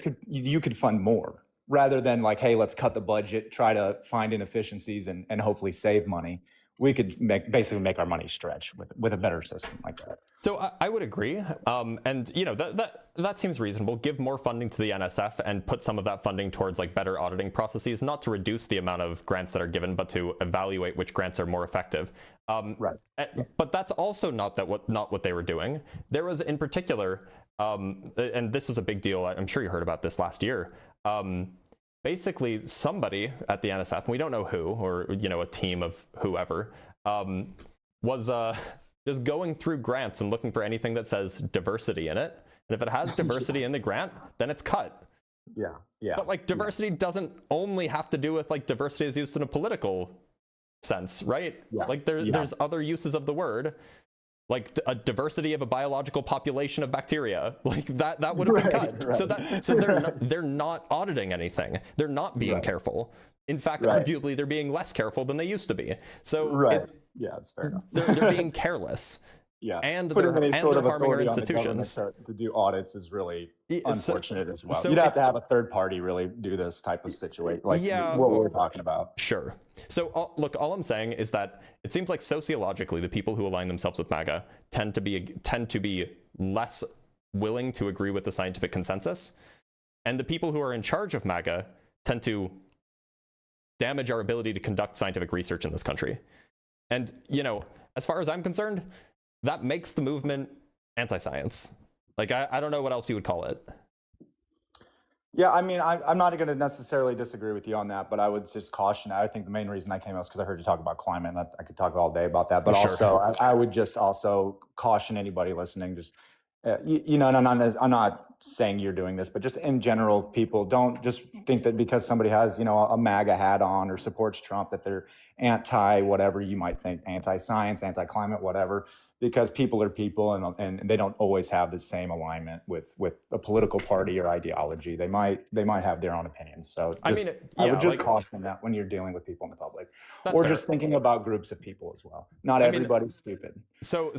could fund more, rather than hey, let's cut the budget, try to find inefficiencies and hopefully save money. we could basically make our money stretch with a better system like that. So I would agree, and you know that seems reasonable. Give more funding to the NSF and put some of that funding towards like better auditing processes, not to reduce the amount of grants that are given, but to evaluate which grants are more effective. Right. But that's also not what they were doing. There was in particular, and this was a big deal. I'm sure you heard about this last year. Basically, somebody at the NSF, and we don't know who, or you know, a team of whoever, was just going through grants and looking for anything that says diversity in it. And if it has diversity in the grant, then it's cut. Yeah. But like diversity doesn't only have to do with like diversity as used in a political sense, right? Like there's other uses of the word, like a diversity of a biological population of bacteria, like that would have been cut. So they're not auditing anything. They're not being careful. In fact, arguably they're being less careful than they used to be. So yeah, it's fair enough. They're being careless. Yeah, and putting they're any sort of harming our authority on the institutions. government to do audits is really unfortunate as well. so You'd have to have a third party really do this type of situation, like what we're talking about. Sure. So look, all I'm saying is that it seems like sociologically, the people who align themselves with MAGA tend to be less willing to agree with the scientific consensus, and the people who are in charge of MAGA tend to damage our ability to conduct scientific research in this country. And you know, as far as I'm concerned, that makes the movement anti-science. Like, I don't know what else you would call it. Yeah, I mean, I'm not going to necessarily disagree with you on that, but I would just caution. I think the main reason I came out is because I heard you talk about climate, and I could talk all day about that. But also, I would just also caution anybody listening, just, you know, and I'm not saying you're doing this, but just in general, people don't just think that because somebody has, you know, a MAGA hat on or supports Trump that they're anti whatever you might think, anti-science, anti-climate, whatever. Because people are people, and they don't always have the same alignment with a political party or ideology. They might have their own opinions. So I would just caution that when you're dealing with people in the public, or just thinking about groups of people as well. Not everybody's stupid. So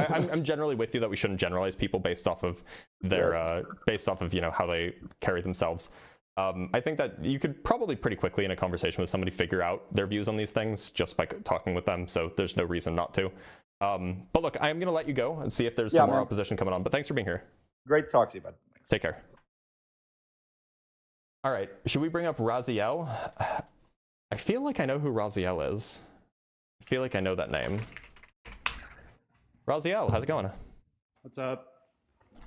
I'm generally with you that we shouldn't generalize people based off of their you know, how they carry themselves. I think that you could probably pretty quickly in a conversation with somebody figure out their views on these things just by talking with them. So there's no reason not to. But look, I'm going to let you go and see if there's some more opposition coming on. But thanks for being here. Great to talk to you, bud. Take care. All right. Should we bring up Raziel? I feel like I know who Raziel is. I feel like I know that name. Raziel, how's it going? What's up?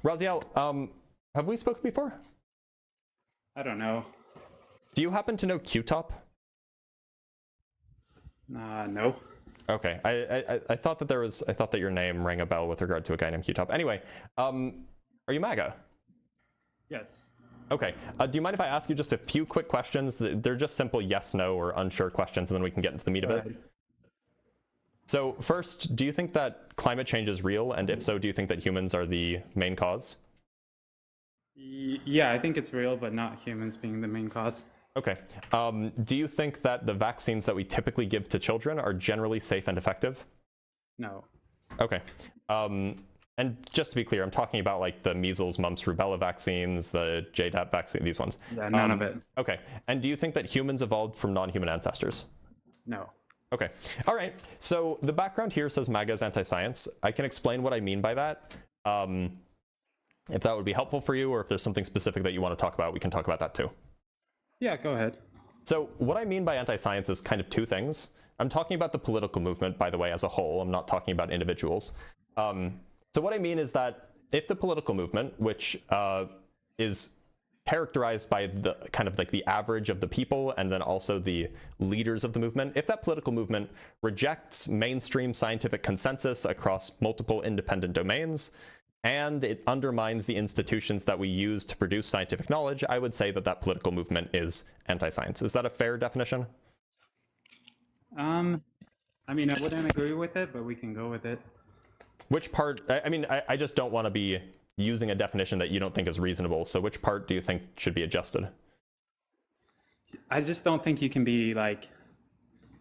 Raziel, have we spoken before? I don't know. Do you happen to know Q-Top? No. Okay, I thought that your name rang a bell with regard to a guy named Q-Top. Anyway, are you MAGA? Yes. Okay, do you mind if I ask you just a few quick questions? They're just simple yes, no, or unsure questions, and then we can get into the meat of it. So first, do you think that climate change is real? And if so, do you think that humans are the main cause? Yeah, I think it's real, but not humans being the main cause. Okay. Do you think that the vaccines that we typically give to children are generally safe and effective? No. Okay. And just to be clear, I'm talking about like the measles, mumps, rubella vaccines, the JDAP vaccine, these ones. Yeah, none of it. Okay. And do you think that humans evolved from non-human ancestors? No. Okay. All right. So the background here says MAGA is anti-science. I can explain what I mean by that. If that would be helpful for you, or if there's something specific that you want to talk about, we can talk about that too. Yeah, go ahead. So what I mean by anti-science is kind of two things. I'm talking about the political movement, by the way, as a whole. I'm not talking about individuals. So what I mean is that if the political movement, which is characterized by the kind of like the average of the people and then also the leaders of the movement, if that political movement rejects mainstream scientific consensus across multiple independent domains, and it undermines the institutions that we use to produce scientific knowledge, I would say that that political movement is anti-science. Is that a fair definition? I mean, I wouldn't agree with it, but we can go with it. Which part? I mean, I just don't want to be using a definition that you don't think is reasonable. So which part do you think should be adjusted? I just don't think you can be like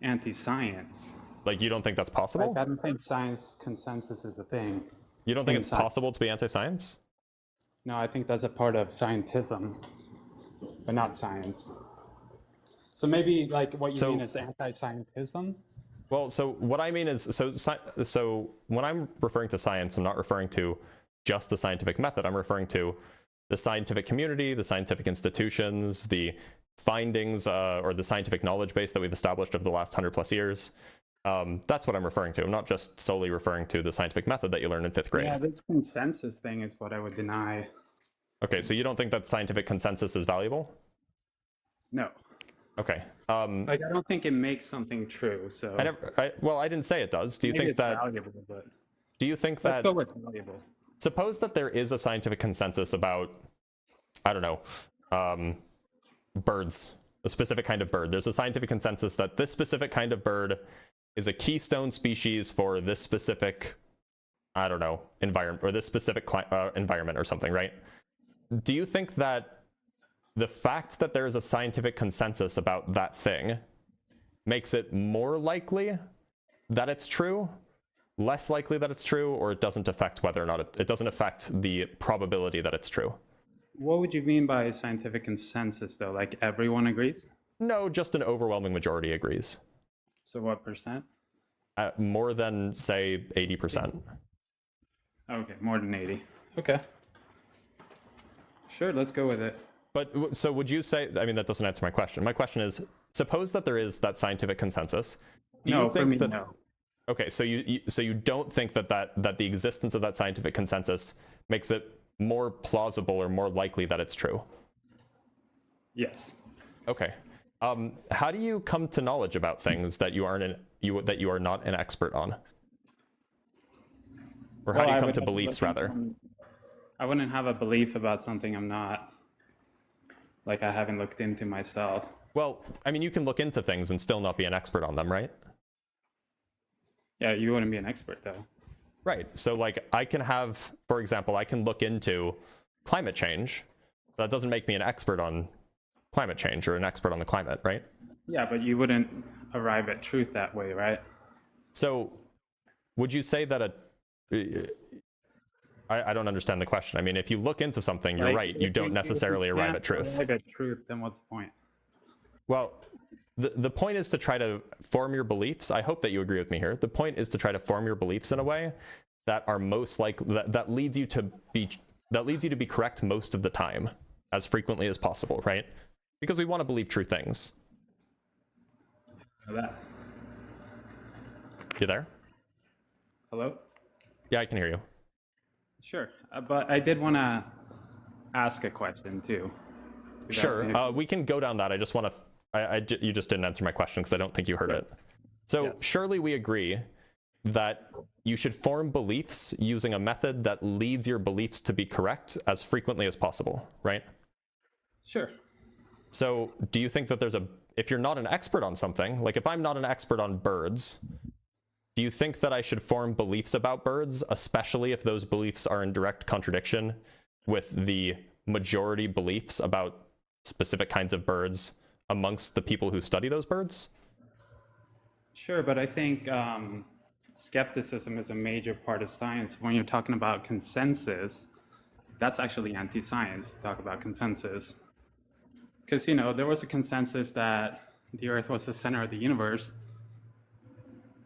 anti-science. Like you don't think that's possible? Like, I don't think science consensus is a thing. You don't think it's possible to be anti-science? No, I think that's a part of scientism, but not science. So maybe like what you mean is anti-scientism? Well, so what I mean is, so when I'm referring to science, I'm not referring to just the scientific method. I'm referring to the scientific community, the scientific institutions, the findings, or the scientific knowledge base that we've established over the last 100+ years. That's what I'm referring to. I'm not just solely referring to the scientific method that you learned in 5th grade. Yeah, this consensus thing is what I would deny. Okay, so you don't think that scientific consensus is valuable? No. Okay. Like, I don't think it makes something true. So. Well, I didn't say it does. Do you Maybe think it's that? Valuable, but Do you think let's that? go with valuable. Suppose that there is a scientific consensus about, I don't know, birds, a specific kind of bird. There's a scientific consensus that this specific kind of bird is a keystone species for this specific, I don't know, environment, or this specific environment or something, right? Do you think that the fact that there is a scientific consensus about that thing makes it more likely that it's true, less likely that it's true, or it doesn't affect whether or not it doesn't affect the probability that it's true? What would you mean by scientific consensus, though? Like everyone agrees? No, just an overwhelming majority agrees. So what percent? More than, say, 80%. Okay, more than 80. Okay. Sure, let's go with it. But so would you say, I mean, that doesn't answer my question. My question is, suppose that there is that scientific consensus. Do you think that, no. Okay, so you don't think that the existence of that scientific consensus makes it more plausible or more likely that it's true? Yes. Okay. How do you come to knowledge about things that you are not an expert on? Or how do you come to beliefs, rather? I wouldn't have a belief about something I'm not, like I haven't looked into myself. Well, I mean, you can look into things and still not be an expert on them, right? Yeah, you wouldn't be an expert, though. Right. So, like, I can have, for example, I can look into climate change. That doesn't make me an expert on climate change or an expert on the climate, right? Yeah, but you wouldn't arrive at truth that way, right? So, would you say that I don't understand the question. I mean, if you look into something, you're right. You don't necessarily arrive at truth. Arrive at truth, then what's the point? Well, the point is to try to form your beliefs. I hope that you agree with me here. The point is to try to form your beliefs in a way that are most likely that leads you to be correct most of the time, as frequently as possible, right? Because we want to believe true things. You there? Hello? Yeah, I can hear you. Sure, but I did want to ask a question too. Sure, we can go down that. I just want to. You just didn't answer my question because I don't think you heard it. So yes. Surely we agree that you should form beliefs using a method that leads your beliefs to be correct as frequently as possible, right? Sure. So do you think that if you're not an expert on something, like if I'm not an expert on birds, do you think that I should form beliefs about birds, especially if those beliefs are in direct contradiction with the majority beliefs about specific kinds of birds amongst the people who study those birds? Sure, but I think skepticism is a major part of science. When you're talking about consensus, that's actually anti-science to talk about consensus. Because, you know, there was a consensus that the Earth was the center of the universe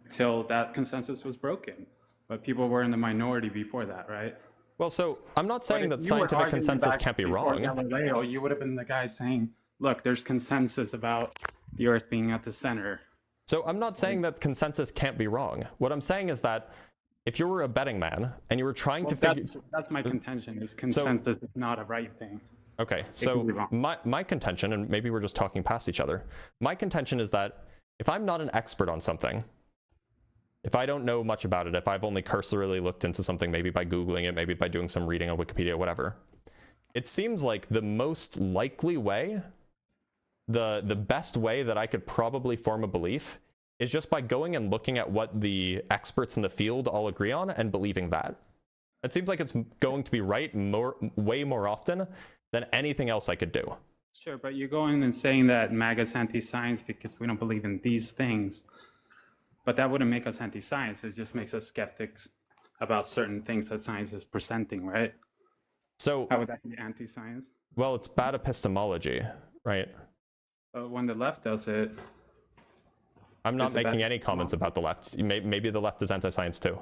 till that consensus was broken. But people were in the minority before that, right? Well, so I'm not saying that scientific consensus can't be wrong. Galileo, you would have been the guy saying, look, there's consensus about the Earth being at the center. So I'm not saying that consensus can't be wrong. What I'm saying is that if you were a betting man and you were trying to figure... That's my contention, is consensus is not a right thing. Okay, so my contention, and maybe we're just talking past each other, my contention is that if I'm not an expert on something, if I don't know much about it, if I've only cursorily looked into something, maybe by Googling it, maybe by doing some reading on Wikipedia, whatever, it seems like the most likely way, the best way that I could probably form a belief is just by going and looking at what the experts in the field all agree on and believing that. It seems like it's going to be right way more often than anything else I could do. Sure, but you're going and saying that MAGA is anti-science because we don't believe in these things. But that wouldn't make us anti-science. It just makes us skeptics about certain things that science is presenting, right? So how would that be anti-science? Well, it's bad epistemology, right? But when the left does it... I'm not Is it making that- any comments about the left. Maybe the left is anti-science too.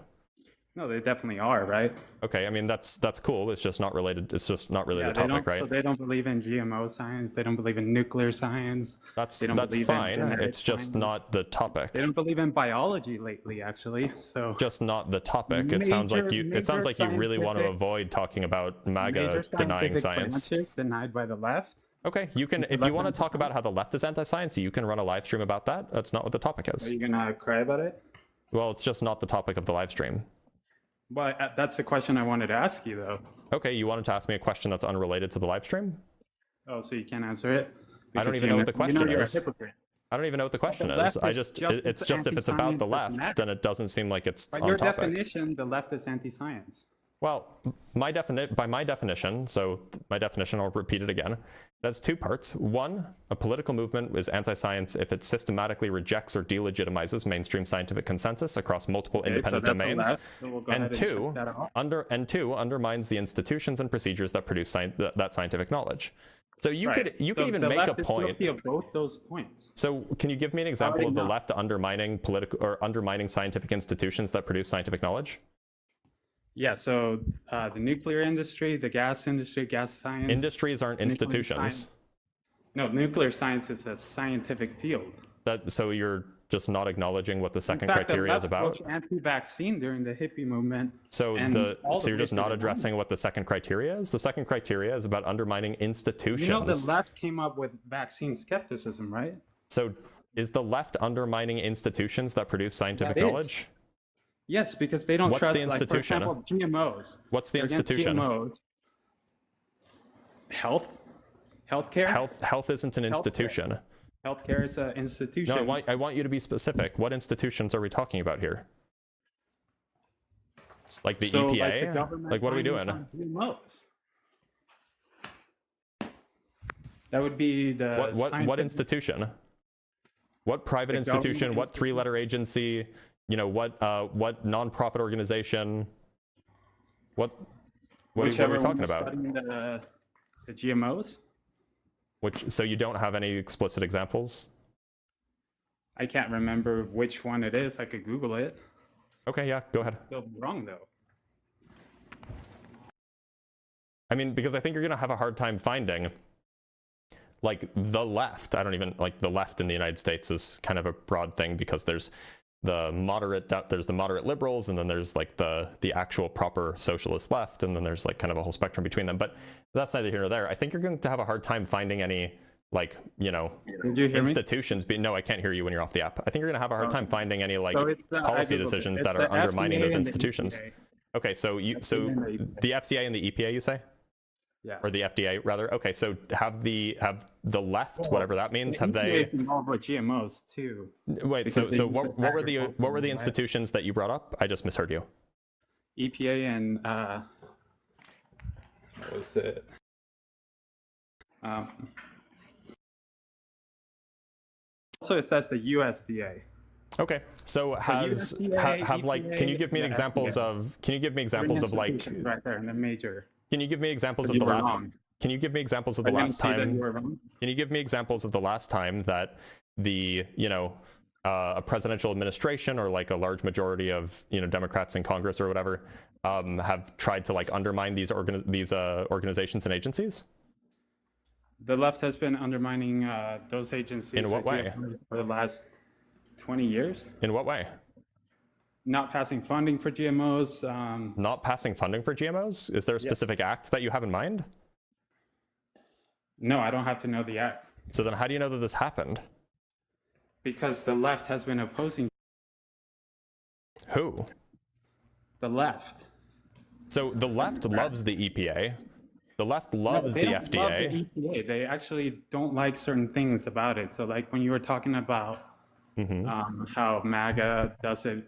No, they definitely are, right? Okay, I mean that's cool. It's just not related. It's just not really the they topic, don't, right? So they don't believe in GMO science. They don't believe in nuclear science. That's they don't believe fine. in genetic It's just science. not the topic. They don't believe in biology lately, actually. So Just not the topic. It sounds like you. It sounds like you really want to scientific- avoid talking about MAGA major denying scientific science. branches denied by the left. Okay, you can. If you want to talk about how the left is anti-science, you can run a live stream about that. That's not what the topic Are is. you gonna cry about it? Well, it's just not the topic of the live stream. Well, that's the question I wanted to ask you, though. Okay, you wanted to ask me a question that's unrelated to the live stream? Oh, so you can't answer it? I don't Because even know what the question you're a is. hypocrite. I don't even know what the question left is. I is just, just it's as just if it's about the anti-science, left, doesn't then it doesn't seem like it's By on your topic. definition, the left is anti-science. Well, by my definition, so my definition, I'll repeat it again. That's two parts. One, a political movement is anti-science if it systematically rejects or delegitimizes mainstream scientific consensus across multiple independent so that's a domains. left, so we'll go ahead And and two, check that off. undermines the institutions and procedures that produce that scientific knowledge. So you Right. could So even the make a left is point. guilty of both those points. So can you give me an example Already of the not. left undermining political or undermining scientific institutions that produce scientific knowledge? Yeah, so the nuclear industry, the gas industry, gas science. Industries aren't nuclear institutions. science. No, nuclear science is a scientific field. So you're just not acknowledging what the second In fact, criteria the is left about. was anti-vaccine during the hippie movement. So and all the you're just way not to the addressing what the second criteria is. The second criteria is about undermining institutions. You know, the left came up with vaccine skepticism, right? So is the left undermining institutions that produce scientific That is. knowledge? Yes, because they don't What's trust, the institution? like, for example, GMOs. What's the They're against institution? GMOs. Healthcare. Health isn't an Healthcare. institution. Healthcare is an institution. No, I want you to be specific. What institutions are we talking about here? Like the So, EPA? like, the government What are we finance doing? on GMOs. That would be the What scientific- institution? What private The institution? government What three-letter agency? You know, what nonprofit organization? What are we Whichever talking one was about? studying the GMOs. So you don't have any explicit examples? I can't remember which one it is. I could Google it. Okay, yeah, go ahead. They'll be wrong though. I mean, because I think you're going to have a hard time finding, like, the left. I don't even, like, the left in the United States is kind of a broad thing because there's the moderate liberals, and then there's, like, the actual proper socialist left, and then there's, like, kind of a whole spectrum between them. But that's neither here nor there. I think you're going to have a hard time finding any, like, you know, Did you hear institutions. No, I can't hear you when you're off the app. I think you're going to have a hard time finding any, like, So it's the- I policy Googled it. decisions It's that are the undermining FDA those and the institutions. EPA. Okay, so the FCA and the EPA, you say? Yeah. Or the FDA rather. Okay, so have the left, whatever that means, have EPA they? is involved with GMOs too. Wait, because they so use what were the agricultural institutions that you brought up? I just misheard you. EPA and what was it? Also, it says the USDA. Okay, so USDA, can you give me EPA, examples yeah. of like Institutions right there in the major. can you give me examples But of you the were last wrong. can you give me examples of the I didn't last say that time you were wrong. Can you give me examples of the last time that the a presidential administration or like a large majority of Democrats in Congress or whatever have tried to like undermine these organizations and agencies? The left has been undermining those agencies. In what way? For the last 20 years. In what way? Not passing funding for GMOs. Not passing funding for GMOs? Is there a specific act that you have in mind? No, I don't have to know the act. So then how do you know that this happened? Because the left has been opposing. Who? The left. So the left loves the EPA. The left loves they the don't FDA. love the EPA. They actually don't like certain things about it. So like when you were talking about how MAGA does it,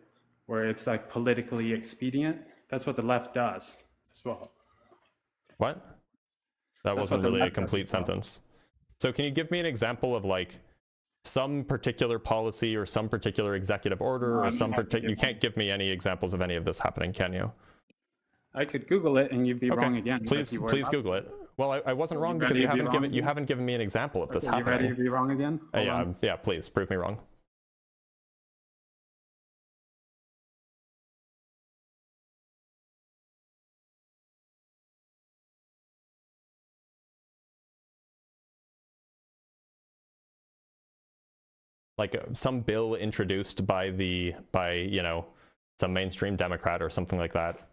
where it's like politically expedient, that's what the left does as well. What? That That's wasn't what the really a left does complete as well. sentence. So can you give me an example of like some particular policy or some particular executive order or some particular? You can't give me any examples of any of this happening, can you? I could Google it and you'd be Okay. wrong again. Please Google it. Well, I wasn't wrong because ready you to be haven't wrong? you haven't given me an example of this You ready to happening. be wrong again? Hold on. Yeah, please prove me wrong. like some bill introduced by you know, some mainstream Democrat or something like that,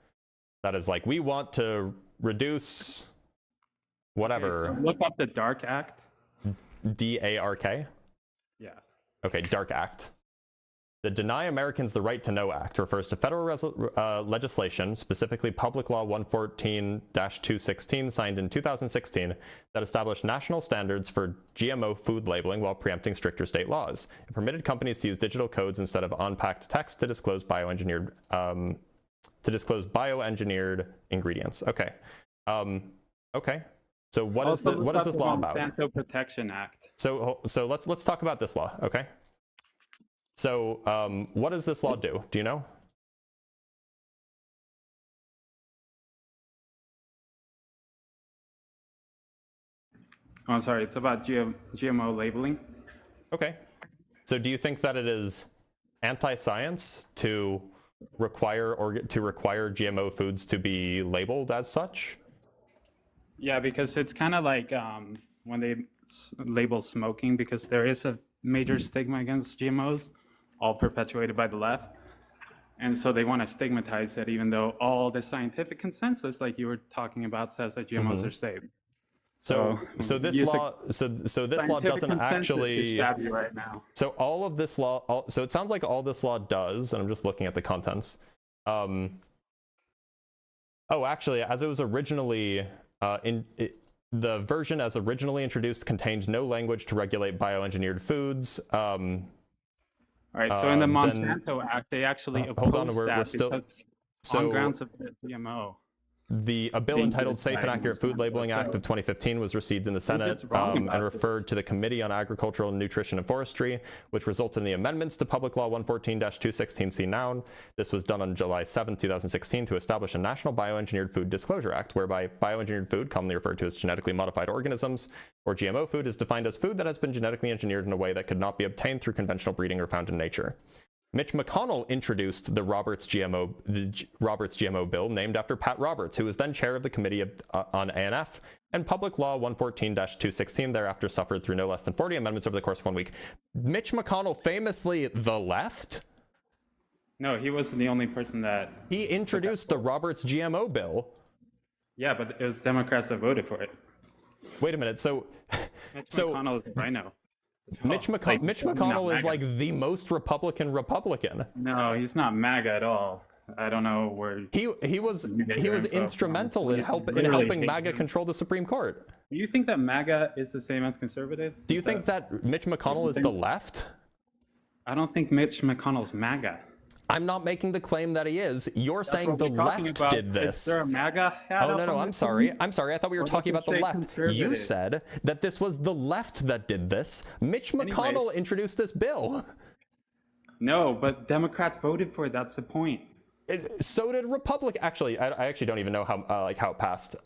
that is like, we want to reduce whatever. Okay, so look up the DARK Act. D-A-R-K? Yeah. Okay, DARK Act. The Deny Americans the Right to Know Act refers to federal legislation, specifically Public Law 114-216, signed in 2016, that established national standards for GMO food labeling while preempting stricter state laws. It permitted companies to use digital codes instead of on-packed text to disclose bioengineered ingredients. Okay. Okay. So what is this law about? Monsanto Protection Act. So let's talk about this law, okay? So what does this law do? Do you know? Oh, I'm sorry. It's about GMO labeling. Okay. So do you think that it is anti-science to require GMO foods to be labeled as such? Yeah, because it's kind of like when they label smoking, because there is a major stigma against GMOs, all perpetuated by the left. And so they want to stigmatize it, even though all the scientific consensus, like you were talking about, says that GMOs are safe. So this law doesn't actually stab you right now. So all of this law, so it sounds like all this law does, and I'm just looking at the contents. Oh, actually, as it was originally the version as originally introduced contained no language to regulate bioengineered foods. All right, so in the Monsanto Act, they actually opposed on grounds of the GMO. A bill entitled Safe and Accurate Food Labeling Act of 2015 was received in the Senate and referred to the Committee on Agricultural Nutrition and Forestry, which resulted in the amendments to Public Law 114-216 noun. This was done on July 7, 2016 to establish a National Bioengineered Food Disclosure Act, whereby bioengineered food, commonly referred to as genetically modified organisms, or GMO food, is defined as food that has been genetically engineered in a way that could not be obtained through conventional breeding or found in nature. Mitch McConnell introduced the Roberts GMO bill, named after Pat Roberts, who was then chair of the Committee on A&F, and Public Law 114-216 thereafter suffered through no less than 40 amendments over the course of 1 week. Mitch McConnell, famously the left? No, he wasn't the only person that... He introduced the Roberts GMO bill. Yeah, but it was Democrats that voted for it. Wait a minute, so... Mitch McConnell is a rhino. Mitch McConnell is like the most Republican. No, he's not MAGA at all. I don't know where he was instrumental in helping MAGA control the Supreme Court. Do you think that MAGA is the same as conservative? Do you think that Mitch McConnell is the left? I don't think Mitch McConnell's MAGA. I'm not making the claim that he is. You're saying the left did this. Is there a MAGA hat? Oh, no, I'm sorry. I thought we were talking about the left. You said that this was the left that did this. Mitch McConnell introduced this bill. No, but Democrats voted for it. That's the point. So did Republicans. Actually, I actually don't even know how it passed.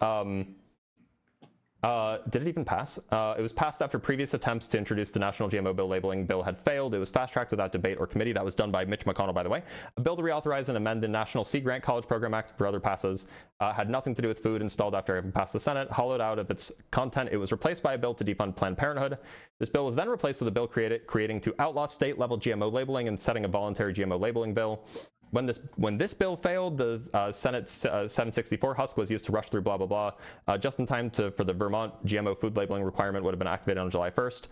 Did it even pass? It was passed after previous attempts to introduce the National GMO Bill labeling bill had failed. It was fast-tracked without debate or committee. That was done by Mitch McConnell, by the way. A bill to reauthorize and amend the National Sea Grant College Program Act for other passes had nothing to do with food, installed after having passed the Senate. Hollowed out of its content, it was replaced by a bill to defund Planned Parenthood. This bill was then replaced with a bill creating to outlaw state-level GMO labeling and setting a voluntary GMO labeling bill. When this bill failed, the Senate 764 husk was used to rush through blah, blah, blah, just in time for the Vermont GMO food labeling requirement would have been activated on July 1st.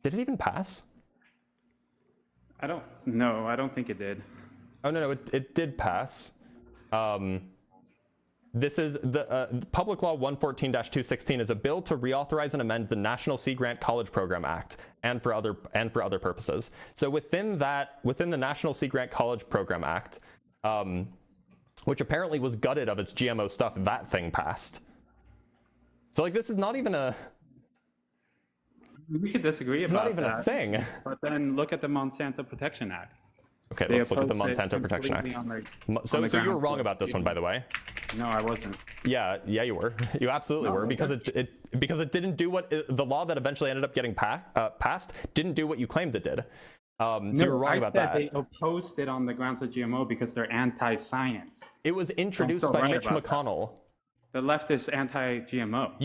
Did it even pass? I don't know. I don't think it did. Oh, no, it did pass. This is the Public Law 114-216 is a bill to reauthorize and amend the National Sea Grant College Program Act and for other purposes. So within the National Sea Grant College Program Act, which apparently was gutted of its GMO stuff, that thing passed. So like this is not even a. We could disagree about that. It's not even a thing. But then look at the Monsanto Protection Act. Okay, let's look at the Monsanto Protection Act. So you were wrong about this one, by the way. No, I wasn't. Yeah, you were. You absolutely were, because it didn't do what the law that eventually ended up getting passed didn't do what you claimed it did. So you're wrong about that. They opposed it on the grounds of GMO because they're anti-science. It was introduced by Mitch McConnell. The left is anti-GMO.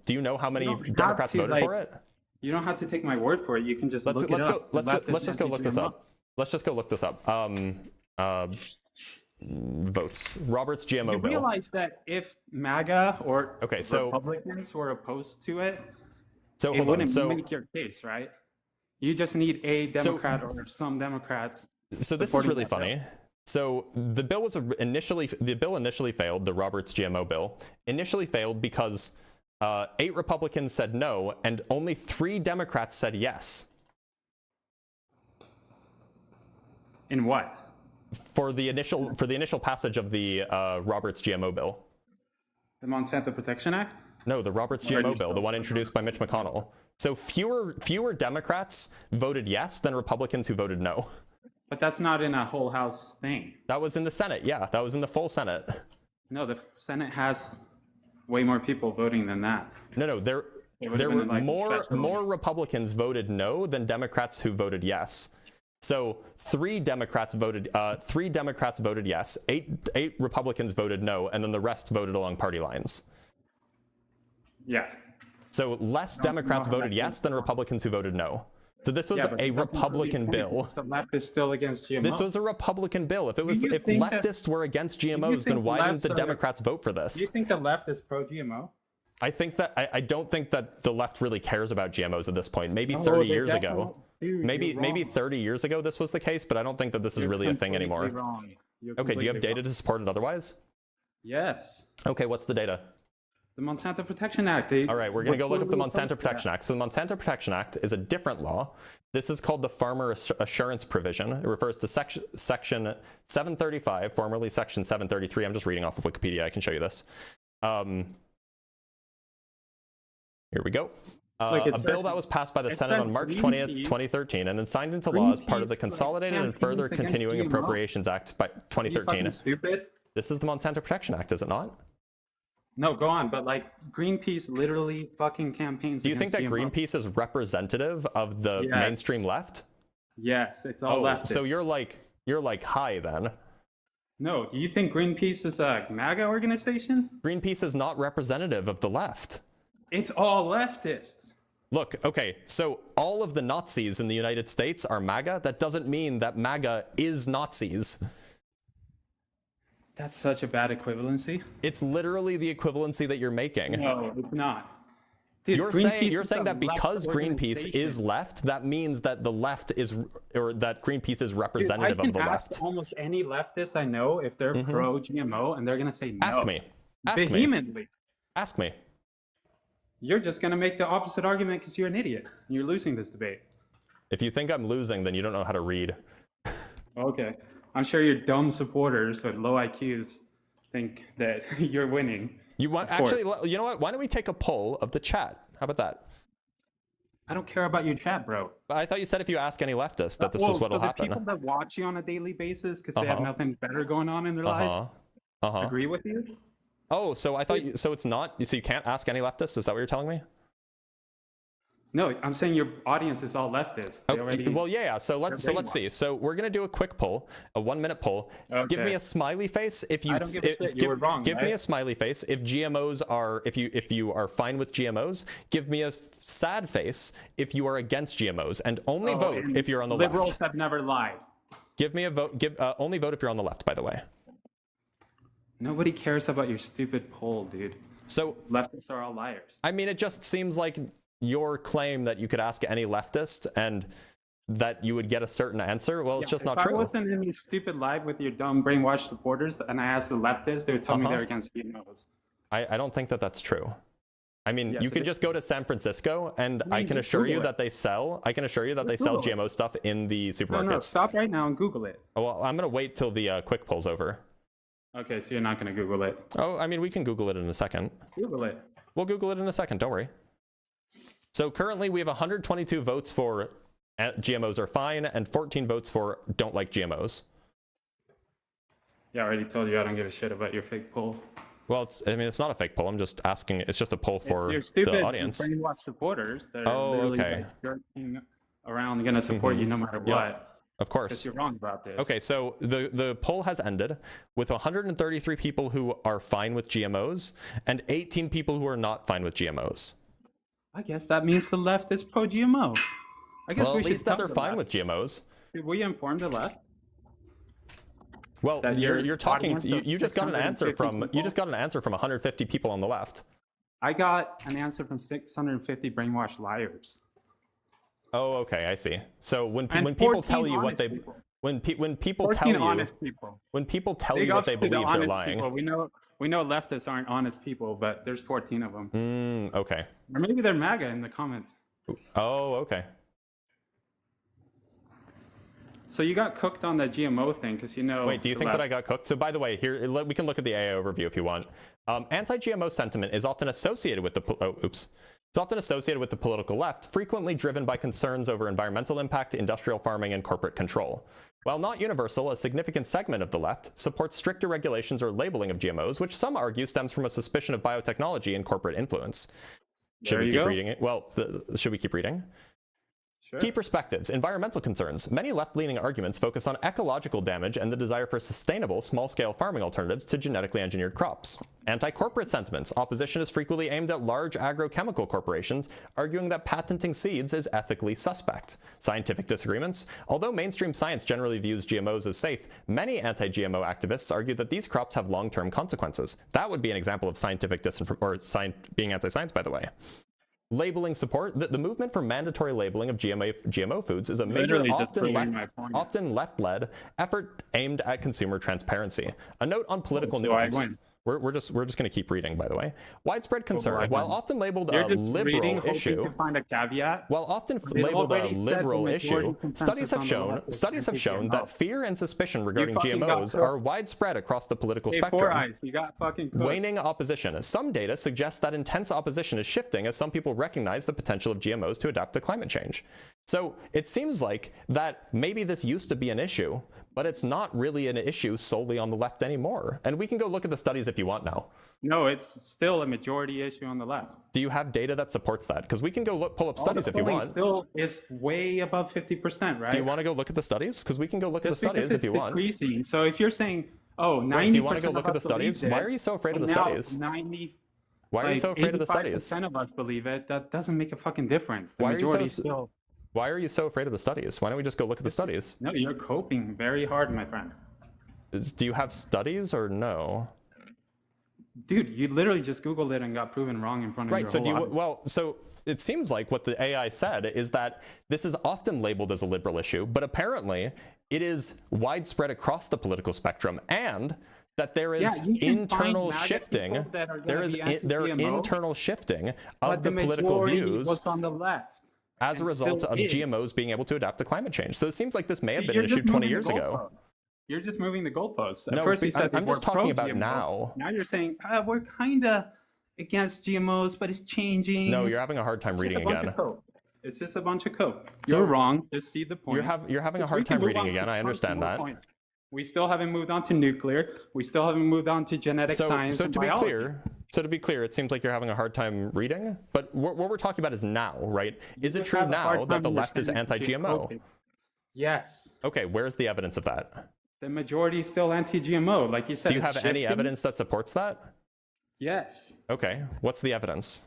Do you know how many Democrats voted for it? You don't have to take my word for it. You can just look it up. Let's just go look this up. Let's just go look this up. Votes. Roberts GMO you bill. realize that if MAGA or so Republicans were opposed to it, so it wouldn't make your case, right? You just need a Democrat or some Democrats. So this is really funny. So the bill was initially failed. The Roberts GMO bill initially failed because 8 Republicans said no, and only 3 Democrats said yes. In what? For the initial passage of the Roberts GMO bill. The Monsanto Protection Act? No, the Roberts GMO bill, the one introduced by Mitch McConnell. So fewer Democrats voted yes than Republicans who voted no. But that's not in a whole house thing. That was in the Senate, yeah. That was in the full Senate. No, the Senate has way more people voting than that. No, there were more Republicans voted no than Democrats who voted yes. So 3 Democrats voted yes, 8 Republicans voted no, and then the rest voted along party lines. Yeah. So less Democrats voted yes than Republicans who voted no. So this was a Republican bill. The left is still against GMOs. This was a Republican bill. If leftists were against GMOs, then why didn't the Democrats vote for this? Do you think the left is pro-GMO? I don't think that the left really cares about GMOs at this point. Maybe 30 years ago. Maybe 30 years ago this was the case, but I don't think that this is really a thing anymore. Wrong. Okay, do you have data to support it otherwise? Yes. Okay, what's the data? The Monsanto Protection Act. All right, we're going to go look up the Monsanto Protection Act. So the Monsanto Protection Act is a different law. This is called the Farmer Assurance Provision. It refers to section 735, formerly section 733. I'm just reading off of Wikipedia. I can show you this. Here we go. A bill that was passed by the Senate on March 20th, 2013, and then signed into law as part of the Consolidated and Further Continuing Appropriations Act by 2013. Stupid. This is the Monsanto Protection Act, is it not? No, go on. But like Greenpeace literally fucking campaigns. Do you think that GMO. Greenpeace is representative of the mainstream left? Yes, it's all left. So you're like high then. No, do you think Greenpeace is a MAGA organization? Greenpeace is not representative of the left. It's all leftists. Look, okay, so all of the Nazis in the United States are MAGA. That doesn't mean that MAGA is Nazis. That's such a bad equivalency. It's literally the equivalency that you're making. No, it's not. Dude, you're saying that because Greenpeace is left, that means that the left is, or that Greenpeace is representative of the left. I can ask almost any leftist I know if they're pro-GMO, and they're going to say no. Ask me. Vehemently. Ask me. You're just going to make the opposite argument because you're an idiot. You're losing this debate. If you think I'm losing, then you don't know how to read. Okay. I'm sure your dumb supporters with low IQs think that you're winning. You want actually? You know what? Why don't we take a poll of the chat? How about that? I don't care about your chat, bro. But I thought you said if you ask any leftist that this is what'll happen. The people that watch you on a daily basis because they have nothing better going on in their lives agree with you. Oh, so I thought so it's not. So you can't ask any leftist? Is that what you're telling me? No, I'm saying your audience is all leftist. Well, yeah. So let's see. So we're gonna do a quick poll, a 1-minute poll. Okay. Give me a smiley face if you. I don't give a shit. You were wrong. Give me a smiley face if GMOs are if you are fine with GMOs. Give me a sad face if you are against GMOs, and only vote if you're on the left. Liberals have never lied. Give me a vote. Only vote if you're on the left. By the way. Nobody cares about your stupid poll, dude. So leftists are all liars. I mean, it just seems like your claim that you could ask any leftist and that you would get a certain answer. Well, it's just not true. If I wasn't in these stupid live with your dumb brainwashed supporters and I asked the leftists, they would tell me they're against GMOs. I don't think that that's true. I mean, you could just go to San Francisco and I can assure you that they sell GMO stuff in the supermarkets. No, stop right now and Google it. Oh, well, I'm going to wait till the quick poll's over. Okay, so you're not going to Google it. Oh, I mean, we can Google it in a second. Google it. We'll Google it in a second. Don't worry. So currently we have 122 votes for GMOs are fine and 14 votes for don't like GMOs. Yeah, I already told you I don't give a shit about your fake poll. Well, it's not a fake poll. I'm just asking. It's just a poll for your stupid, the audience. Brainwashed supporters that are literally like around going to support you no matter what. Of course. Because you're wrong about this. Okay, so the poll has ended with 133 people who are fine with GMOs and 18 people who are not fine with GMOs. I guess that means the left is pro-GMO. I guess Well, we at should least that tell they're the fine left. with GMOs. Did we inform the left? Well, That you're your talking. audience of You just got an answer 650 from. You people- just got an answer from 150 people on the left. I got an answer from 650 brainwashed liars. Oh, okay, I see. So when And people 14 tell you what honest they people. when people 14 tell you honest people. when people tell Big you what ups they to the believe, they're honest lying. people. We know leftists aren't honest people, but there's 14 of them. Okay. Or maybe they're MAGA in the comments. Oh, okay. So you got cooked on the GMO thing because you know. Wait, do you think that I got cooked? So by the way, here we can look at the AA overview if you want. Anti-GMO sentiment is often associated with the It's often associated with the political left, frequently driven by concerns over environmental impact, industrial farming, and corporate control. While not universal, a significant segment of the left supports stricter regulations or labeling of GMOs, which some argue stems from a suspicion of biotechnology and corporate influence. Should we keep reading it? Well, should we keep reading? Sure. Key perspectives, environmental concerns. Many left-leaning arguments focus on ecological damage and the desire for sustainable, small-scale farming alternatives to genetically engineered crops. Anti-corporate sentiments. Opposition is frequently aimed at large agrochemical corporations, arguing that patenting seeds is ethically suspect. Scientific disagreements. Although mainstream science generally views GMOs as safe, many anti-GMO activists argue that these crops have long-term consequences. That would be an example of scientific being anti-science, by the way. Labeling support. The movement for mandatory labeling of GMO foods is a major, often left-led effort aimed at consumer transparency. A note on political nuance. We're just going to keep reading, by the way. Widespread concern. While often labeled a liberal issue, find a caveat. While often labeled a liberal issue, studies have shown that fear and suspicion regarding GMOs are widespread across the political spectrum. You got fucking cooked. Waning opposition. Some data suggests that intense opposition is shifting as some people recognize the potential of GMOs to adapt to climate change. So it seems like that maybe this used to be an issue, but it's not really an issue solely on the left anymore. And we can go look at the studies if you want now. No, it's still a majority issue on the left. Do you have data that supports that? Because we can go pull up studies if you want. Still is way above 50%, right? Do you want to go look at the studies? Because we can go look at the studies if you want. Decreasing. So if you're saying, oh, 90%. Wait, do you want to go look at the studies? Why are you so afraid of the studies? Why are you so afraid of the studies? 85% of us believe it. That doesn't make a fucking difference. The Why majority still. Why are you so afraid of the studies? Why don't we just go look at the studies? No, you're coping very hard, my friend. Do you have studies or no? Dude, you literally just Googled it and got proven wrong in front of Right, so it seems like what the AI said is that this is often labeled as a liberal issue, but apparently it is widespread across the political spectrum, and that there is internal shifting. There is internal shifting of the political views on the left as a result of GMOs being able to adapt to climate change. So it seems like this may have been an issue 20 years ago. You're just moving the goalposts. At No, first you said I'm just talking about now. Now you're saying we're kind of against GMOs, but it's changing. No, you're having a hard time reading again. It's just a bunch of coke. You're wrong. Just see the point. You're having a hard time reading again. I understand that. We still haven't moved on to nuclear. We still haven't moved on to genetic science. So to be clear, it seems like you're having a hard time reading. But what we're talking about is now, right? Is it true now that the left is anti-GMO? Yes. Okay, where's the evidence of that? The majority is still anti-GMO, like you said. Do you have any evidence that supports that? Yes. Okay, what's the evidence?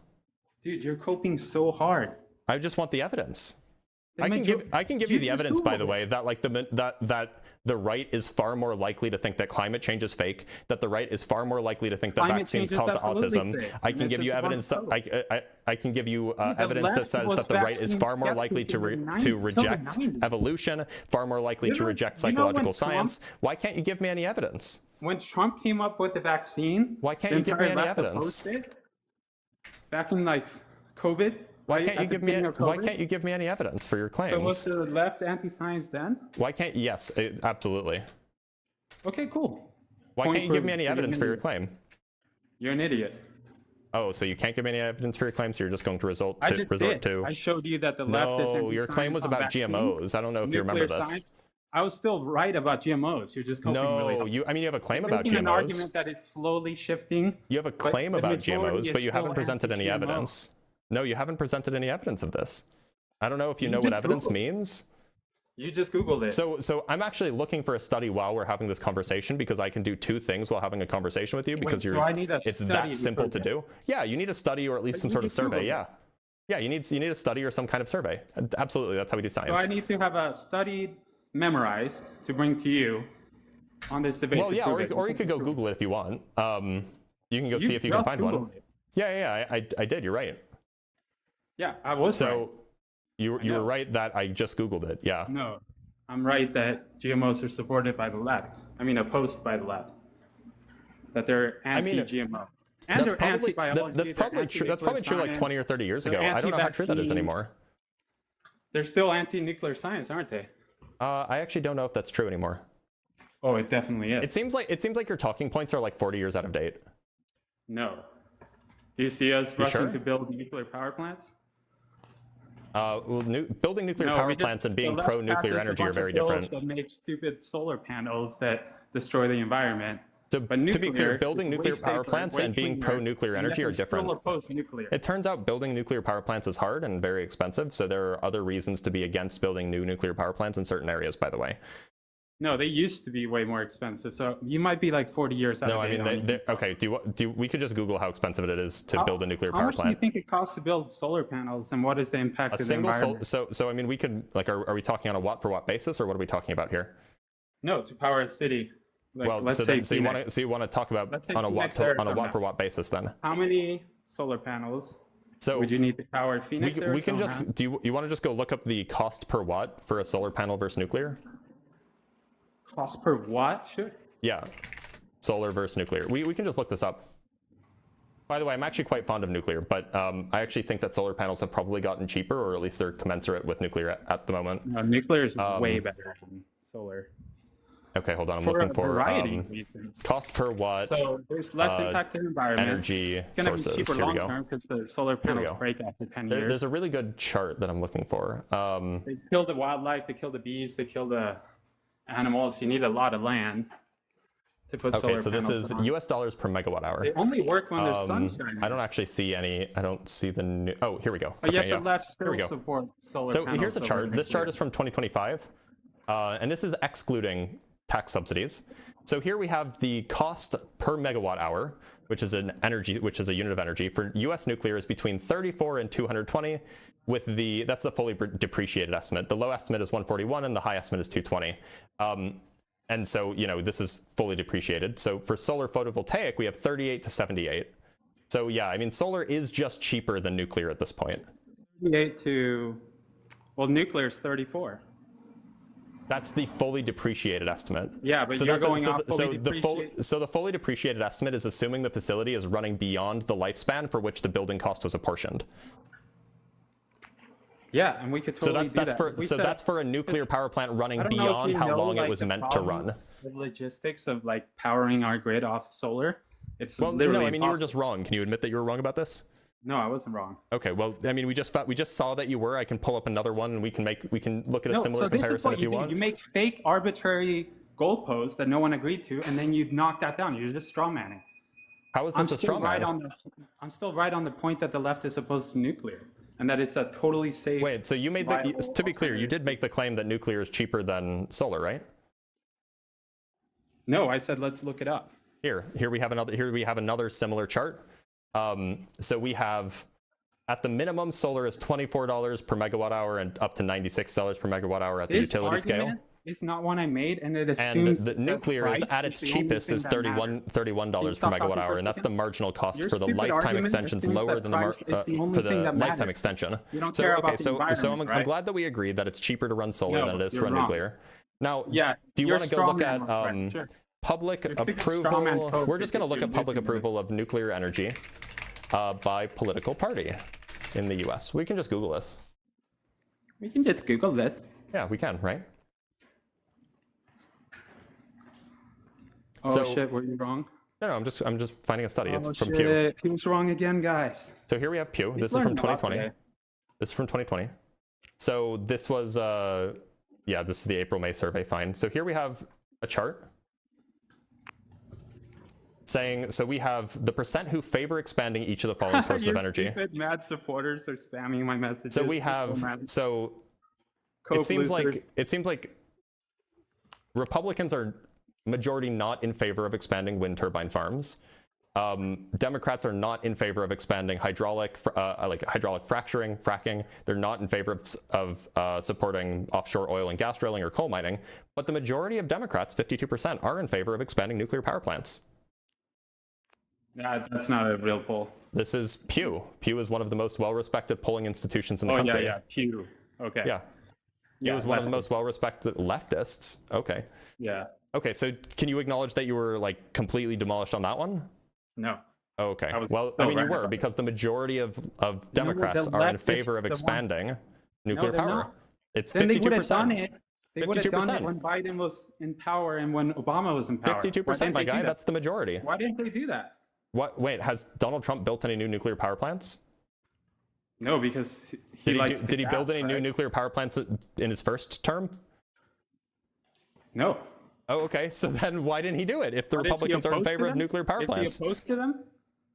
Dude, you're coping so hard. I just want the evidence. I can give you the evidence, by the way, that like that the right is far more likely to think that climate change is fake, that the right is far more likely to think that vaccines cause autism. I can give you evidence that I can give you evidence that says that the right is far more likely to reject evolution, far more likely to reject psychological science. Why can't you give me any evidence? When Trump came up with the vaccine, why can't you give me any evidence? Back in like COVID. Why can't you give me any evidence for your claims? So was the left anti-science then? Why can't yes, absolutely. Okay, cool. Why can't you give me any evidence for your claim? You're an idiot. Oh, so you can't give me any evidence for your claim, so you're just going to resort to. I showed you that the left is No, your claim was about GMOs. I don't know if you remember this. Science. I was still right about GMOs. You're just coping really. You have a claim about GMOs. An argument that it's slowly shifting. You have a claim about GMOs, but you haven't presented any evidence. No, you haven't presented any evidence of this. I don't know if you know what evidence means. You just Googled it. So I'm actually looking for a study while we're having this conversation, because I can do two things while having a conversation with you, because it's that simple to do. Yeah, you need a study or at least some sort of survey. Yeah. Yeah, you need a study or some kind of survey. Absolutely, that's how we do So science. I need to have a study memorized to bring to you on this debate. Well, yeah, or you could go Google it if you want. You can go see if you can find one. Yeah, I did. You're right. Yeah, I was right. So you were right that I just Googled it. Yeah. No, I'm right that GMOs are supported by the left. I mean, opposed by the left. That they're anti-GMO. And that's they're probably, anti-biology. that's probably true. That's probably true like 20 or 30 years ago. I don't know how true that is anymore. They're still anti-nuclear science, aren't they? I actually don't know if that's true anymore. Oh, it definitely is. It seems like your talking points are like 40 years out of date. No. Do you see us rushing to build nuclear power plants? Building nuclear power plants and being pro-nuclear energy are very different. That make stupid solar panels that destroy the environment. So to be clear, building nuclear power plants and being pro-nuclear energy are different. It turns out building nuclear power plants is hard and very expensive, so there are other reasons to be against building new nuclear power plants in certain areas, by the way. No, they used to be way more expensive, so you might be like 40 years out of date. No, I mean, okay, we could just Google how expensive it is to build a nuclear power plant. How much do you think it costs to build solar panels, and what is the impact of the environment? So I mean, we could, like, are we talking on a watt-for-watt basis, or what are we talking about here? No, to power a city. Like, well, so you want to talk about on a watt-for-watt basis then? How many solar panels would you need to power Phoenix? We can just, do you want to just go look up the cost per watt for a solar panel versus nuclear? Cost per watt? Sure. Yeah, solar versus nuclear. We can just look this up. By the way, I'm actually quite fond of nuclear, but I actually think that solar panels have probably gotten cheaper, or at least they're commensurate with nuclear at the moment. No, nuclear is way better than solar. Okay, hold on. I'm looking for cost per watt. So there's less impact to the environment. Energy it's going to be cheaper long term because the solar panels break after 10 years. There's a really good chart that I'm looking for. They kill the wildlife, they kill the bees, they kill the animals. You need a lot of land to put solar panels on. Okay, so this is US dollars per megawatt hour. They only work when there's sunshine. I don't actually see any. I don't see the new. Oh, here we go. But yet the left still support solar panels. So here's a chart. This chart is from 2025, and this is excluding tax subsidies. So here we have the cost per megawatt hour, which is a unit of energy for US nuclear is between 34 and 220 with that's the fully depreciated estimate. The low estimate is 141 and the high estimate is 220. And so, this is fully depreciated. So for solar photovoltaic, we have 38 to 78. So yeah, I mean, solar is just cheaper than nuclear at this point. 38 to, well, nuclear is 34. That's the fully depreciated estimate. Yeah, but you're going off fully depreciated. So the fully depreciated estimate is assuming the facility is running beyond the lifespan for which the building cost was apportioned. Yeah, and we could totally do that. So that's for a nuclear power plant running beyond how long it was meant to run. The logistics of like powering our grid off solar, it's well, literally no, I mean, impossible. you were just wrong. Can you admit that you were wrong about this? No, I wasn't wrong. Okay, well, I mean, we just saw that you were. I can pull up another one, and we can look at a similar comparison if you want. You make fake arbitrary goalposts that no one agreed to, and then you knock that down. You're just straw manning. How is this a straw man? I'm still right on the point that the left is opposed to nuclear, and that it's a totally safe. Wait, so you made to be clear, you did make the claim that nuclear is cheaper than solar, right? No, I said let's look it up. Here we have another similar chart. So we have, at the minimum, solar is $24 per megawatt hour and up to $96 per megawatt hour at the utility scale. It's not one I made, and it assumes and the nuclear is at its cheapest is $31 per megawatt hour, and that's the marginal cost for the lifetime extensions lower than for the lifetime extension. So okay, so I'm glad that we agreed that it's cheaper to run solar than it is to run nuclear. Now, do you want to go look at public approval? We're just going to look at public approval of nuclear energy by political party in the US. We can just Google this. We can just Google this. Yeah, we can, right? Oh shit, were you wrong? No, I'm just finding a study. It's from Pew. He was wrong again, guys. So here we have Pew. This is from 2020. This is from 2020. So this was this is the April-May survey. Fine. So here we have a chart saying, so we have the percent who favor expanding each of the following sources of energy. Stupid mad supporters are spamming my messages. So we have, it seems like Republicans are majority not in favor of expanding wind turbine farms. Democrats are not in favor of expanding hydraulic fracturing, fracking. They're not in favor of supporting offshore oil and gas drilling or coal mining. But the majority of Democrats, 52%, are in favor of expanding nuclear power plants. Yeah, that's not a real poll. This is Pew. Pew is one of the most well-respected polling institutions in the country. Yeah, Pew. Okay. Yeah. Pew is one of the most well-respected leftists. Okay. Yeah. Okay, so can you acknowledge that you were like completely demolished on that one? No. Oh, okay. Well, so I mean, you right were, about because the majority of Democrats the are in leftists, favor of the one- expanding nuclear they're power. not. It's Then 52%. they would have done it. They would have done 52%. it when Biden was in power and when Obama was in power. 52%, my guy. That's the majority. Why didn't they do that? What? Wait, has Donald Trump built any new nuclear power plants? No, because he likes did he build gas, any new right? nuclear power plants in his first term? No. Oh, okay. So then why didn't he do it if the But is he Republicans are in opposed to favor of them? nuclear power plants? Is he opposed to them?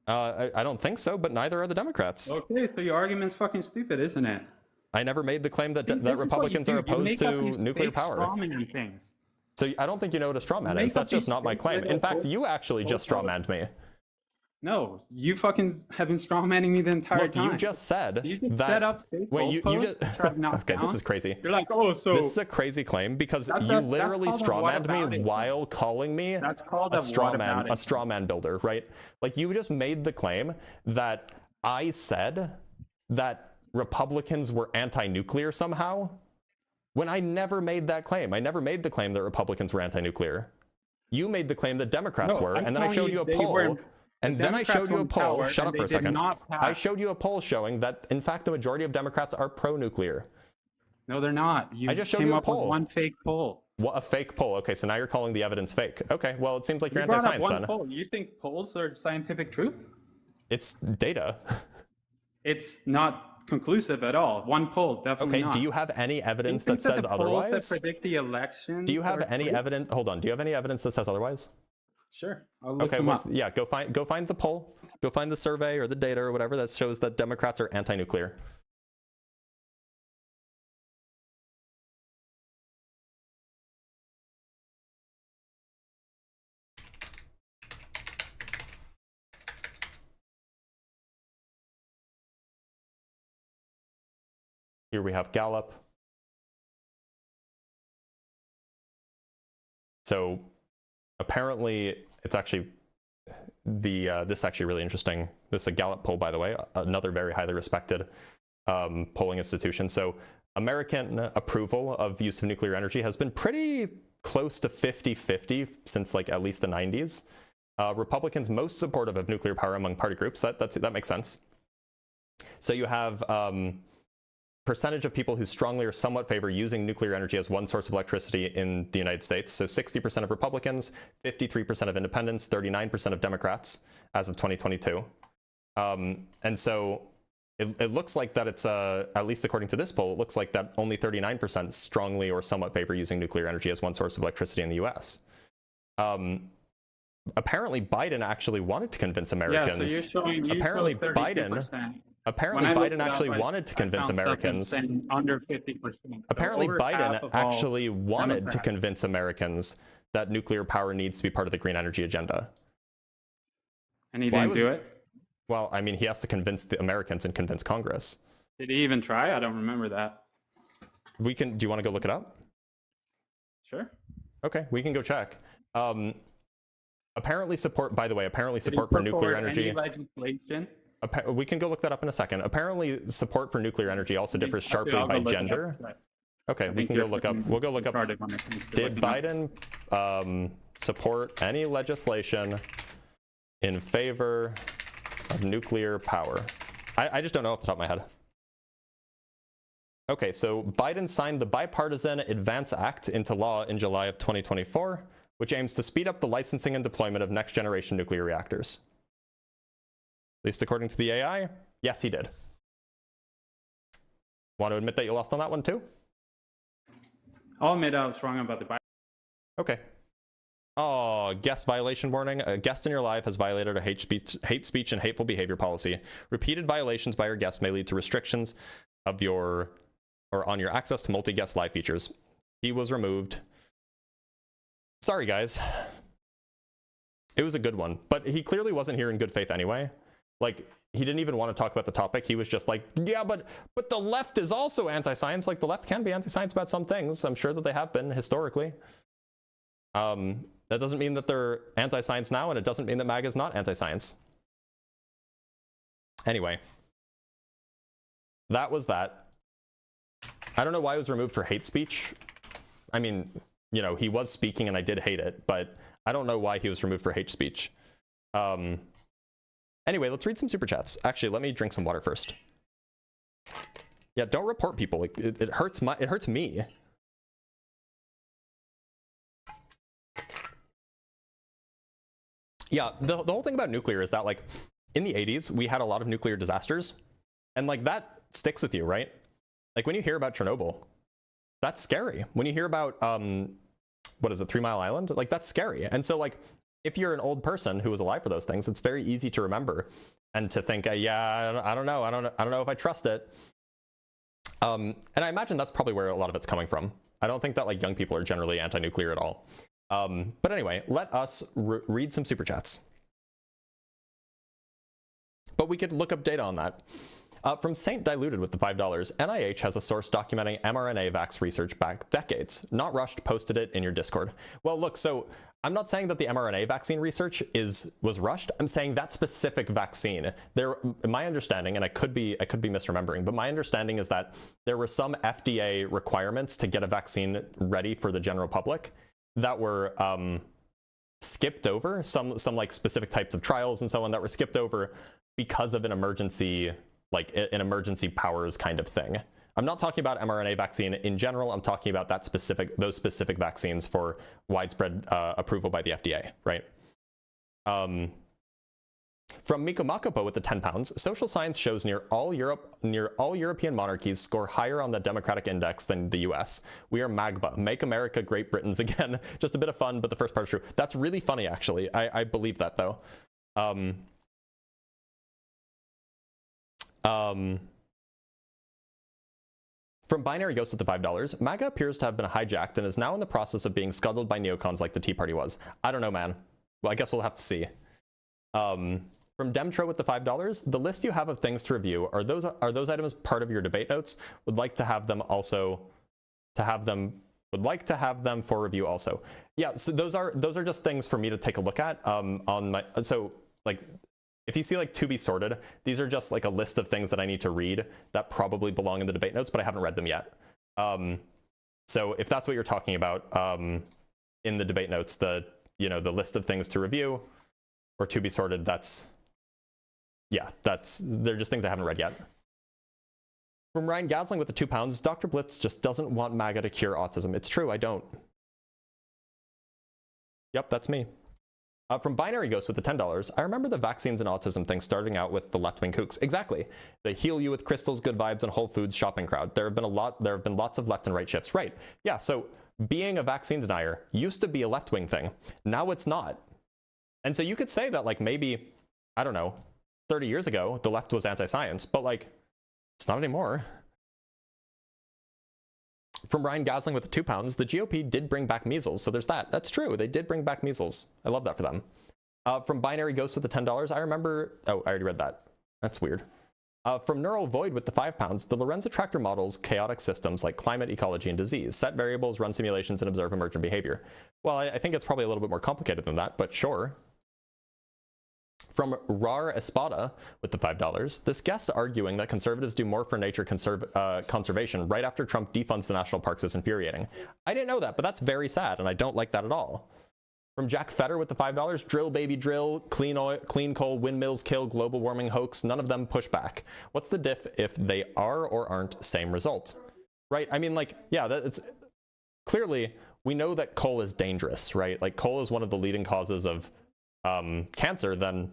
I don't think so, but neither are the Democrats. Okay, so your argument's fucking stupid, isn't it? I never made the claim that, See, that this is what you Republicans do. are You opposed make up to these nuclear fake power. strawman things. So I don't think you know what a straw man Make is. up That's just these not my fake claim. In little fact, bull- you actually just straw manned me. No, you fucking have been strawmanning me the entire Look, time. you just said You just that. set up fake Wait, you goalposts just. to try to knock Okay, this down. is crazy. You're like, oh, so This is a crazy claim because That's you a- literally that's called a straw manned me whataboutism. while calling me That's called a a straw whataboutism. man builder, right? Like you just made the claim that I said that Republicans were anti-nuclear somehow, when I never made that claim. I never made the claim that Republicans were anti-nuclear. You made the claim that Democrats No, were, I'm and then I telling showed you you a they poll. weren't. And The then I Democrats showed you were a in poll. power, Shut and up they for a did second. not I pass. showed you a poll showing that, in fact, the majority of Democrats are pro-nuclear. No, they're not. You I just showed came you a up with poll. one fake poll. What, a fake poll? Okay, so now you're calling the evidence fake. Okay, well, it seems like you're You brought up anti-science one then. poll. You think polls are scientific truth? It's data. It's not conclusive at all. One poll, definitely Okay, not. do you have any evidence Do you that think says the polls otherwise? that predict the elections Do you have are any true? evidence? Hold on. Do you have any evidence that says otherwise? Sure, I'll look Okay, them well, up. yeah, go find the poll. Go find the survey or the data or whatever that shows that Democrats are anti-nuclear. Here we have Gallup. So apparently it's actually this is actually really interesting. This is a Gallup poll, by the way, another very highly respected polling institution. So American approval of use of nuclear energy has been pretty close to 50-50 since like at least the 90s. Republicans most supportive of nuclear power among party groups. That makes sense. So you have percentage of people who strongly or somewhat favor using nuclear energy as one source of electricity in the United States. So 60% of Republicans, 53% of independents, 39% of Democrats as of 2022. And so it looks like that it's, at least according to this poll, it looks like that only 39% strongly or somewhat favor using nuclear energy as one source of electricity in the US. Apparently Biden actually wanted to convince Americans. Yeah, so you're showing you apparently showed 32%. Apparently When I looked Biden it up, actually I wanted to convince found stuff Americans. saying under 50%. So Apparently over half Biden of all actually wanted to Democrats. convince Americans that nuclear power needs to be part of the green energy agenda. And he Why didn't was- do it? Well, I mean, he has to convince the Americans and convince Congress. Did he even try? I don't remember that. Do you want to go look it up? Sure. Okay, we can go check. Apparently support Did support he for put nuclear forward energy. any legislation? We can go look that up in a second. Apparently support for nuclear energy also differs Okay, sharply I'll go by look it up. gender. Right. Okay, I we think can go you're look up. fucking We'll go look up. retarded when it comes to Did looking up. Biden support any legislation in favor of nuclear power? I just don't know off the top of my head. Okay, so Biden signed the Bipartisan Advance Act into law in July of 2024, which aims to speed up the licensing and deployment of next-generation nuclear reactors. At least according to the AI, yes, he did. Want to admit that you lost on that one too? I'll admit I was wrong about the Bible. Okay. Oh, guest violation warning. A guest in your live has violated a hate speech and hateful behavior policy. Repeated violations by your guest may lead to restrictions of your on your access to multi-guest live features. He was removed. Sorry, guys. It was a good one, but he clearly wasn't here in good faith anyway. Like, he didn't even want to talk about the topic. He was just like, yeah, but the left is also anti-science. Like, the left can be anti-science about some things. I'm sure that they have been historically. That doesn't mean that they're anti-science now, and it doesn't mean that MAGA is not anti-science. Anyway, that was that. I don't know why it was removed for hate speech. I mean, you know, he was speaking and I did hate it, but I don't know why he was removed for hate speech. Anyway, let's read some super chats. Actually, let me drink some water first. Yeah, don't report people. It hurts it hurts me. Yeah, the whole thing about nuclear is that, like, in the 80s, we had a lot of nuclear disasters, and like that sticks with you, right? Like when you hear about Chernobyl, that's scary. When you hear about what is it, 3 Mile Island, like that's scary. And so, like, if you're an old person who was alive for those things, it's very easy to remember and to think, yeah, I don't know if I trust it. And I imagine that's probably where a lot of it's coming from. I don't think that like young people are generally anti-nuclear at all. But anyway, let us read some super chats. But we could look up data on that. From Saint Diluted with the $5, NIH has a source documenting mRNA vax research back decades. Not rushed, posted it in your Discord. Well, look, so I'm not saying that the mRNA vaccine research was rushed. I'm saying that specific vaccine. My understanding, and I could be misremembering, but my understanding is that there were some FDA requirements to get a vaccine ready for the general public that were skipped over. Some like specific types of trials and so on that were skipped over because of an emergency, like an emergency powers kind of thing. I'm not talking about mRNA vaccine in general. I'm talking about those specific vaccines for widespread approval by the FDA, right? From Miko Makopo with the 10 pounds, social science shows near all European monarchies score higher on the Democratic Index than the US. We are MAGA, Make America Great Britain's again. Just a bit of fun, but the first part is true. That's really funny, actually. I believe that, though. From Binary Ghost with the $5, MAGA appears to have been hijacked and is now in the process of being scuttled by neocons like the Tea Party was. I don't know, man. Well, I guess we'll have to see. From Demtro with the $5, the list you have of things to review, are those items part of your debate notes? Would like to have them for review also. Yeah, so those are just things for me to take a look at on my, so like, if you see like to be sorted, these are just like a list of things that I need to read that probably belong in the debate notes, but I haven't read them yet. So if that's what you're talking about in the debate notes, the list of things to review or to be sorted, they're just things I haven't read yet. From Ryan Gasling with the 2 pounds, Dr. Blitz just doesn't want MAGA to cure autism. It's true, I don't. Yep, that's me. From Binary Ghost with the $10, I remember the vaccines and autism thing starting out with the left-wing kooks. Exactly. They heal you with crystals, good vibes, and Whole Foods shopping crowd. There have been lots of left and right shifts. Right. Yeah, so being a vaccine denier used to be a left-wing thing. Now it's not. And so you could say that, like, maybe, I don't know, 30 years ago, the left was anti-science, but like, it's not anymore. From Ryan Gosling with the 2 pounds, the GOP did bring back measles, so there's that. That's true, they did bring back measles. I love that for them. From Binary Ghost with the $10, I remember, oh, I already read that. That's weird. From Neural Void with the 5 pounds, the Lorenz attractor models chaotic systems like climate, ecology, and disease, set variables, run simulations, and observe emergent behavior. Well, I think it's probably a little bit more complicated than that, but sure. From Rar Espada with the $5, this guest arguing that conservatives do more for nature conservation right after Trump defunds the national parks is infuriating. I didn't know that, but that's very sad, and I don't like that at all. From Jack Fetter with the $5, drill baby drill, clean oil, clean coal, windmills kill, global warming hoax, none of them push back. What's the diff if they are or aren't same result? Right, I mean, like, yeah, it's clearly, we know that coal is dangerous, right? Like, coal is one of the leading causes of cancer. Then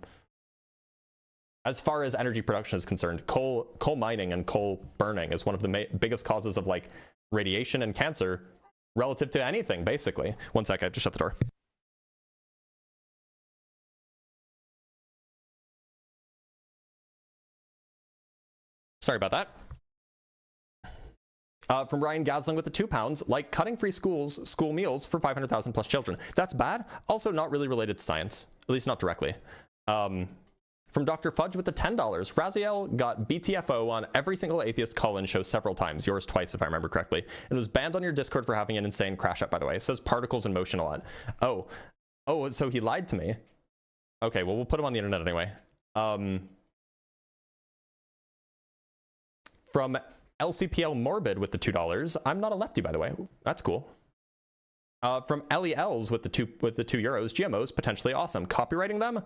as far as energy production is concerned, coal mining and coal burning is one of the biggest causes of like radiation and cancer relative to anything, basically. One sec, I have to shut the door. Sorry about that. From Ryan Gasling with the £2, like cutting free school meals for 500,000 plus children. That's bad. Also not really related to science, at least not directly. From Dr. Fudge with the $10, Raziel got BTFO on every single atheist call-in show several times, yours twice if I remember correctly, and was banned on your Discord for having an insane crash up, by the way. It says particles in motion a lot. Oh, so he lied to me. Okay, well, we'll put him on the internet anyway. From LCPL Morbid with the $2, I'm not a lefty, by the way. That's cool. From Ellie Els with the €2, GMOs potentially awesome. Copywriting them?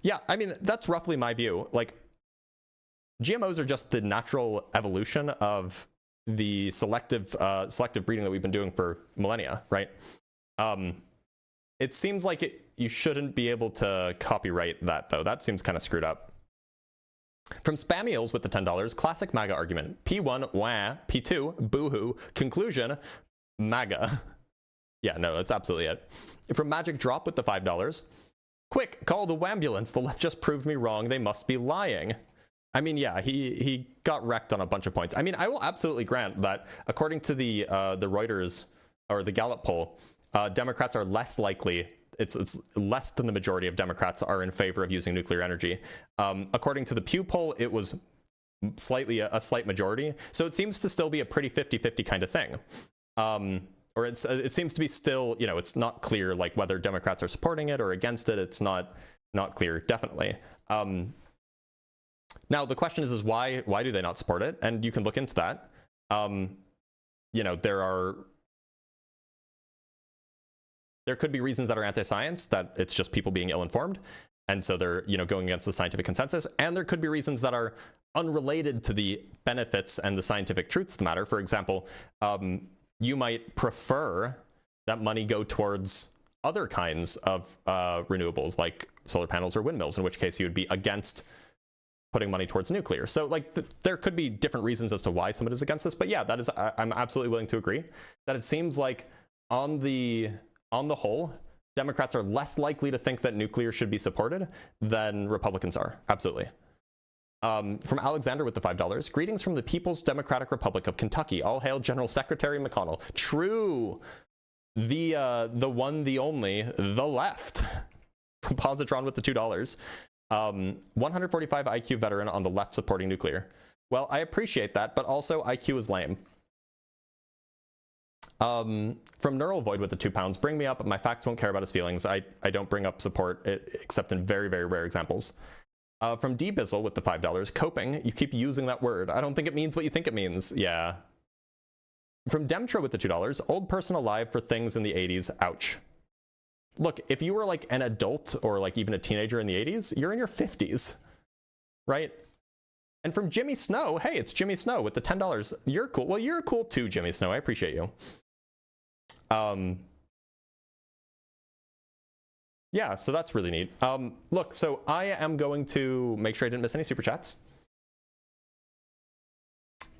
Yeah, I mean, that's roughly my view. Like, GMOs are just the natural evolution of the selective breeding that we've been doing for millennia, right? It seems like you shouldn't be able to copyright that, though. That seems kind of screwed up. From Spammyals with the $10, classic MAGA argument. P1, wah. P2, boohoo. Conclusion, MAGA. Yeah, no, that's absolutely it. From Magic Drop with the $5, quick, call the Wambulance. The left just proved me wrong. They must be lying. I mean, yeah, he got wrecked on a bunch of points. I mean, I will absolutely grant that according to the Reuters or the Gallup poll, Democrats are less likely. It's less than the majority of Democrats are in favor of using nuclear energy. According to the Pew poll, it was slightly a slight majority. So it seems to still be a pretty 50-50 kind of thing. Or it seems to be still, you know, it's not clear like whether Democrats are supporting it or against it. It's not clear, definitely. Now the question is why do they not support it? And you can look into that. You know, there could be reasons that are anti-science, that it's just people being ill-informed, and so they're, you know, going against the scientific consensus. And there could be reasons that are unrelated to the benefits and the scientific truths of the matter. For example, you might prefer that money go towards other kinds of renewables, like solar panels or windmills, in which case you would be against putting money towards nuclear. So like there could be different reasons as to why someone is against this. But yeah, that is, I'm absolutely willing to agree that it seems like on the whole, Democrats are less likely to think that nuclear should be supported than Republicans are. Absolutely. From Alexander with the $5, greetings from the People's Democratic Republic of Kentucky. All hail General Secretary McConnell. True. The one, the only, the left. From Positron with the $2. 145 IQ veteran on the left supporting nuclear. Well, I appreciate that, but also IQ is lame. From Neural Void with the £2, bring me up, my facts won't care about his feelings. I don't bring up support except in very, very rare examples. From D-Bizzle with the $5, coping, you keep using that word. I don't think it means what you think it means. Yeah. From Demtra with the $2, old person alive for things in the 80s, ouch. Look, if you were like an adult or like even a teenager in the 80s, you're in your 50s, right? And from Jimmy Snow, hey, it's Jimmy Snow with the $10. You're cool. Well, you're cool too, Jimmy Snow. I appreciate you. Yeah, so that's really neat. Look, so I am going to make sure I didn't miss any super chats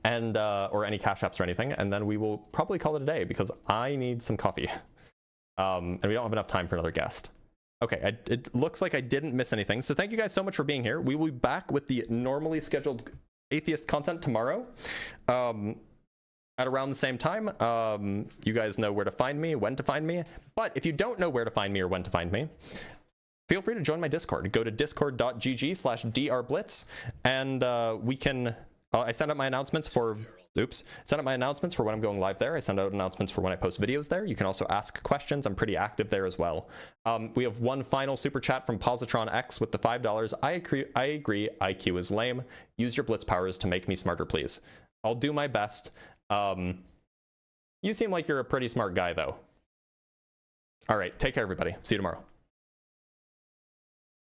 and or any cash apps or anything, and then we will probably call it a day because I need some coffee. And we don't have enough time for another guest. Okay, it looks like I didn't miss anything. So thank you guys so much for being here. We will be back with the normally scheduled atheist content tomorrow at around the same time. You guys know where to find me, when to find me. But if you don't know where to find me or when to find me, feel free to join my Discord. Go to discord.gg/drblitz and we can... I send out my announcements for... Send out my announcements for when I'm going live there. I send out announcements for when I post videos there. You can also ask questions. I'm pretty active there as well. We have one final super chat from Positron X with the $5. I agree. IQ is lame. Use your blitz powers to make me smarter, please. I'll do my best. You seem like you're a pretty smart guy, though. All right. Take care, everybody. See you tomorrow.